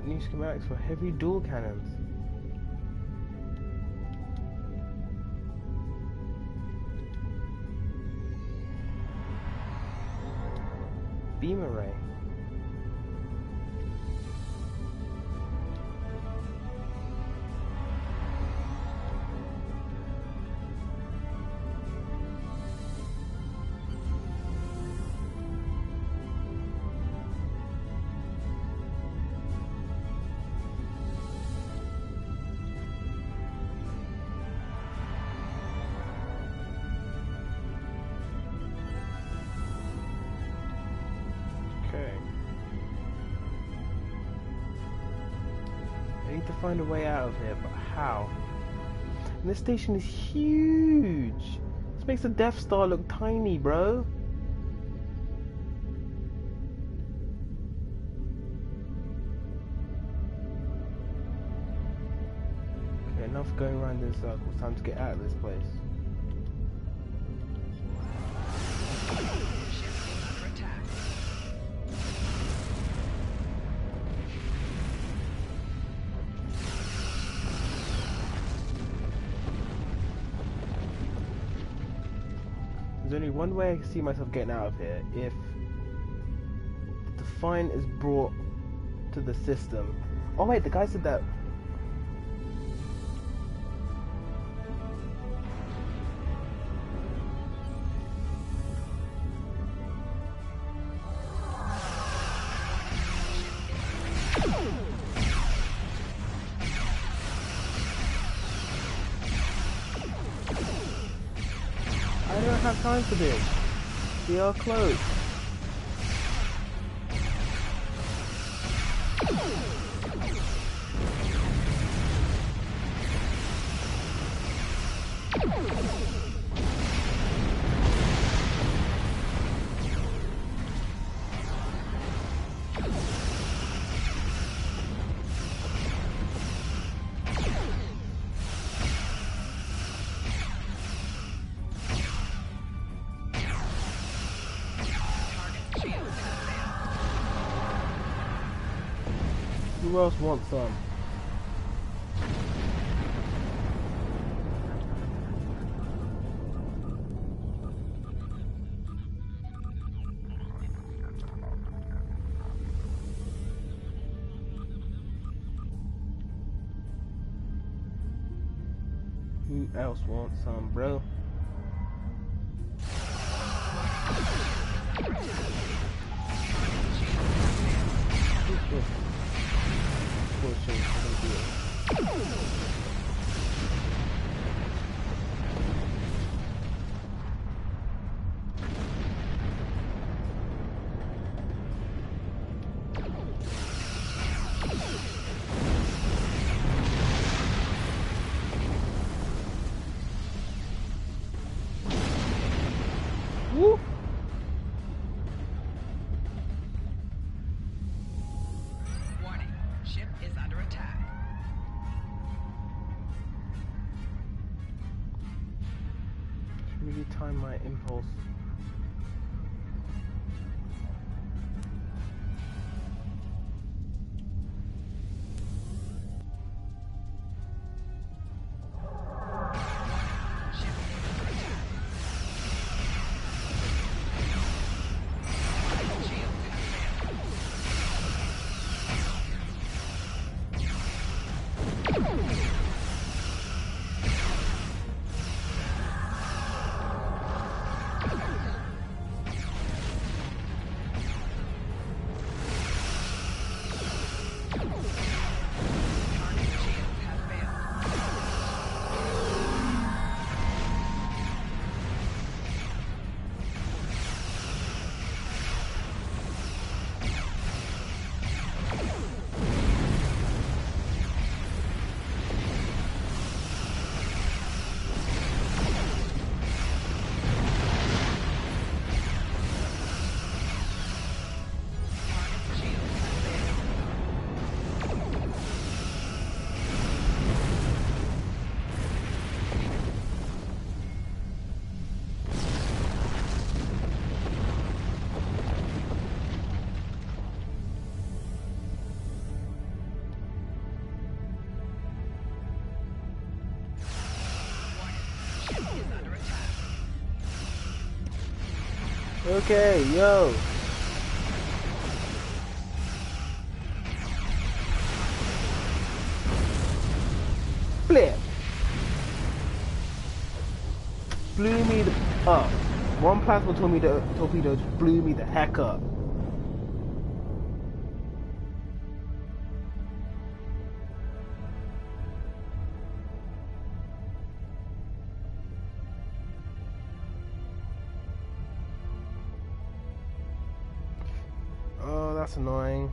S1: New schematics for heavy dual cannons. Beam array. I need to find a way out of here, but how? And this station is huge! This makes the Death Star look tiny, bro! Okay, enough going around in circles. Time to get out of this place. There's only one way I can see myself getting out of here: if the Defient is brought to the system. Oh wait, the guy said that. I don't have time for this. We are close. Who else wants some? Who else wants some, bro? Woo!
S11: Warning, ship is under attack.
S1: Should really time my impulse. Okay, yo. Flip. Blew me the up. One plasma torpedo just blew me the heck up. Oh, that's annoying.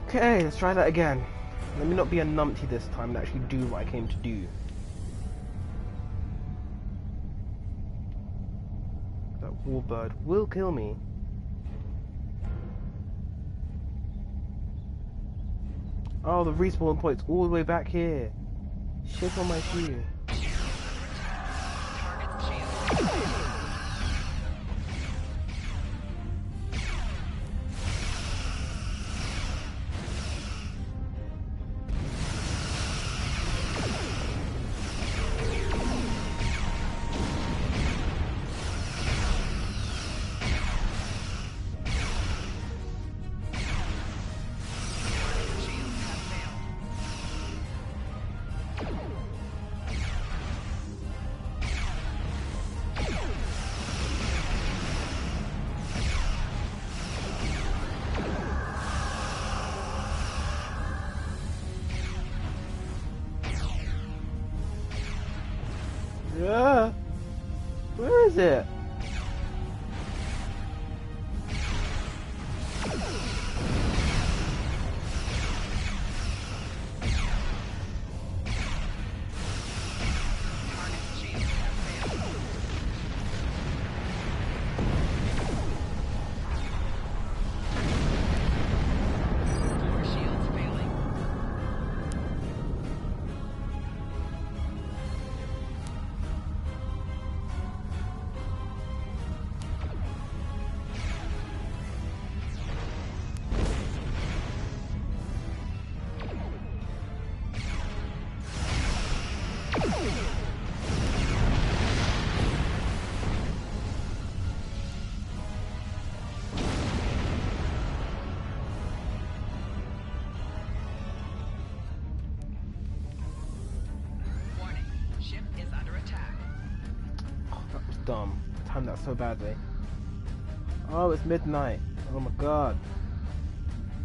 S1: Okay, let's try that again. Let me not be a numpty this time and actually do what I came to do. That warbird will kill me. Oh, the respawn point's all the way back here. Shit on my shoe. Yeah. Where is it? Dumb. I timed that so badly. Oh, it's midnight. Oh my god.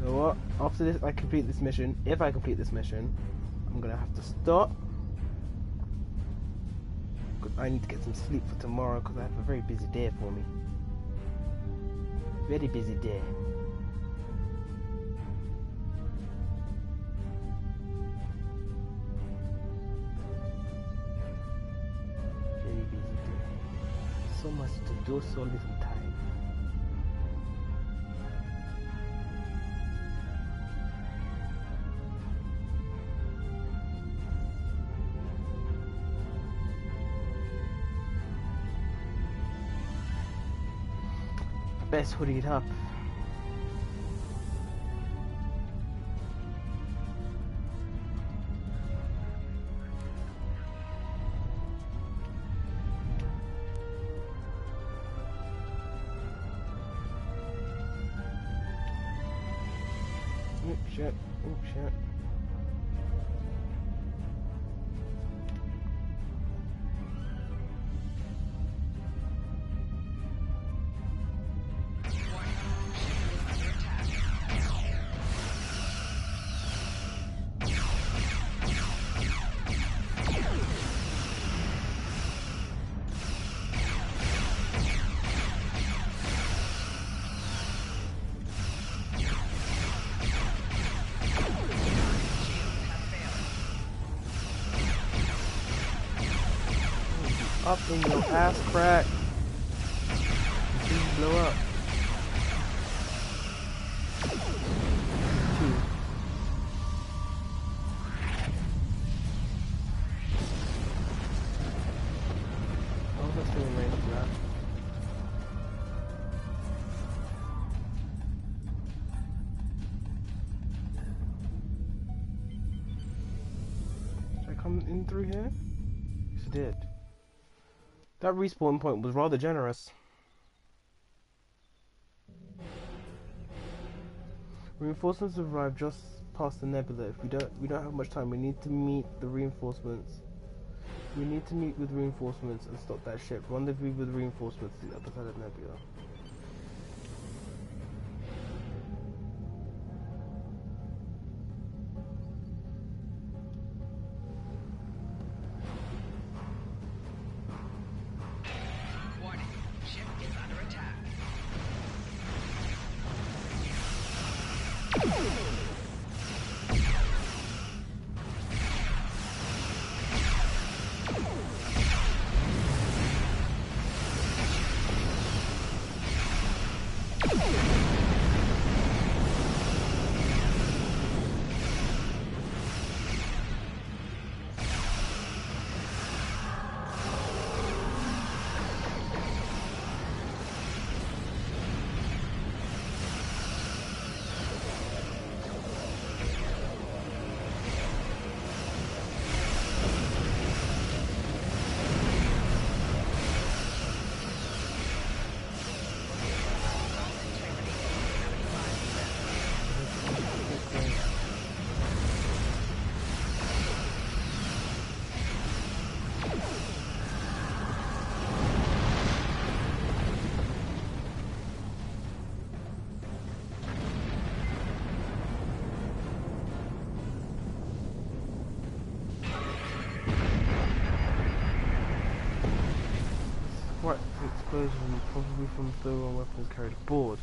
S1: You know what? After this, I complete this mission. If I complete this mission, I'm gonna have to stop. Because I need to get some sleep for tomorrow because I have a very busy day for me. Very busy day. So much to do, so little time. Best hoodied up. Oh shit, oh shit. Up in your ass crack. Please blow up. Two. not still in range for that. Should I come in through here? Yes, I did. That respawn point was rather generous. Reinforcements arrived just past the nebula. If we don't have much time, we need to meet the reinforcements. We need to meet with reinforcements and stop that ship. Rendezvous with reinforcements to the other side of the nebula.
S11: Warning, ship is under attack.
S1: Quite an explosion, probably from thermal weapons carried aboard.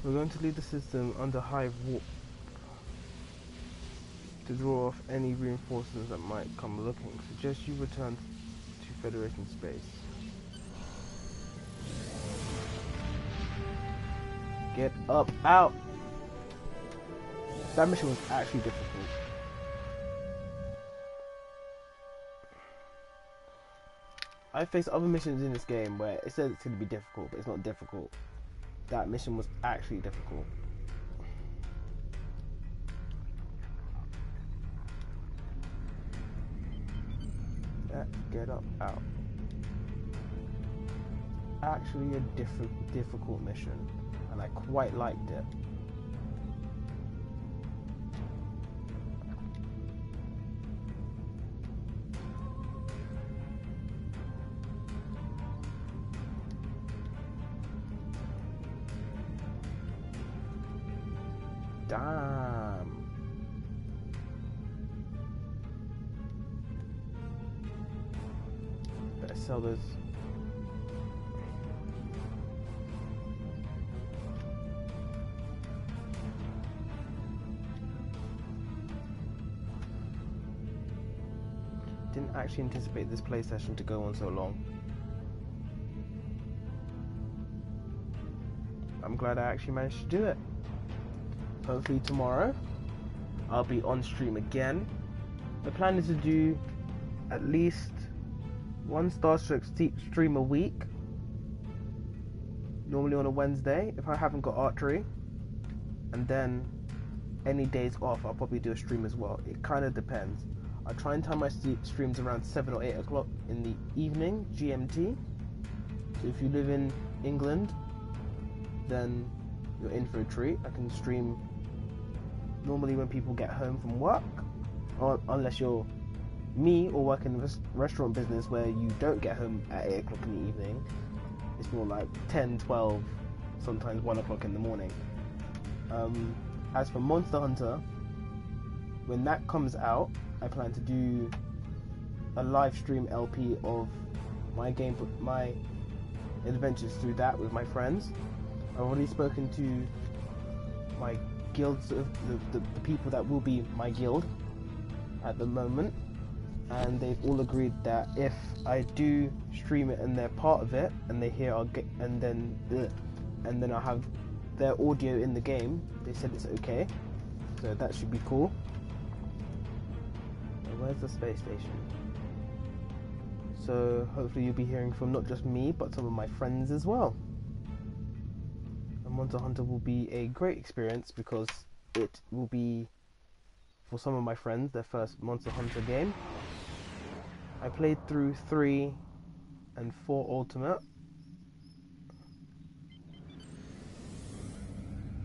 S1: We're going to leave the system under high warp to draw off any reinforcements that might come looking. Suggest you return to Federation space. Get up, out! That mission was actually difficult. I faced other missions in this game where it says it's going to be difficult, but it's not difficult. That mission was actually difficult. Let's get up, out. Actually a difficult mission, and I quite liked it. Damn. Better sell those. Didn't actually anticipate this play session to go on so long. I'm glad I actually managed to do it. Hopefully tomorrow I'll be on stream again. The plan is to do at least one Star Trek stream a week, normally on a Wednesday if I haven't got archery, and then any days off I'll probably do a stream as well. It kind of depends. I try and time my streams around 7 or 8 o'clock in the evening GMT, so if you live in England then you're in for a treat. I can stream normally when people get home from work, or unless you're me or work in the restaurant business where you don't get home at 8 o'clock in the evening. It's more like 10, 12, sometimes 1 o'clock in the morning. As for Monster Hunter, when that comes out, I plan to do a live stream LP of my adventures through that with my friends. I've already spoken to my guilds, the people that will be my guild at the moment, and they've all agreed that if I do stream it and they're part of it, and they hear and then I'll have their audio in the game. They said it's okay, so that should be cool. Where's the space station? So hopefully you'll be hearing from not just me, but some of my friends as well. And Monster Hunter will be a great experience because it will be, for some of my friends, their first Monster Hunter game. I played through 3 and 4 Ultimate.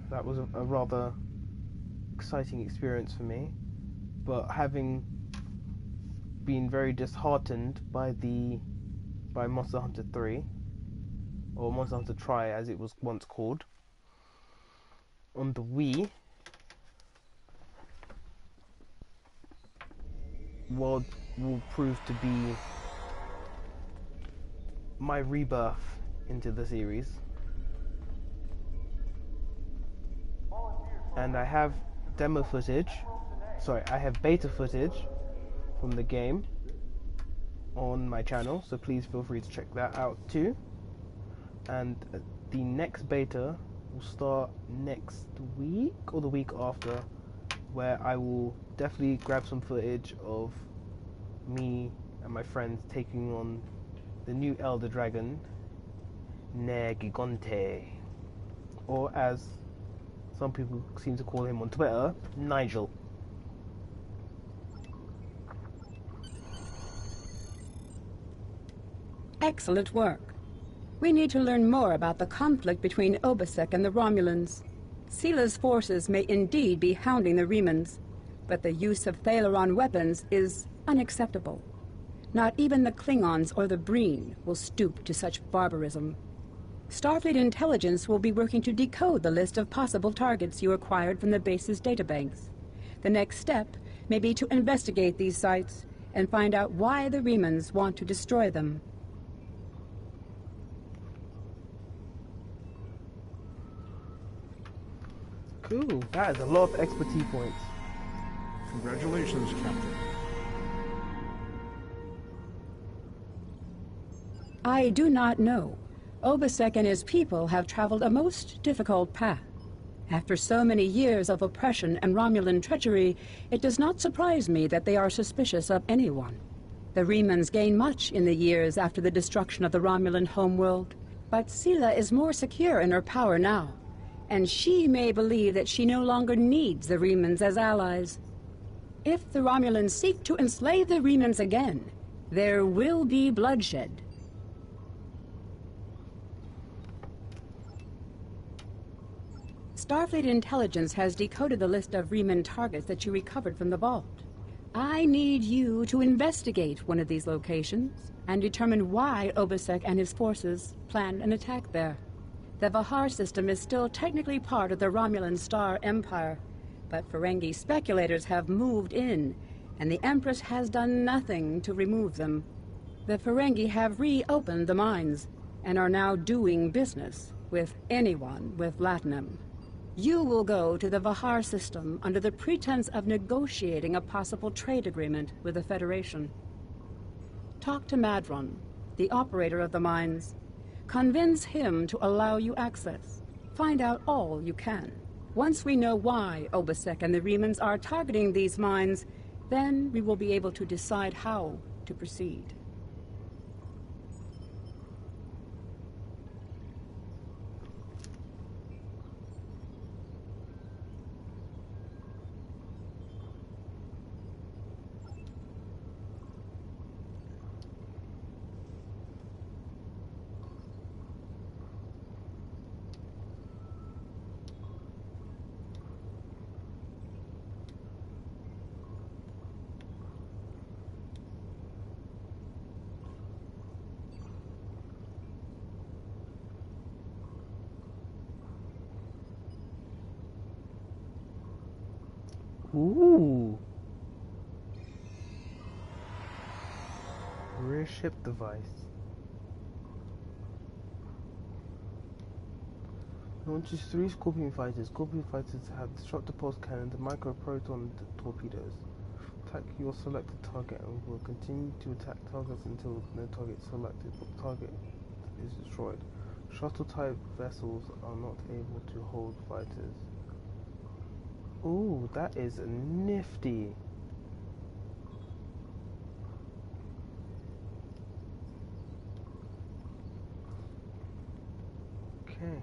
S1: That was a rather exciting experience for me, but having been very disheartened by Monster Hunter 3, or Monster Hunter Tri as it was once called, on the Wii, will prove to be my rebirth into the series. And I have beta footage from the game on my channel, so please feel free to check that out too. And the next beta will start next week or the week after, where I will definitely grab some footage of me and my friends taking on the new Elder Dragon, Ne Gigante, or as some people seem to call him on Twitter, Nigel.
S14: Excellent work. We need to learn more about the conflict between Obasek and the Romulans. Sela's forces may indeed be hounding the Remans, but the use of Thalaron weapons is unacceptable. Not even the Klingons or the Breen will stoop to such barbarism. Starfleet intelligence will be working to decode the list of possible targets you acquired from the base's databanks. The next step may be to investigate these sites and find out why the Remans want to destroy them.
S1: Cool, that is a lot of expertise points.
S9: Congratulations, Captain.
S14: I do not know. Obasek and his people have traveled a most difficult path. After so many years of oppression and Romulan treachery, it does not surprise me that they are suspicious of anyone. The Remans gained much in the years after the destruction of the Romulan homeworld, but Sela is more secure in her power now, and she may believe that she no longer needs the Remans as allies. If the Romulans seek to enslave the Remans again, there will be bloodshed. Starfleet intelligence has decoded the list of Reman targets that you recovered from the vault. I need you to investigate one of these locations and determine why Obasek and his forces planned an attack there. The Vahar system is still technically part of the Romulan Star Empire, but Ferengi speculators have moved in, and the Empress has done nothing to remove them. The Ferengi have reopened the mines and are now doing business with anyone with Latinum. You will go to the Vahar system under the pretense of negotiating a possible trade agreement with the Federation. Talk to Madron, the operator of the mines. Convince him to allow you access. Find out all you can. Once we know why Obasek and the Remans are targeting these mines, then we will be able to decide how to proceed.
S1: Ooh. Rear ship device. Launches 3 Scorpion fighters. Scorpion fighters have disruptor pulse cannons and microproton torpedoes. Attack your selected target and will continue to attack targets until no target selected but target is destroyed. Shuttle-type vessels are not able to hold fighters. Ooh, that is nifty. Okay.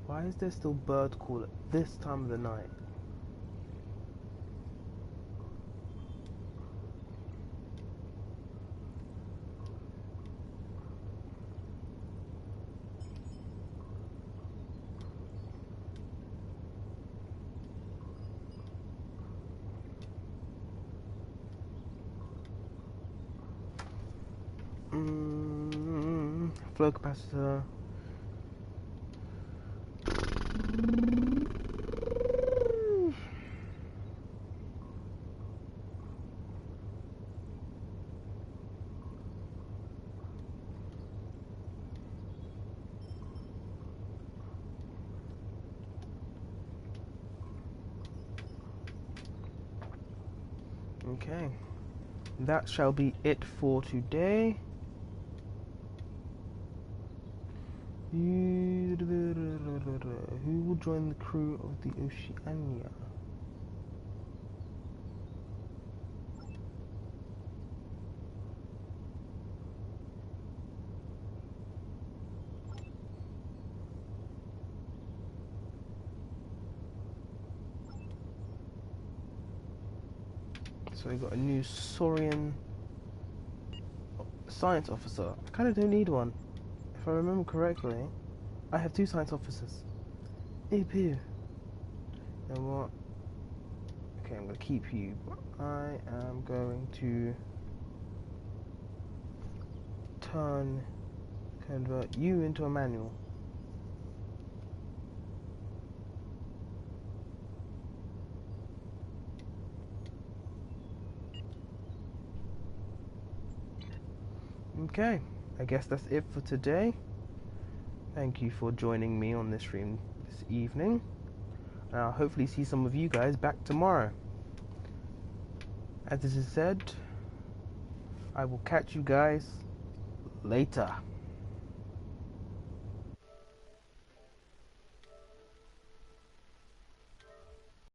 S1: Why is there still bird call at this time of the night? Flow capacitor. Okay, that shall be it for today. Who will join the crew of the Oceania? So we got a new Saurian science officer. I kind of don't need one. If I remember correctly, I have 2 science officers. Ew. You know what? Okay, I'm going to keep you. But I am going to convert you into a manual. Okay, I guess that's it for today. Thank you for joining me on this stream this evening. I'll hopefully see some of you guys back tomorrow. As this is said, I will catch you guys later.